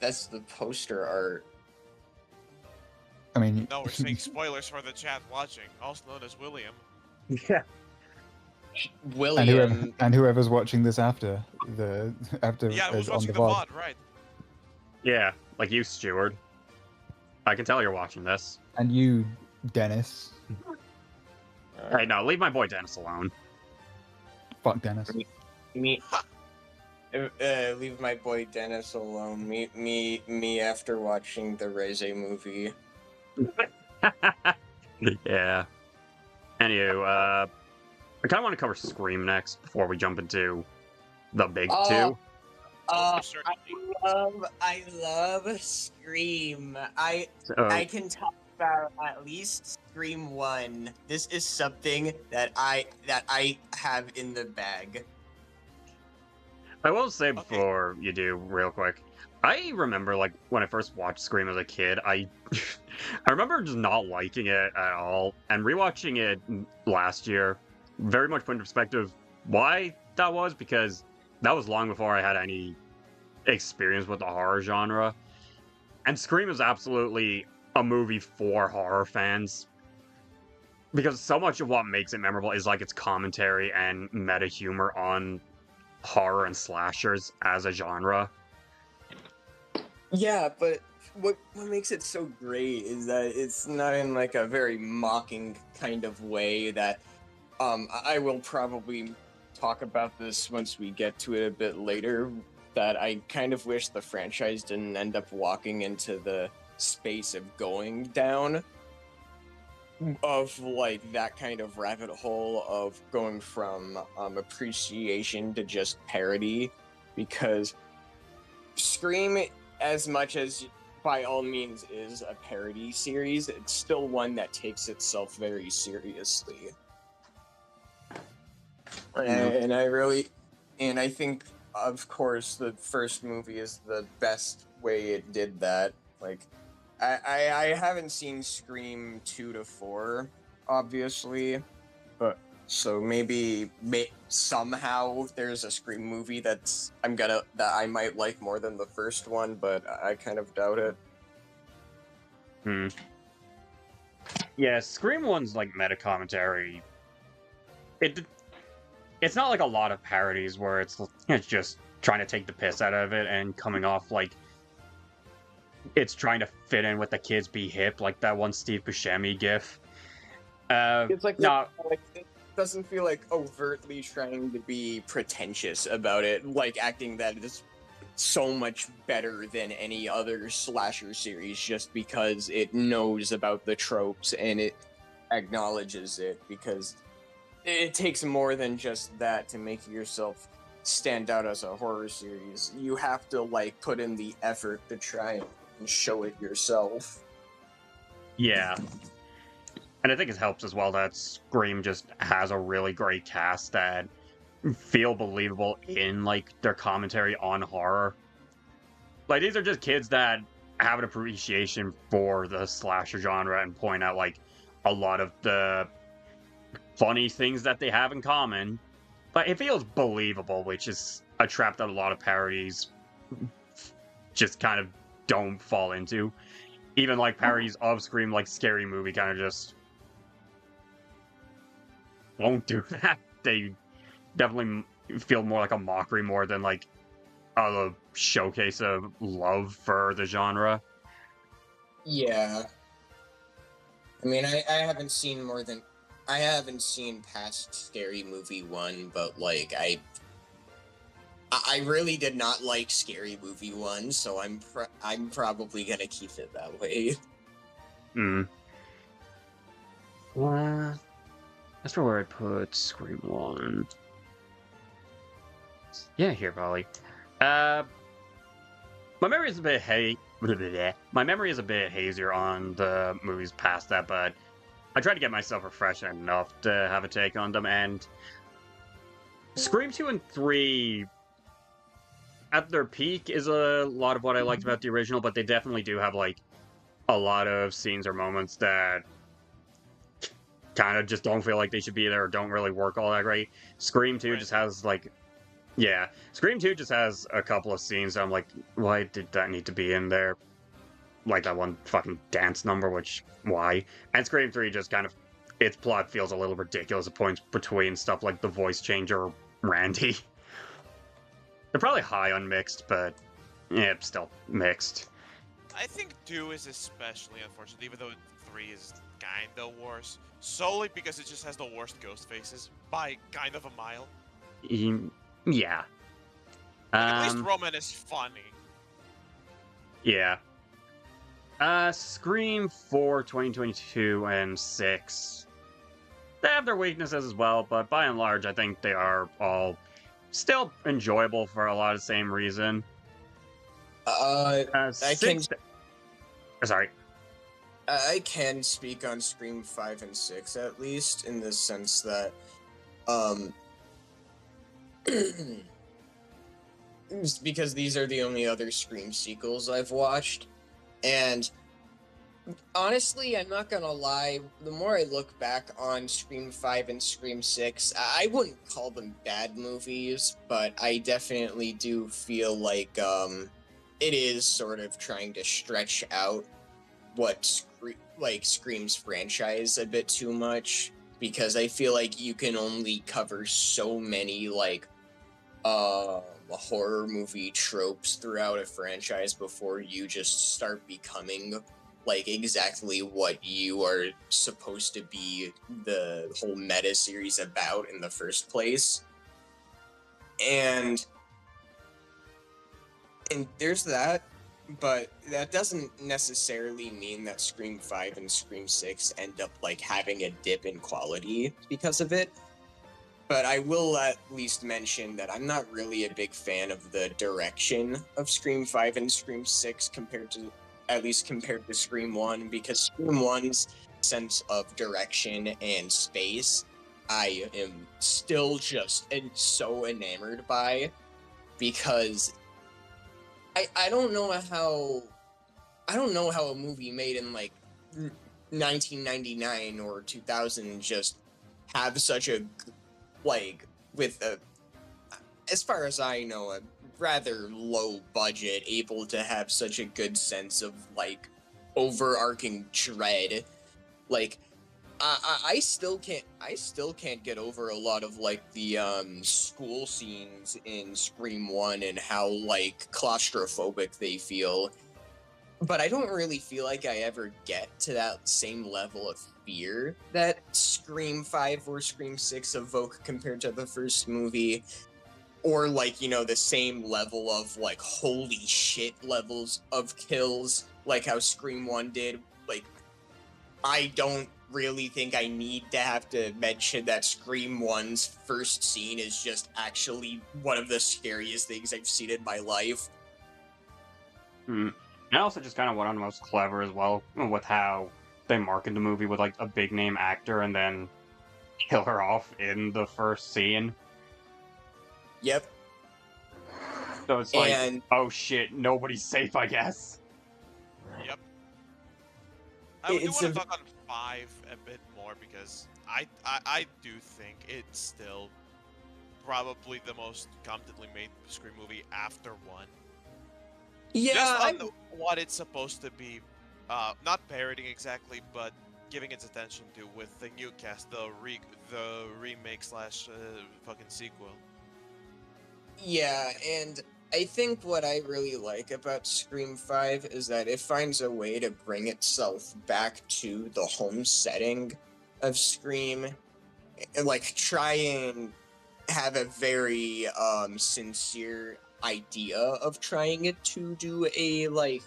that's the poster art. I mean, No, we're saying spoilers for the chat watching, also known as William. Yeah. William. and whoever's watching this after Yeah, who's is on watching the the VOD. VOD, right? Yeah, like you, Steward. I can tell you're watching this. And you, Dennis. Hey, no, leave my boy Dennis alone. Fuck Dennis. Me. Leave my boy Dennis alone. Me after watching the Reze movie. Yeah. Anywho, I kind of want to cover Scream next before we jump into the big two. I love Scream. So, I can talk about at least Scream 1. This is something that I have in the bag. I will say before you do, real quick, I remember like when I first watched Scream as a kid, I remember just not liking it at all, and rewatching it last year, very much put into perspective why that was, because that was long before I had any experience with the horror genre, and Scream is absolutely a movie for horror fans, because so much of what makes it memorable is like its commentary and meta humor on horror and slashers as a genre. Yeah, but what makes it so great is that it's not in like a very mocking kind of way that I will probably talk about this once we get to it a bit later, that I kind of wish the franchise didn't end up walking into the space of going down of like that kind of rabbit hole of going from appreciation to just parody, because Scream, as much as by all means is a parody series, it's still one that takes itself very seriously. And I think, of course, the first movie is the best way it did that. Like, I haven't seen Scream 2 to 4, obviously, but so maybe somehow there's a Scream movie that I might like more than the first one, but I kind of doubt it. Yeah, Scream 1's like meta commentary. It's not like a lot of parodies where it's just trying to take the piss out of it and coming off like it's trying to fit in with the kids be hip, like that one Steve Buscemi gif. It's like, no, it doesn't feel like overtly trying to be pretentious about it, like acting that it's so much better than any other slasher series just because it knows about the tropes and it acknowledges it, because it takes more than just that to make yourself stand out as a horror series. You have to like put in the effort to try and show it yourself. yeah. And I think it helps as well that Scream just has a really great cast that feel believable in like their commentary on horror. Like these are just kids that have an appreciation for the slasher genre and point out like a lot of the funny things that they have in common, but it feels believable, which is a trap that a lot of parodies just kind of don't fall into. Even like parodies of Scream, like Scary Movie, kind of just won't do that. They definitely feel more like a mockery more than like a showcase of love for the genre. Yeah. I mean, I haven't seen more than... I haven't seen past Scary Movie 1, but, like, I really did not like Scary Movie 1, so I'm probably gonna keep it that way. That's for where I put Scream 1. Yeah, here, Polly. My memory is a bit My memory is a bit hazier on the movies past that, but I try to get myself refreshed enough to have a take on them. And Scream 2 and 3, at their peak, is a lot of what I liked about the original, but they definitely do have like a lot of scenes or moments that kind of just don't feel like they should be there or don't really work all that great. Scream 2 just has like... Yeah, Scream 2 just has a couple of scenes that I'm like, why did that need to be in there? Like that one fucking dance number, which, why? And Scream 3 just kind of, its plot feels a little ridiculous at points between stuff like the voice changer Randy. They're probably high on mixed, but yeah, still mixed. I think 2 is especially unfortunate, even though 3 is kinda worse. Solely because it just has the worst ghost faces, by kind of a mile. Yeah. At least Roman is funny. Yeah. Scream 4, 2022, and 6. They have their weaknesses as well, but by and large, I think they are all still enjoyable for a lot of the same reason. Sorry. I can speak on Scream 5 and 6, at least, in the sense that, because these are the only other Scream sequels I've watched, and honestly, I'm not gonna lie, the more I look back on Scream 5 and Scream 6, I wouldn't call them bad movies, but I definitely do feel like, it is sort of trying to stretch out what Scream's franchise a bit too much, because I feel like you can only cover so many, like, horror movie tropes throughout a franchise before you just start becoming like exactly what you are supposed to be the whole meta series about in the first place. And there's that, but that doesn't necessarily mean that Scream 5 and Scream 6 end up like having a dip in quality because of it. But I will at least mention that I'm not really a big fan of the direction of Scream 5 and Scream 6 compared to Scream 1, because Scream 1's sense of direction and space I am still just so enamored by, because I don't know how a movie made in like 1999 or 2000 just have such a, like, with a, as far as I know, a rather low budget, able to have such a good sense of like overarching dread. Like, I still can't get over a lot of like the school scenes in Scream 1 and how like claustrophobic they feel. But I don't really feel like I ever get to that same level of fear that Scream 5 or Scream 6 evoke compared to the first movie. Or, like, you know, the same level of, like, holy shit levels of kills, like how Scream 1 did. Like, I don't really think I need to have to mention that Scream 1's first scene is just actually one of the scariest things I've seen in my life. And also just kind of one of the most clever as well with how they market the movie with like a big name actor and then kill her off in the first scene. Yep. So it's like, oh shit, nobody's safe, I guess. Yep. I do want to talk on 5 a bit more, because I do think it's still probably the most competently made Scream movie after 1. Yeah, Just on what it's supposed to be, not parodying exactly, but giving its attention to with the new cast, the remake slash fucking sequel. Yeah, and I think what I really like about Scream 5 is that it finds a way to bring itself back to the home setting of Scream, and like try and have a very sincere idea of trying it to do a, like,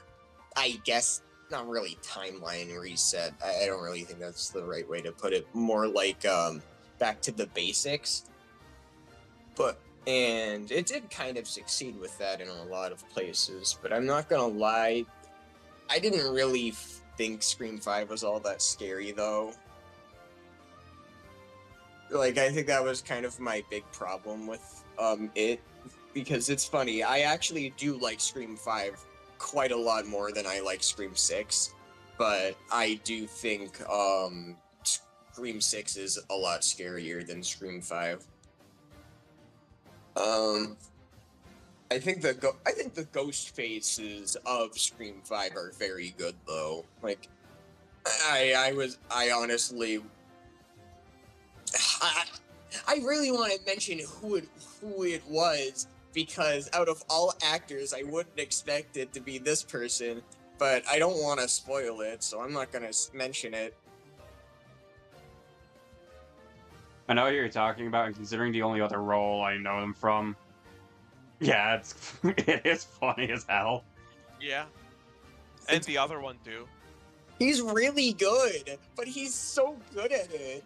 I guess not really timeline reset. I don't really think that's the right way to put it. More like back to the basics. And it did kind of succeed with that in a lot of places, but I'm not gonna lie, I didn't really think Scream 5 was all that scary, though. Like, I think that was kind of my big problem with it, because it's funny, I actually do like Scream 5 quite a lot more than I like Scream 6, but I do think Scream 6 is a lot scarier than Scream 5. I think the ghost faces of Scream 5 are very good, though. Like, I honestly, I really want to mention who it was, because out of all actors, I wouldn't expect it to be this person, but I don't want to spoil it, so I'm not gonna mention it. I know who you're talking about, and considering the only other role I know them from, yeah, it is funny as hell. Yeah. And the other one too. He's really good, but he's so good at it.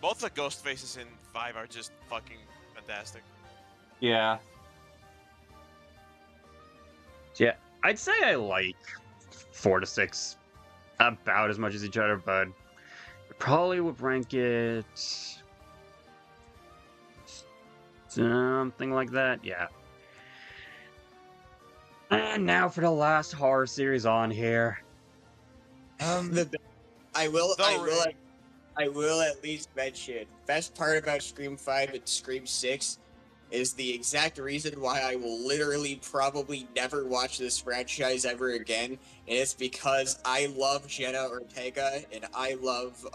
Both the ghost faces in 5 are just fucking fantastic. Yeah. Yeah, I'd say I like 4 to 6 about as much as each other, but probably would rank it something like that. Yeah. And now for the last horror series on here. I will at least mention, best part about Scream 5 and Scream 6 is the exact reason why I will literally probably never watch this franchise ever again, and it's because I love Jenna Ortega, and I love,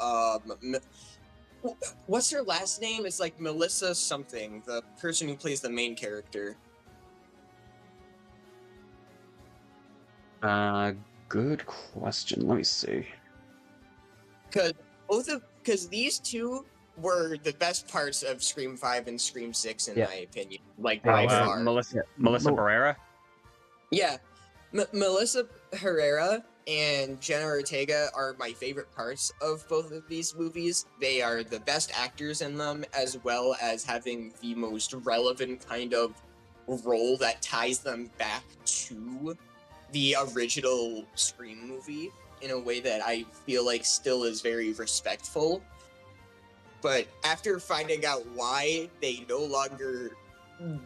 what's her last name? It's like Melissa something, the person who plays the main character. Good question. Let me see. Because these two were the best parts of Scream 5 and Scream 6, in my opinion. Like, by far. Melissa Barrera? Yeah. Melissa Herrera and Jenna Ortega are my favorite parts of both of these movies. They are the best actors in them, as well as having the most relevant kind of role that ties them back to the original Scream movie in a way that I feel like still is very respectful. But after finding out why they no longer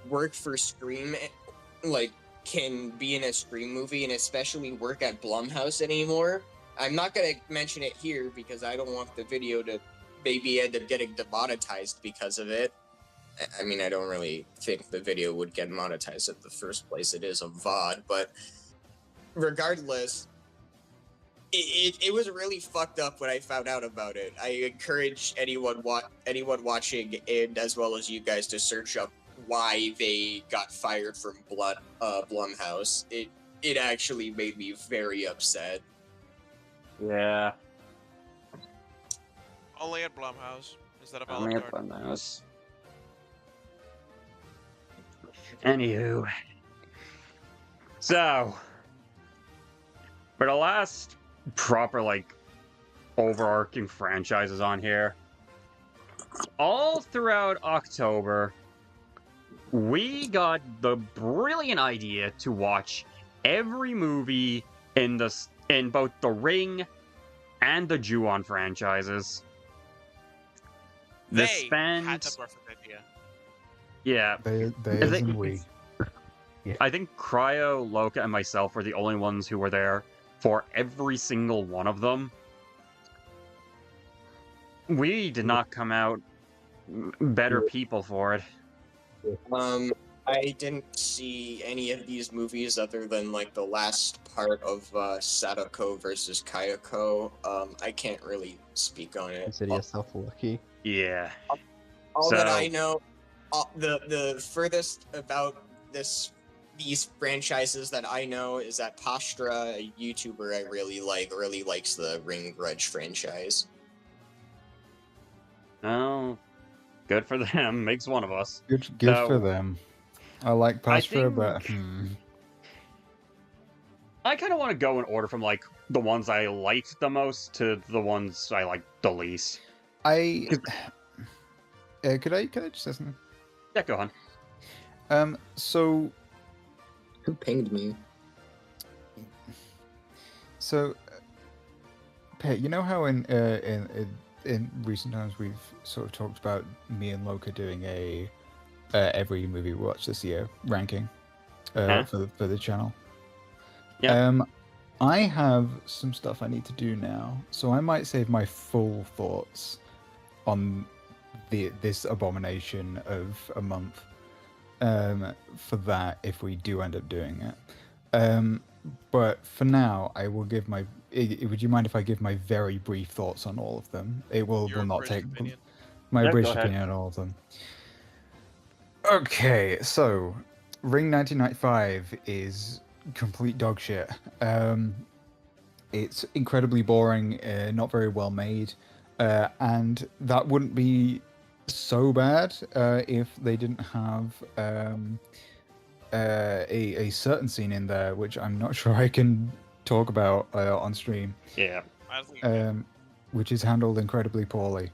work for Scream, like, can be in a Scream movie and especially work at Blumhouse anymore, I'm not going to mention it here because I don't want the video to maybe end up getting demonetized because of it. I mean, I don't really think the video would get monetized in the first place. It is a VOD, but regardless, it was really fucked up when I found out about it. I encourage anyone watching, and as well as you guys, to search up why they got fired from Blumhouse. It actually made me very upset. Yeah. Only at Blumhouse instead of Only Olive at Garden. Blumhouse. Anywho. So, for the last proper, like, overarching franchises on here, all throughout October, we got the brilliant idea to watch every movie in both the Ring and the Ju-On franchises. They had the perfect idea. Yeah. They and we. Yeah. I think Cryo, Loka, and myself were the only ones who were there for every single one of them. We did not come out better people for it. I didn't see any of these movies other than like the last part of Sadako versus Kayako. I can't really speak on it. Consider yourself lucky. Yeah. All that I So- know, the furthest about these franchises that I know is that Pastra, a YouTuber I really likes the Ring Grudge franchise. Oh, good for them. Makes one of us. Good So, for them. I like Pastra, but think- I kind of want to go in order from like the ones I liked the most to the ones I liked the least. I could I just say something? Yeah, go on. So Who pinged me? Pet, you know how in recent times we've sort of talked about me and Loka doing a every movie we watch this year ranking for the channel. Yeah. I have some stuff I need to do now, so I might save my full thoughts on this abomination of a month for that if we do end up doing it. But for now, I will give my. Would you mind if I give my very brief thoughts on all of them? It will not take Opinion. my Yeah, go British ahead. opinion on all of them. Okay, so Ring 1995 is complete dog shit. It's incredibly boring, not very well made, and that wouldn't be so bad if they didn't have a certain scene in there, which I'm not sure I can talk about on stream, Yeah. I don't think you can. which is handled incredibly poorly.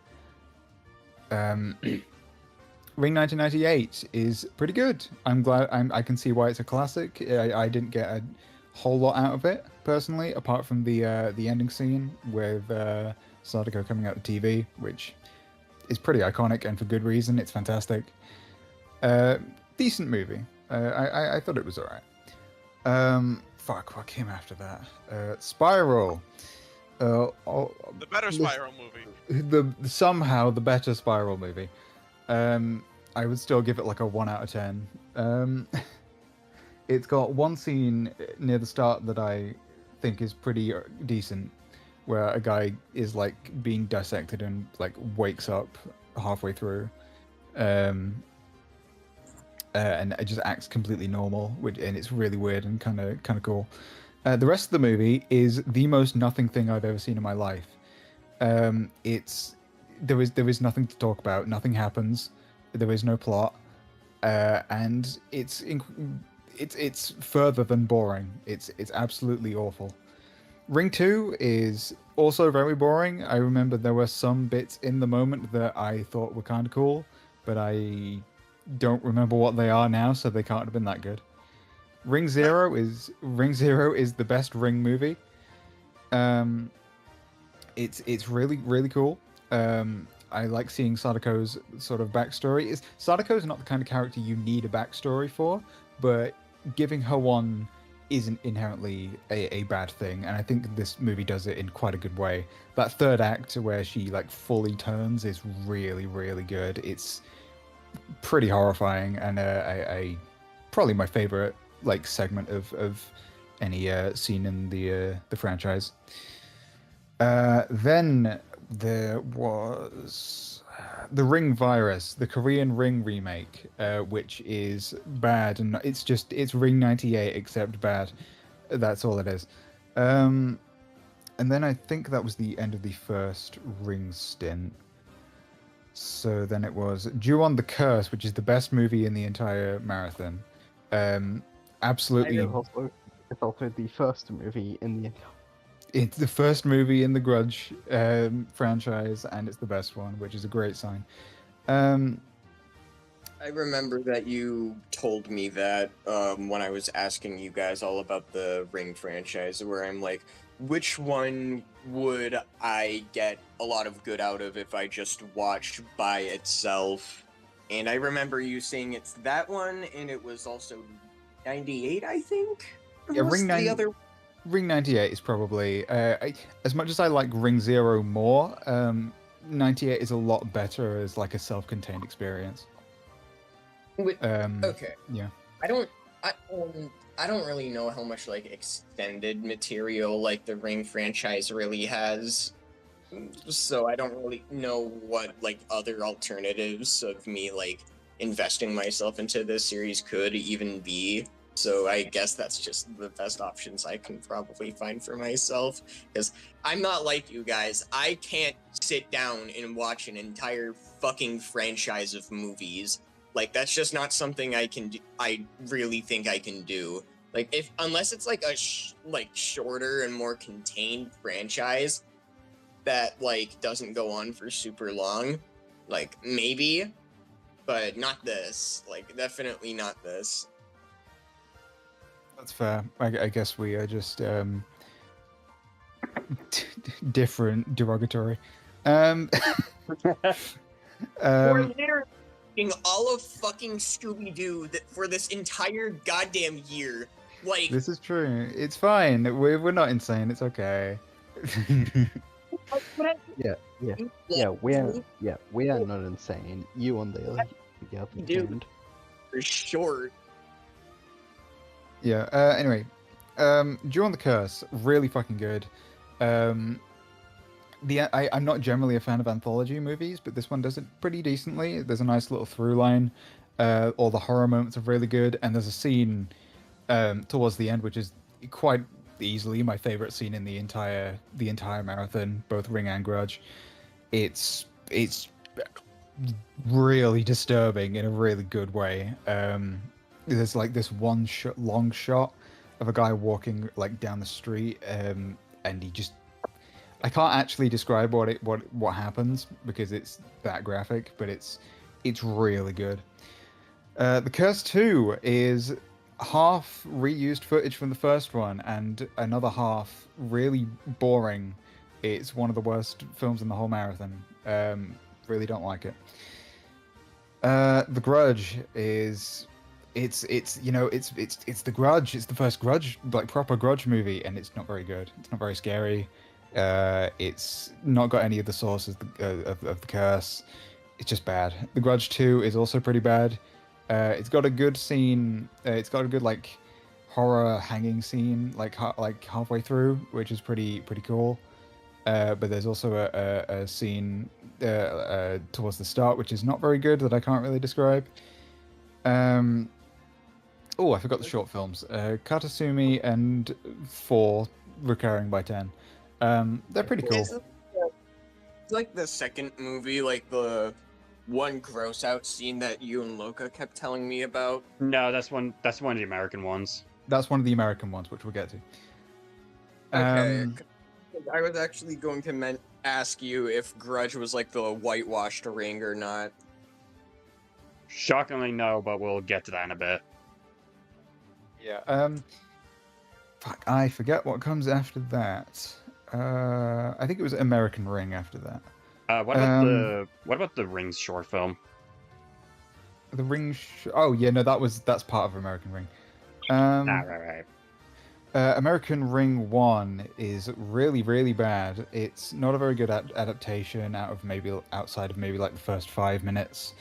Ring 1998 is pretty good. I'm glad. I can see why it's a classic. I didn't get a whole lot out of it personally, apart from the ending scene with Sadako coming out the TV, which is pretty iconic and for good reason. It's fantastic. Decent movie. I thought it was alright. Fuck, what came after that? Spiral. The better Spiral movie. Somehow the better Spiral movie. I would still give it like a 1 out of 10. It's got one scene near the start that I think is pretty decent, where a guy is like being dissected and like wakes up halfway through, and it just acts completely normal, and it's really weird and kind of cool. The rest of the movie is the most nothing thing I've ever seen in my life. There is nothing to talk about. Nothing happens. There is no plot, and it's further than boring. It's absolutely awful. Ring 2 is also very boring. I remember there were some bits in the moment that I thought were kind of cool, but I don't remember what they are now, so they can't have been that good. Ring Zero is the best Ring movie. It's really cool. I like seeing Sadako's sort of backstory. Sadako's not the kind of character you need a backstory for, but giving her one isn't inherently a bad thing, and I think this movie does it in quite a good way. That third act where she like fully turns is really good. It's pretty horrifying, and I probably my favorite like segment of any scene in the franchise. Then there was the Ring Virus, the Korean Ring remake, which is bad, and it's Ring 98 except bad. That's all it is. And then I think that was the end of the first Ring stint. So then it was Ju-on the Curse, which is the best movie in the entire marathon. Absolutely. It's also the first movie in the. It's the first movie in the Grudge franchise, and it's the best one, which is a great sign. I remember that you told me that when I was asking you guys all about the Ring franchise, where I'm like, which one would I get a lot of good out of if I just watched by itself? And I remember you saying it's that one, and it was also 98, I think? Yeah, Was the other Ring 98 is probably as much as I like Ring Zero more. 98 is a lot better as like a self-contained experience. Okay. Yeah. I don't. I don't really know how much like extended material like the Ring franchise really has, so I don't really know what like other alternatives of me like investing myself into this series could even be. So I guess that's just the best options I can probably find for myself, because I'm not like you guys. I can't sit down and watch an entire fucking franchise of movies. Like that's just not something I can do. I really think I can do. Like if unless it's like a like shorter and more contained franchise that like doesn't go on for super long, like maybe, but not this. Like definitely not this. That's fair. I guess we are just different, derogatory. Um, We're um, literally watching all of fucking Scooby-Doo for this entire goddamn year. Like, this is true. It's fine. We're not insane. It's okay. Yeah, we are not insane. You on the other Dude. hand. for short. Yeah. Anyway, Duel on the Curse, really fucking good. I'm not generally a fan of anthology movies, but this one does it pretty decently. There's a nice little through line. All the horror moments are really good, and there's a scene towards the end which is quite easily my favorite scene in the entire marathon, both Ring and Grudge. It's really disturbing in a really good way. There's like this one long shot of a guy walking like down the street, and he just, I can't actually describe what happens because it's that graphic, but it's really good. The Curse 2 is half reused footage from the first one and another half really boring. It's one of the worst films in the whole marathon. Really don't like it. The Grudge is it's The Grudge. It's the first Grudge, like proper Grudge movie, and it's not very good. It's not very scary. It's not got any of the sources of the curse. It's just bad. The Grudge 2 is also pretty bad. It's got a good scene. It's got a good like horror hanging scene like halfway through, which is pretty cool. But there's also a scene towards the start which is not very good that I can't really describe. Oh, I forgot the short films. Katasumi and 4 recurring by 10. They're pretty cool. It's like the second movie, like the one gross out scene that you and Loka kept telling me about. No, that's one of the American ones. That's one of the American ones, which we'll get to. Okay. I was actually going to ask you if Grudge was like the whitewashed Ring or not. Shockingly, no, but we'll get to that in a bit. Yeah. Fuck, I forget what comes after that. I think it was American Ring after that. What about the Rings short film? The Ring. Oh yeah, no, that's part of American Ring. Right. American Ring 1 is really, really bad. It's not a very good adaptation outside of maybe like the first 5 minutes.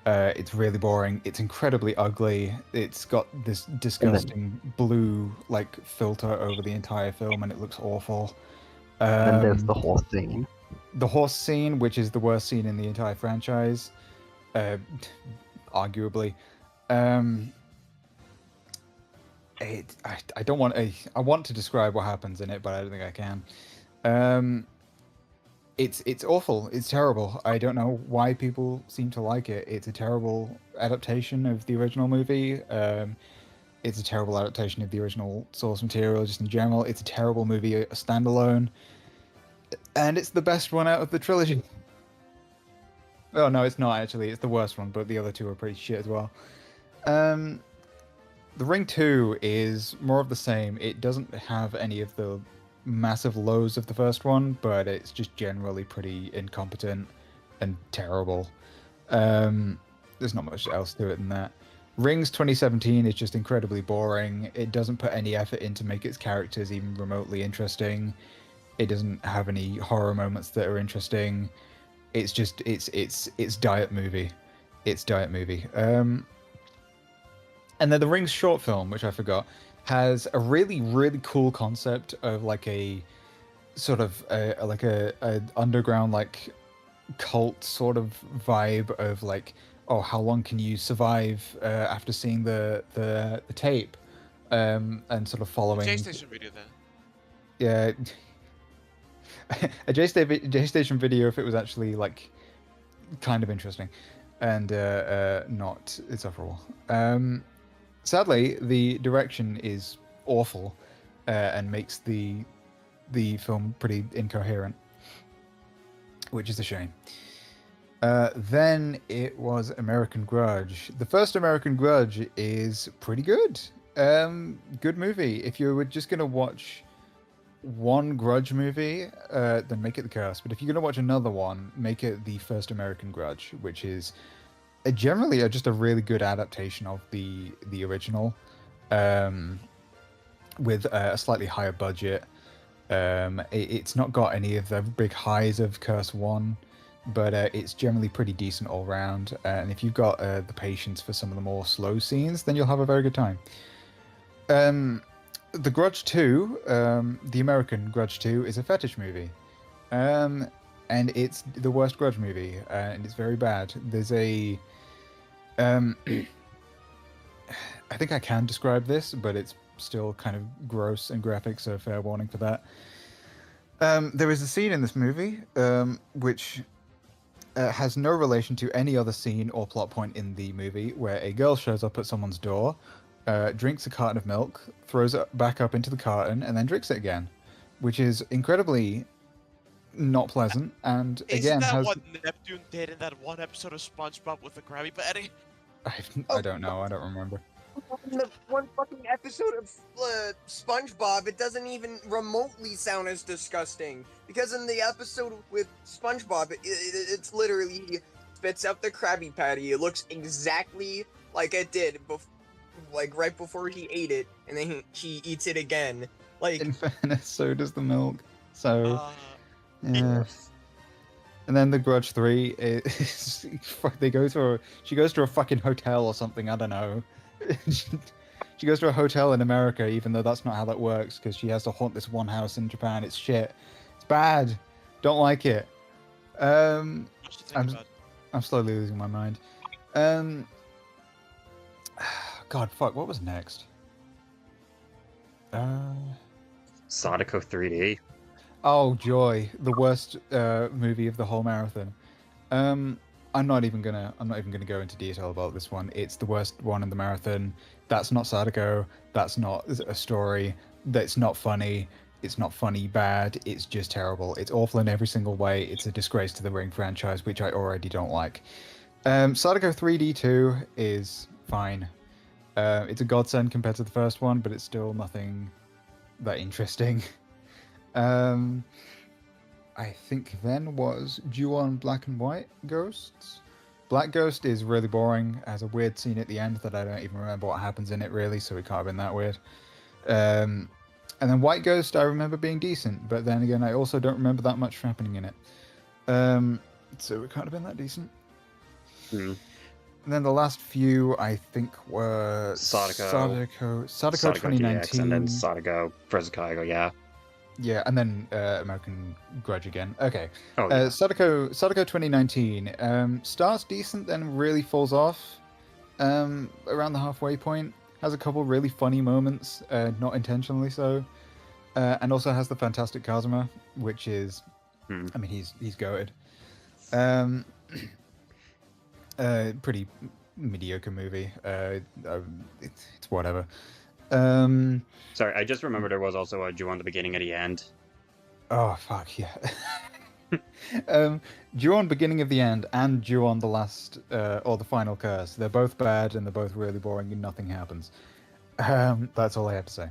It's really boring. It's incredibly ugly. It's got this disgusting blue like filter over the entire film, and it looks awful. Then there's the horse scene. The horse scene, which is the worst scene in the entire franchise, arguably. I don't want I want to describe what happens in it, but I don't think I can. It's awful. It's terrible. I don't know why people seem to like it. It's a terrible adaptation of the original movie. It's a terrible adaptation of the original source material, just in general. It's a terrible movie, a standalone. And it's the best one out of the trilogy. Oh, no, it's not, actually. It's the worst one, but the other two are pretty shit as well. The Ring 2 is more of the same. It doesn't have any of the massive lows of the first one, but it's just generally pretty incompetent and terrible. There's not much else to it than that. Rings 2017 is just incredibly boring. It doesn't put any effort in to make its characters even remotely interesting. It doesn't have any horror moments that are interesting. It's just it's diet movie. It's diet movie. And then the Rings short film, which I forgot, has a really, really cool concept of like a sort of a underground like cult sort of vibe of like, oh, how long can you survive after seeing the tape, and sort of following. J-Station video then. Yeah. A J-Station video if it was actually like kind of interesting and not insufferable. Sadly, the direction is awful and makes the film pretty incoherent, which is a shame. Then it was American Grudge. The first American Grudge is pretty good. Good movie. If you were just gonna watch one Grudge movie, then make it The Curse. But if you're gonna watch another one, make it the first American Grudge, which is generally just a really good adaptation of the original, with a slightly higher budget. It's not got any of the big highs of Curse 1, but it's generally pretty decent all round. And if you've got the patience for some of the more slow scenes, then you'll have a very good time. The Grudge 2, the American Grudge 2, is a fetish movie. And it's the worst Grudge movie, and it's very bad. There's a... I think I can describe this, but it's still kind of gross and graphic, so fair warning for that. There is a scene in this movie which has no relation to any other scene or plot point in the movie, where a girl shows up at someone's door, drinks a carton of milk, throws it back up into the carton, and then drinks it again, which is incredibly not pleasant. And Isn't again, that what Neptune did in that one episode of SpongeBob with the Krabby Patty? I don't know. I don't remember. In the one fucking episode of SpongeBob, it doesn't even remotely sound as disgusting. Because in the episode with SpongeBob, it's literally he spits out the Krabby Patty. It looks exactly like it did like right before he ate it, and then he eats it again. Like, in fairness, so does the milk. So yeah. And then the Grudge 3 is she goes to a fucking hotel or something, I don't know. She goes to a hotel in America, even though that's not how that works, because she has to haunt this one house in Japan. It's shit. It's bad. Don't like it. I'm slowly losing my mind. God, fuck, what was next? Sadako 3D. Oh, joy. The worst movie of the whole marathon. I'm not even gonna go into detail about this one. It's the worst one in the marathon. That's not Sadako. That's not a story. That's not funny. It's not funny bad. It's just terrible. It's awful in every single way. It's a disgrace to the Ring franchise, which I already don't like. Sadako 3D 2 is fine. It's a godsend compared to the first one, but it's still nothing that interesting. I think then was Ju-on Black and White Ghosts. Black Ghost is really boring, has a weird scene at the end that I don't even remember what happens in it really, so it can't have been that weird. And then White Ghost I remember being decent, but then again I also don't remember that much happening in it. So it can't have been that decent. Hmm. And then the last few I think were Sadako 2019. DX, and then Sadako vs. Kaigo, yeah. Yeah, and then American Grudge again. Okay. Oh, yeah. Sadako 2019 starts decent, then really falls off around the halfway point. Has a couple really funny moments, not intentionally so, and also has the fantastic Kazuma, which is, I mean, he's goated. Pretty mediocre movie. It's whatever. Sorry, I just remembered there was also a Ju-on the beginning at the end. Oh, fuck, yeah. Ju-on beginning of the end and Ju-on the last, or the final curse. They're both bad and they're both really boring and nothing happens. That's all I have to say.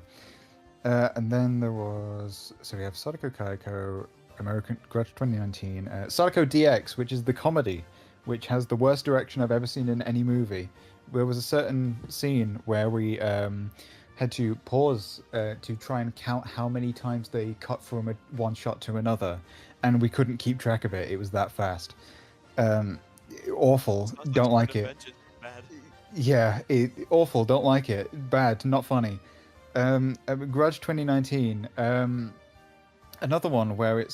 And then there was, so we have Sadako Kaiko, American Grudge 2019, Sadako DX, which is the comedy, which has the worst direction I've ever seen in any movie. There was a certain scene where we had to pause to try and count how many times they cut from one shot to another, and we couldn't keep track of it. It was that fast. Awful. Don't like it. Yeah, awful. Don't like it. Bad. Not funny. Grudge 2019. Another one where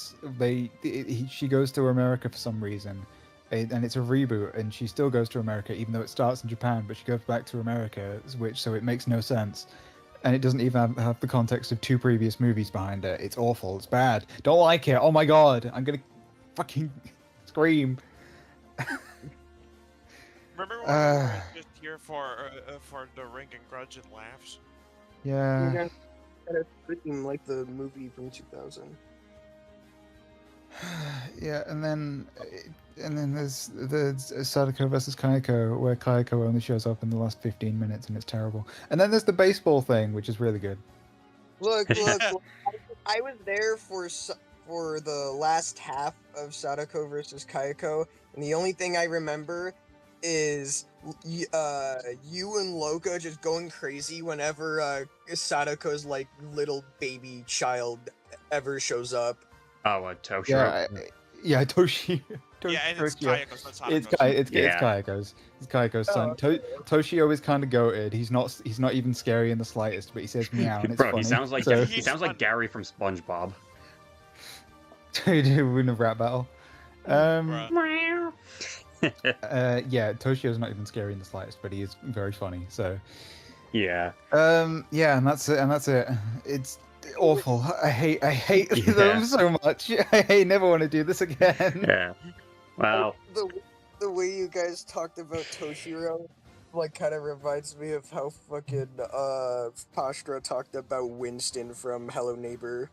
she goes to America for some reason, and it's a reboot, and she still goes to America even though it starts in Japan, but she goes back to America, so it makes no sense, and it doesn't even have the context of two previous movies behind it. It's awful. It's bad. Don't like it. Oh my god, I'm gonna fucking scream. Remember when we were just here for the Ring and Grudge and laughs? Yeah. Kind of freaking like the movie from 2000. Yeah, and then there's Sadako versus Kayako, where Kayako only shows up in the last 15 minutes, and it's terrible. And then there's the baseball thing, which is really good. Look, I was there for the last half of Sadako versus Kayako, and the only thing I remember is you and Loka just going crazy whenever Sadako's like little baby child ever shows up. Oh, Toshiro. Yeah, Toshi. Yeah, and it's Toshio. Kayako's, not It's Sadako's. It's Kayako's. It's Kayako's son. Toshio is kind of goated. He's not even scary in the slightest, but he says meow and it's Bro, funny. he sounds like So- he sounds like Gary from SpongeBob. to win a rap battle. Bruh. Yeah, Toshio's not even scary in the slightest, but he is very funny. So Yeah. yeah, and that's it. It's awful. I hate Yeah. them so much. I never want to do this again. Yeah. Well, The way you guys talked about Toshiro, like, kind of reminds me of how fucking Pastra talked about Winston from Hello Neighbor.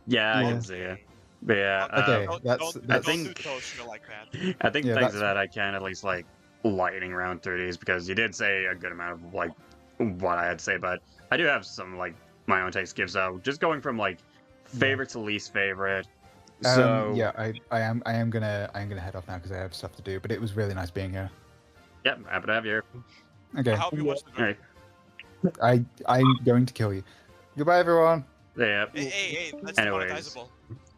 yeah, I can see it. But yeah. Okay, Don't- that's- don't, that's- don't do I think- Toshio like that. I think Yeah, things that's- that I can at least like lightning round through these because you did say a good amount of like what I had to say, but I do have some like my own taste gives out. Just going from like favorite to least favorite. So yeah, I am gonna head off now because I have stuff to do. But it was really nice being here. Yep, happy to have you here. Okay, I hope you watch the All movie. right. I'm going to kill you. Goodbye, everyone. Yeah. Hey, that's Anyways.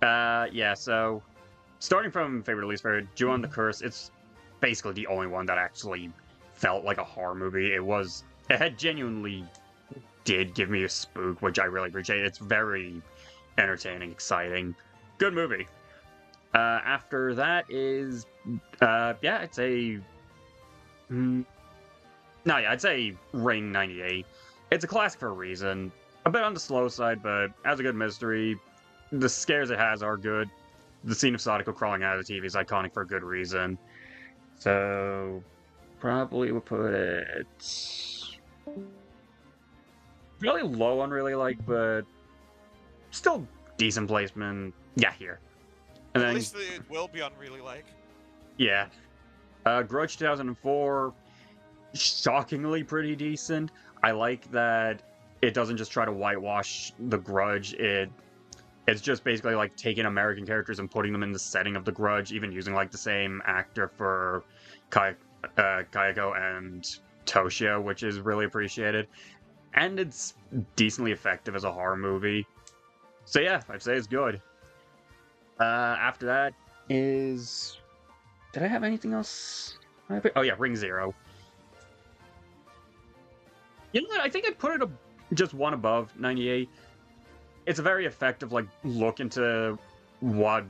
monetizable. Yeah, so starting from favorite to least favorite, Ju-on the Curse, it's basically the only one that actually felt like a horror movie. It had genuinely did give me a spook, which I really appreciate. It's very entertaining, exciting, good movie. After that is, yeah, I'd say, I'd say Ring 98. It's a classic for a reason. A bit on the slow side, but has a good mystery. The scares it has are good. The scene of Sadako crawling out of the TV is iconic for a good reason. So, probably would put it really low on really like, but still decent placement. Yeah, here. And At then, least it will be on really like. yeah. Grudge 2004, shockingly pretty decent. I like that it doesn't just try to whitewash the Grudge. It's just basically like taking American characters and putting them in the setting of the Grudge, even using like the same actor for Kayako and Toshio, which is really appreciated. And it's decently effective as a horror movie. So yeah, I'd say it's good. After that is... Did I have anything else? Oh yeah, Ring Zero. You know what? I think I'd put it just one above 98. It's a very effective like look into what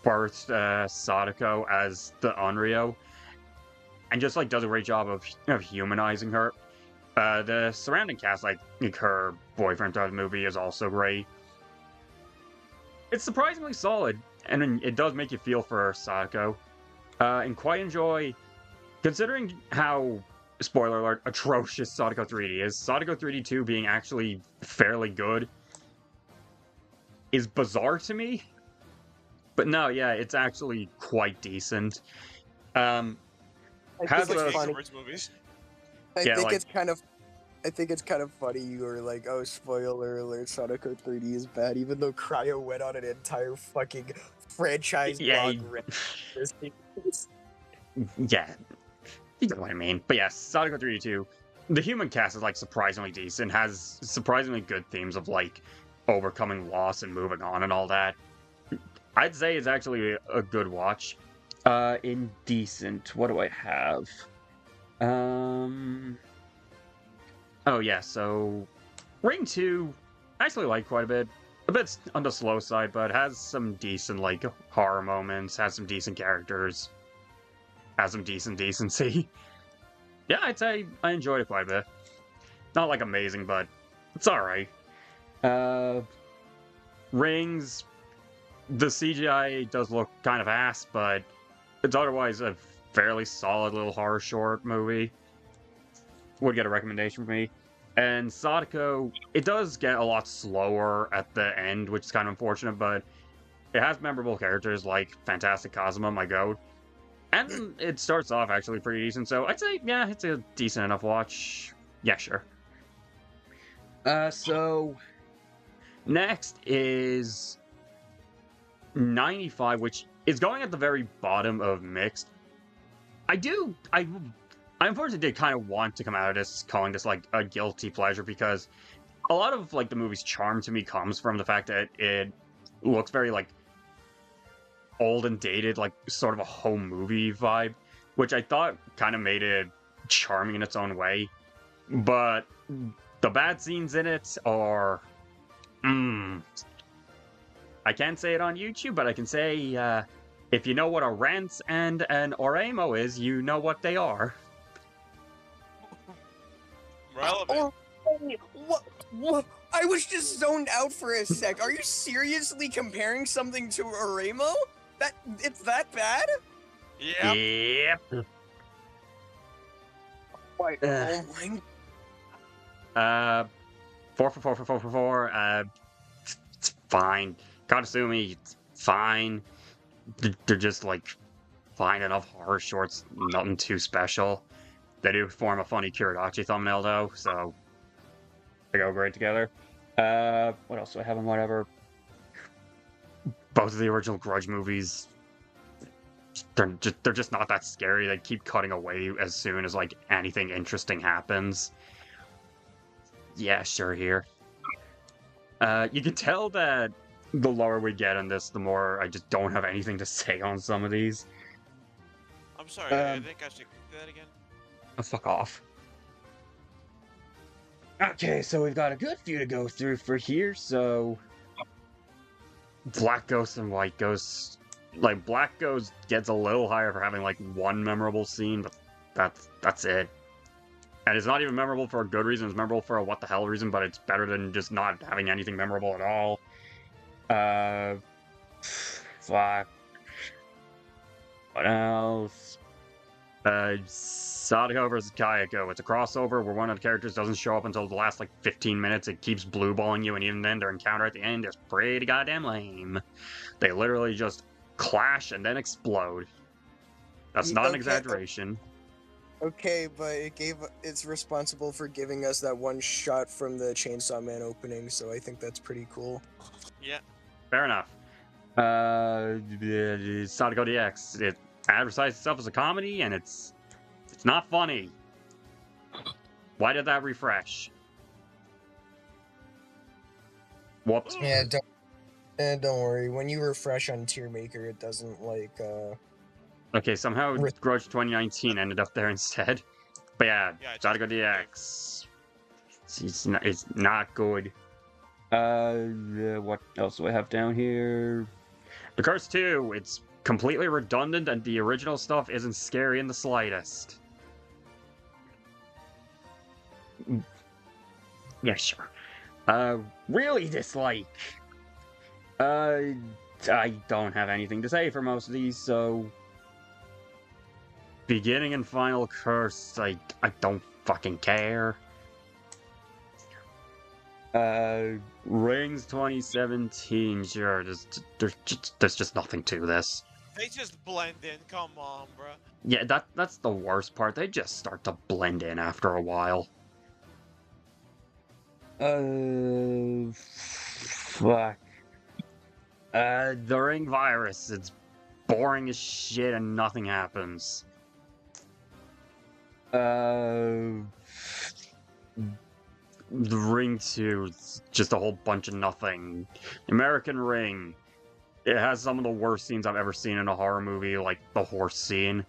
birthed Sadako as the Onryo, and just like does a great job of humanizing her. The surrounding cast, like her boyfriend throughout the movie, is also great. It's surprisingly solid, and it does make you feel for Sadako, and quite enjoy, considering how, spoiler alert, atrocious Sadako 3D is. Sadako 3D 2 being actually fairly good is bizarre to me. But no, yeah, it's actually quite decent. I How's think the- it's funny. Movies. I Yeah, think like- it's kind of. I think it's kind of funny you were like, oh, spoiler alert, Sadako 3D is bad, even though Cryo went on an entire fucking franchise Yeah, blog rant. Yeah, you know what I mean. But yeah, Sadako 3D2, the human cast is like surprisingly decent, has surprisingly good themes of like overcoming loss and moving on and all that. I'd say it's actually a good watch. Indecent. What do I have? Oh yeah, so Ring 2, I actually like quite a bit. A bit on the slow side, but has some decent, like, horror moments, has some decent characters, has some decent decency. Yeah, I'd say I enjoyed it quite a bit. Not, like, amazing, but it's alright. Rings, the CGI does look kind of ass, but it's otherwise a fairly solid little horror short movie. Would get a recommendation from me. And Sadako, it does get a lot slower at the end, which is kind of unfortunate, but it has memorable characters like Fantastic Cosmo, my goat. And it starts off actually pretty decent, so I'd say, yeah, it's a decent enough watch. Yeah, sure. So next is 95, which is going at the very bottom of mixed. I unfortunately did kind of want to come out of this calling this like a guilty pleasure, because a lot of like the movie's charm to me comes from the fact that it looks very like old and dated, like sort of a home movie vibe, which I thought kind of made it charming in its own way. But the bad scenes in it are I can't say it on YouTube, but I can say if you know what a rant and an oremo is, you know what they are. Relevant. What? I was just zoned out for a sec. Are you seriously comparing something to Oremo? It's that bad? Yeah. Yep. Why? Oh my. 4 for 4. It's fine. Katsumi, it's fine. They're just like fine enough horror shorts, nothing too special. They do form a funny Kiridachi thumbnail though, so they go great together. What else do I have on whatever? Both of the original Grudge movies, they're just not that scary. They keep cutting away as soon as like anything interesting happens. Yeah, sure here. You can tell that the lower we get on this, the more I just don't have anything to say on some of these. I'm sorry, I think I should do that again. Oh, fuck off. Okay, so we've got a good few to go through for here, so... Black Ghost and White Ghost... Like, Black Ghost gets a little higher for having, like, one memorable scene, but that's it. And it's not even memorable for a good reason, it's memorable for a what-the-hell reason, but it's better than just not having anything memorable at all. Fuck. What else? Sadako vs. Kayako. It's a crossover where one of the characters doesn't show up until the last, like, 15 minutes. It keeps blue-balling you, and even then, their encounter at the end is pretty goddamn lame. They literally just clash and then explode. That's not an exaggeration. Okay, but it's responsible for giving us that one shot from the Chainsaw Man opening, so I think that's pretty cool. Yeah. Fair enough. Sadako DX. It advertises itself as a comedy, and it's not funny. Why did that refresh? Whoops. Yeah, don't worry. When you refresh on Tier Maker, it doesn't like Okay, somehow Grudge 2019 ended up there instead. But yeah, Sadako DX. It's not good. What else do I have down here? The Curse 2, it's completely redundant and the original stuff isn't scary in the slightest. Yeah, sure. Really dislike. I don't have anything to say for most of these, so... Beginning and Final Curse, I don't fucking care. Rings 2017, sure, there's just nothing to this. They just blend in, come on, bruh. Yeah, that's the worst part, they just start to blend in after a while. Fuck. The Ring Virus, it's boring as shit and nothing happens. The Ring 2, it's just a whole bunch of nothing. American Ring. It has some of the worst scenes I've ever seen in a horror movie, like the horse scene,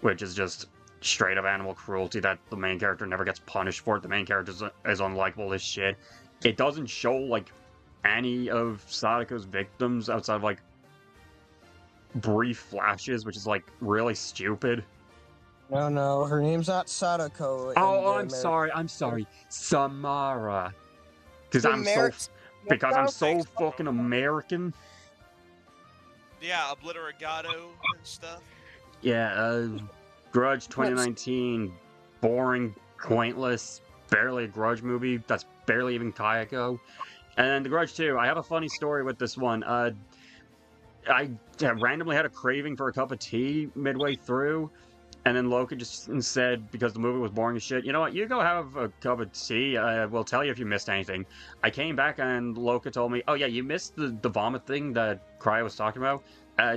which is just straight up animal cruelty that the main character never gets punished for it. The main character is unlikable as shit. It doesn't show, like, any of Sadako's victims outside of, like, brief flashes, which is, like, really stupid. No, her name's not Sadako. Oh, I'm sorry. Samara. Because I'm so fucking American. Yeah, Obliteragato and stuff. Yeah, Grudge 2019, boring, pointless, barely a Grudge movie. That's barely even Kayako. And then The Grudge 2, I have a funny story with this one. I randomly had a craving for a cup of tea midway through, and then Loka just said, because the movie was boring as shit, you know what, you go have a cup of tea, we'll tell you if you missed anything. I came back and Loka told me, oh yeah, you missed the vomit thing that Cryo was talking about.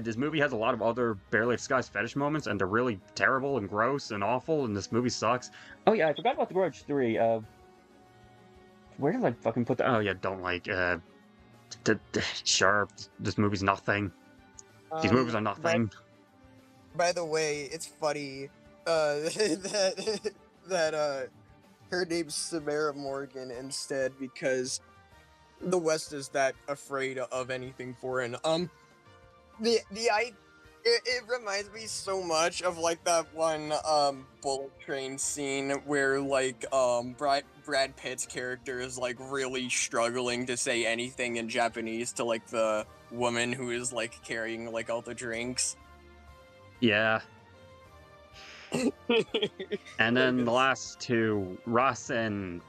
This movie has a lot of other barely disguised fetish moments, and they're really terrible and gross and awful, and this movie sucks. Oh yeah, I forgot about The Grudge 3. Where did I fucking put that? Oh yeah, don't like, sure, this movie's nothing. These movies are nothing. By the way, it's funny that her name's Samara Morgan instead, because the West is that afraid of anything foreign. It reminds me so much of like that one Bullet Train scene where like Brad Pitt's character is like really struggling to say anything in Japanese to like the woman who is like carrying like all the drinks. Yeah. And then the last two, Rasen,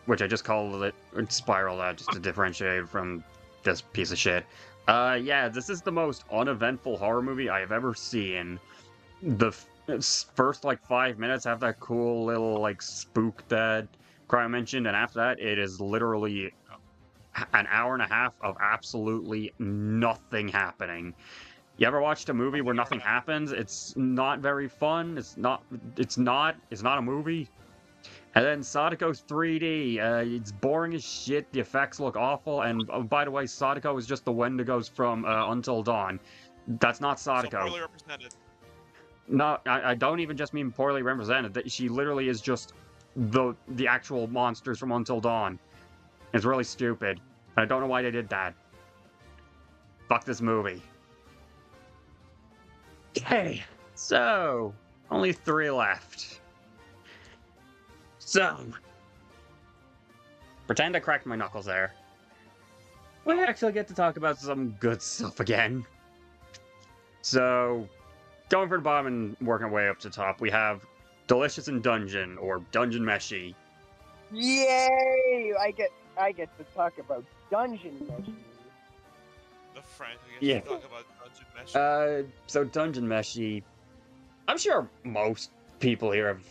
which I just called it Spiral out just to differentiate from this piece of shit. Yeah, this is the most uneventful horror movie I have ever seen. The first, like, 5 minutes have that cool little, like, spook that Cryo mentioned, and after that, it is literally an hour and a half of absolutely nothing happening. You ever watched a movie where nothing happens? It's not very fun. It's not a movie. And then Sadako's 3D. It's boring as shit. The effects look awful. And by the way, Sadako is just the Wendigos from Until Dawn. That's not Sadako. So poorly represented. No, I don't even just mean poorly represented. She literally is just the actual monsters from Until Dawn. It's really stupid. I don't know why they did that. Fuck this movie. Okay, so only 3 left. So, pretend I cracked my knuckles there. We actually get to talk about some good stuff again. So, going for the bottom and working our way up to the top, we have Delicious in Dungeon, or Dungeon Meshi. Yay! I get to talk about Dungeon Meshi. The friend who gets to talk about Dungeon Meshi. So Dungeon Meshi, I'm sure most people here have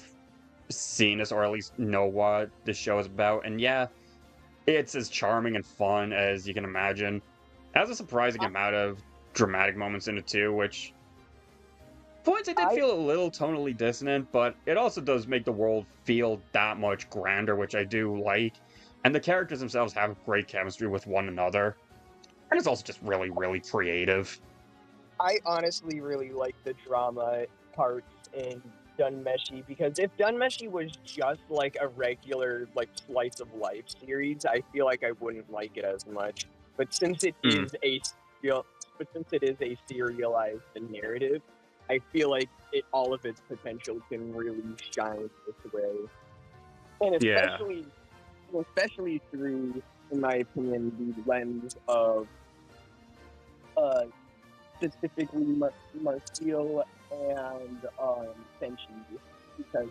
seen this, or at least know what this show is about, and yeah, it's as charming and fun as you can imagine. It has a surprising amount of dramatic moments in it too, which points it did feel a little tonally dissonant, but it also does make the world feel that much grander, which I do like. And the characters themselves have great chemistry with one another. And it's also just really, really creative. I honestly really like the drama parts in Dunmeshi, because if Dunmeshi was just like a regular like slice of life series, I feel like I wouldn't like it as much. But since it is a serialized narrative, I feel like all of its potential can really shine this way. And especially through, in my opinion, the lens of specifically Marcel and Senshi, because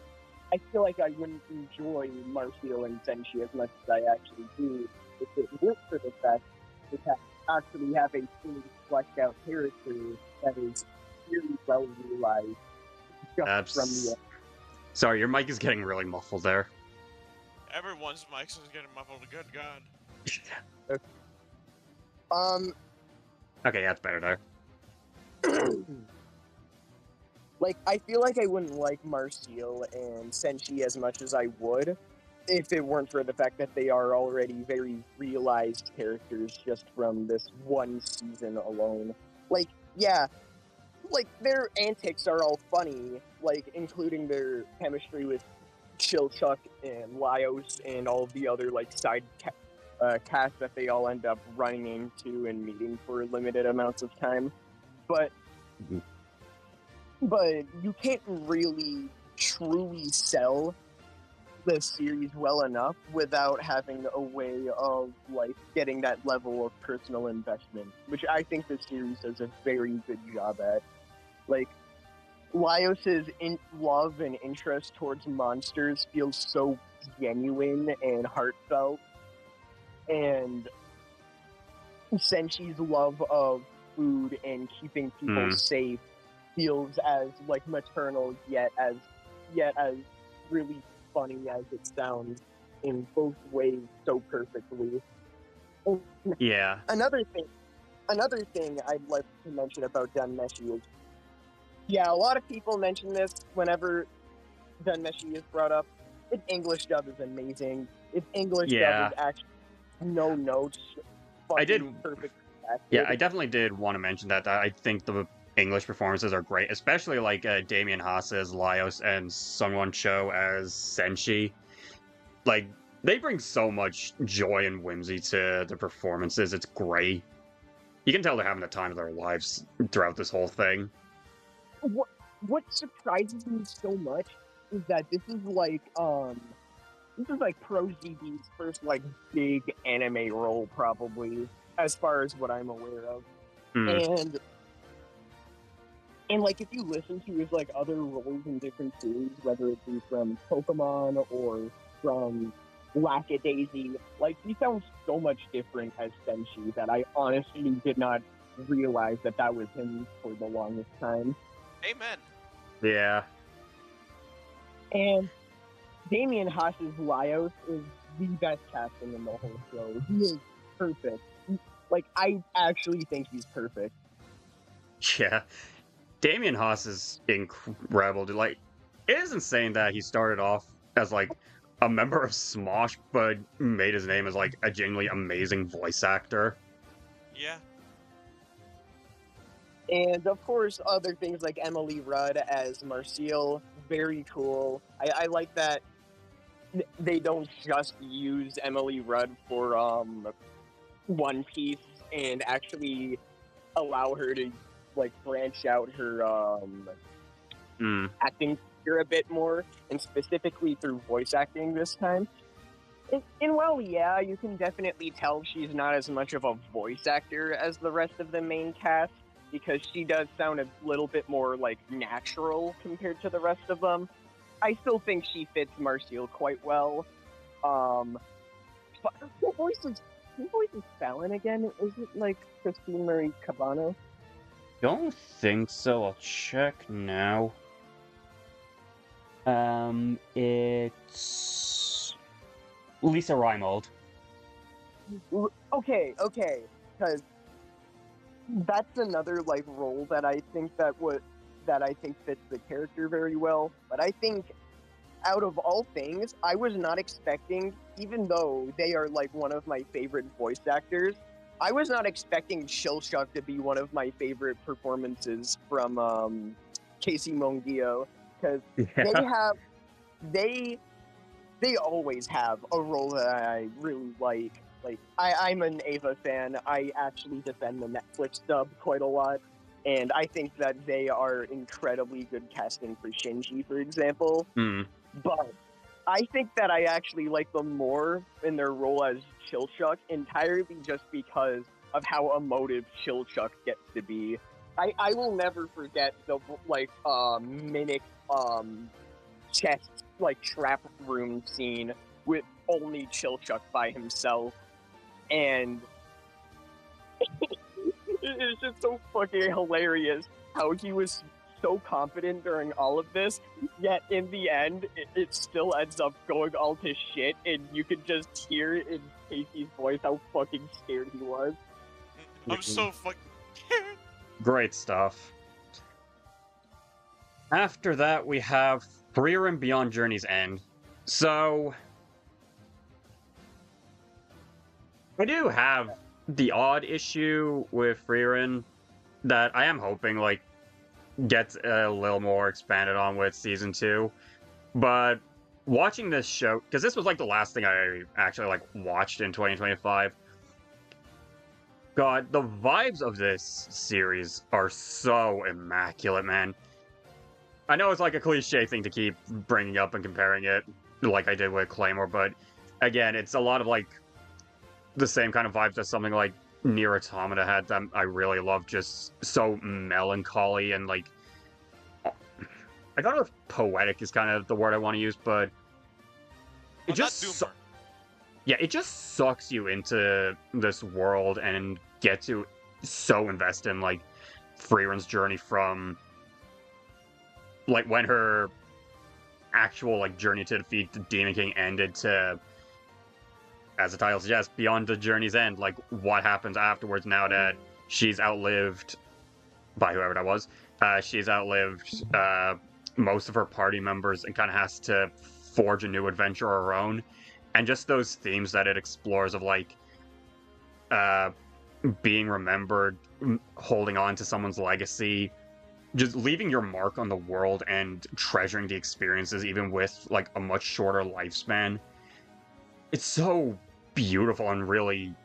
I feel like I wouldn't enjoy Marcel and Senshi as much as I actually do if it weren't for the fact that actually have a fully fleshed out character that is really well realized just from the end. Sorry, your mic is getting really muffled there. Everyone's mic is getting muffled, good god. Okay, yeah, it's better there. Like, I feel like I wouldn't like Marcel and Senshi as much as I would if it weren't for the fact that they are already very realized characters just from this one season alone. Like, yeah, like, their antics are all funny, like, including their chemistry with Chilchuck and Laios and all of the other, like, side cast that they all end up running into and meeting for limited amounts of time. But you can't really truly sell the series well enough without having a way of, like, getting that level of personal investment, which I think the series does a very good job at. Like, Laios' love and interest towards monsters feels so genuine and heartfelt, and Senshi's love of food and keeping people safe feels as, like, maternal yet as really funny as it sounds in both ways so perfectly. And Yeah. Another thing I'd like to mention about Dunmeshi is, yeah, a lot of people mention this whenever Dunmeshi is brought up. Its English dub is amazing. Its English dub is actually no notes. Perfect. Yeah, I definitely did want to mention that. I think the English performances are great, especially like Damien Haas as Laios and Sunwon Cho as Senshi. Like, they bring so much joy and whimsy to the performances. It's great. You can tell they're having the time of their lives throughout this whole thing. What surprises me so much is that this is like Pro ZB's first, like, big anime role, probably, as far as what I'm aware of. And like, if you listen to his, like, other roles in different series, whether it be from Pokemon or from Lackadaisy, like, he sounds so much different as Senshi that I honestly did not realize that was him for the longest time. Amen. Yeah. And Damien Haas's Laios is the best casting in the whole show. He is perfect. Like, I actually think he's perfect. Yeah. Damien Haas is incredible. Like, it is insane that he started off as, like, a member of Smosh, but made his name as, like, a genuinely amazing voice actor. Yeah. And, of course, other things like Emily Rudd as Marcille, very cool. I like that they don't just use Emily Rudd for One Piece and actually allow her to, like, branch out her acting career a bit more, and specifically through voice acting this time. And well, yeah, you can definitely tell she's not as much of a voice actor as the rest of the main cast, because she does sound a little bit more, like, natural compared to the rest of them. I still think she fits Marcille quite well. But who voices Fallon again? Is it, like, Christine Marie Cabano? Don't think so. I'll check now. It's Lisa Reimold. Okay, because that's another, like, role that I think fits the character very well. But I think, out of all things, I was not expecting, even though they are, like, one of my favorite voice actors, I was not expecting Chilchuck to be one of my favorite performances from Casey Mongio, because they always have a role that I really like. Like, I'm an Ava fan. I actually defend the Netflix dub quite a lot, and I think that they are incredibly good casting for Shinji, for example. But I think that I actually like them more in their role as Chilchuck, entirely just because of how emotive Chilchuck gets to be. I will never forget the, like, Minute chest, like, trap room scene with only Chilchuck by himself, and it's just so fucking hilarious how he was so confident during all of this, yet in the end, it still ends up going all to shit, and you could just hear in Casey's voice how fucking scared he was. I'm so fucking scared. Great stuff. After that, we have Frieren Beyond Journey's End. So, I do have the odd issue with Frieren that I am hoping, like, gets a little more expanded on with season 2. But watching this show, because this was, like, the last thing I actually, like, watched in 2025, God, the vibes of this series are so immaculate, man. I know it's like a cliche thing to keep bringing up and comparing it, like I did with Claymore, but again, it's a lot of like the same kind of vibes as something like Nier Automata had that I really love, just so melancholy and like I don't know if poetic is kind of the word I want to use, but it just yeah, it just sucks you into this world and gets you so invested in like Frieren's journey from like when her actual like journey to defeat the Demon King ended to, as the title suggests, beyond the journey's end, like what happens afterwards now that she's outlived, by whoever that was, she's outlived most of her party members and kind of has to forge a new adventure of her own. And just those themes that it explores of like being remembered, holding on to someone's legacy, just leaving your mark on the world and treasuring the experiences even with like a much shorter lifespan. It's so beautiful and really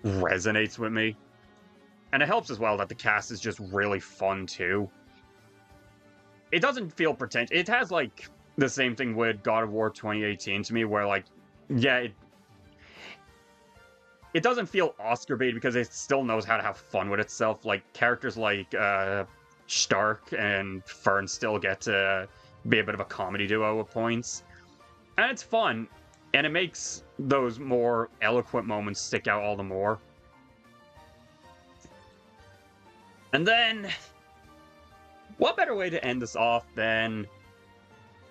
resonates with me. And it helps as well that the cast is just really fun too. It doesn't feel pretentious. It has like the same thing with God of War 2018 to me, where like, yeah, it doesn't feel Oscar bait because it still knows how to have fun with itself. Like characters like Stark and Fern still get to be a bit of a comedy duo at points. And it's fun, and it makes those more eloquent moments stick out all the more. And then, what better way to end this off than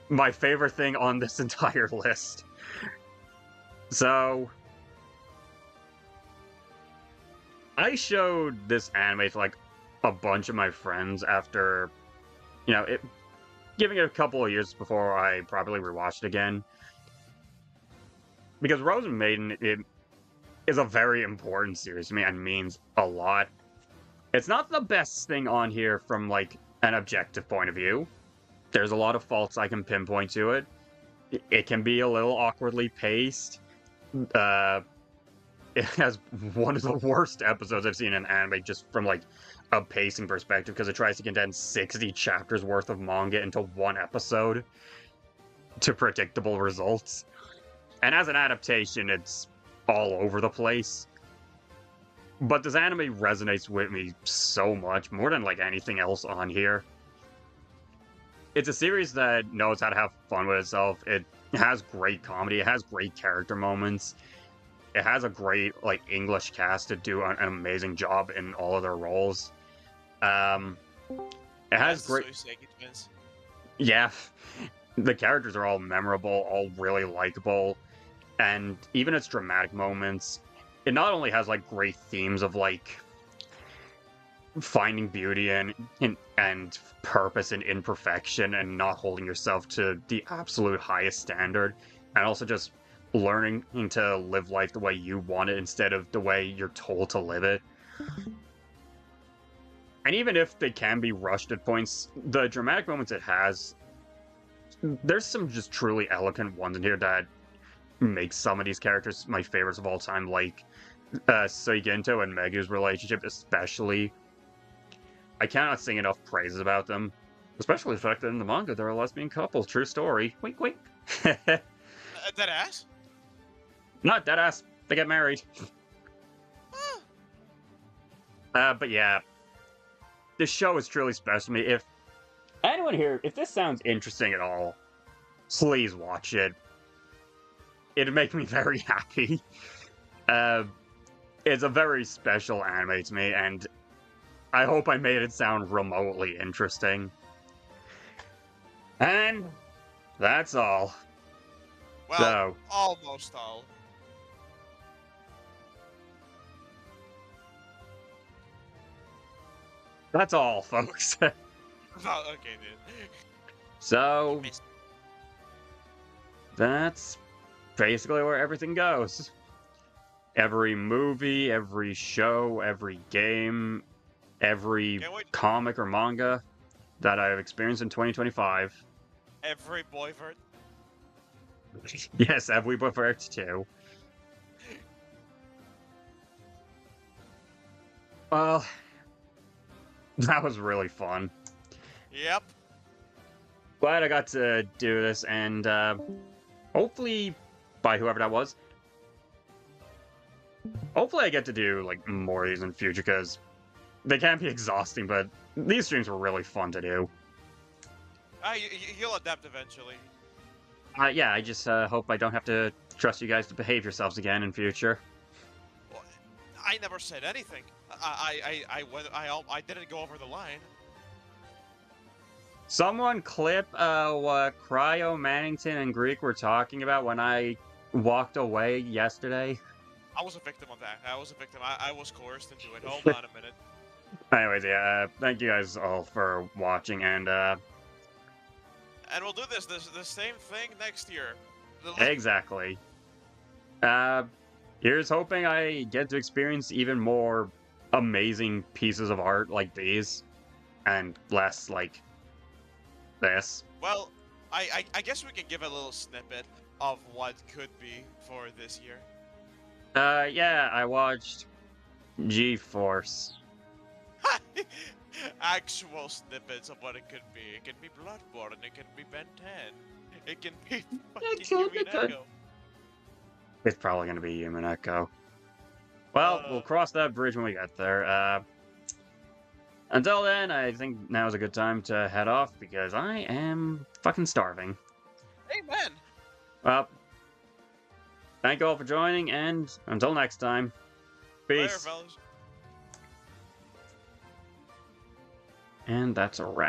my favorite thing on this entire list? So, I showed this anime to like a bunch of my friends after, you know, giving it a couple of years before I probably rewatched it again. Because Rose and Maiden, it is a very important series to me and means a lot. It's not the best thing on here from like an objective point of view. There's a lot of faults I can pinpoint to it. It can be a little awkwardly paced. It has one of the worst episodes I've seen in anime just from like a pacing perspective because it tries to condense 60 chapters worth of manga into one episode to predictable results. And as an adaptation, it's all over the place. But this anime resonates with me so much, more than like anything else on here. It's a series that knows how to have fun with itself. It has great comedy. It has great character moments. It has a great like English cast to do an amazing job in all of their roles. It has great. Yeah, the characters are all memorable, all really likable, and even its dramatic moments. It not only has like great themes of like finding beauty and purpose in imperfection and not holding yourself to the absolute highest standard, and also just learning to live life the way you want it instead of the way you're told to live it. And even if they can be rushed at points, the dramatic moments it has, there's some just truly eloquent ones in here that make some of these characters my favorites of all time, like Seigento and Megu's relationship especially. I cannot sing enough praises about them, especially the fact that in the manga they're a lesbian couple. True story. Wink, wink. Dead ass? Not dead ass. They get married. But yeah, this show is truly special to me. If anyone here, if this sounds interesting at all, please watch it. It'd make me very happy. It's a very special anime to me, and I hope I made it sound remotely interesting. And that's all. Well, So, almost all. that's all, folks. Oh, okay, dude. So, that's basically where everything goes. every movie, every show, every game, every Can't wait. comic or manga that I've experienced in 2025. Every boyvert. Yes, every boyvert too. Well, that was really fun. Yep. Glad I got to do this, and hopefully, by whoever that was, hopefully I get to do like more of these in the future, because they can be exhausting, but these streams were really fun to do. You'll adapt eventually. Yeah, I just hope I don't have to trust you guys to behave yourselves again in future. Well, I never said anything. I didn't go over the line. Someone clip what Cryo, Mannington, and Greek were talking about when I walked away yesterday. I was a victim of that. I was a victim. I was coerced into it. Hold on a minute. Anyways, yeah, thank you guys all for watching, and And we'll do the same thing next year. exactly. Here's hoping I get to experience even more amazing pieces of art like these, and less like this. Well, I guess we can give a little snippet of what could be for this year. Yeah, I watched G-Force. Actual snippets of what it could be. It can be Bloodborne, it can be Ben 10, it can be fucking Yumi Neko. It's probably gonna be Yumineko. Well, we'll cross that bridge when we get there. Until then, I think now's a good time to head off, because I am fucking starving. Amen! Well, thank you all for joining, and until next time, peace. Later, fellas. And that's a wrap.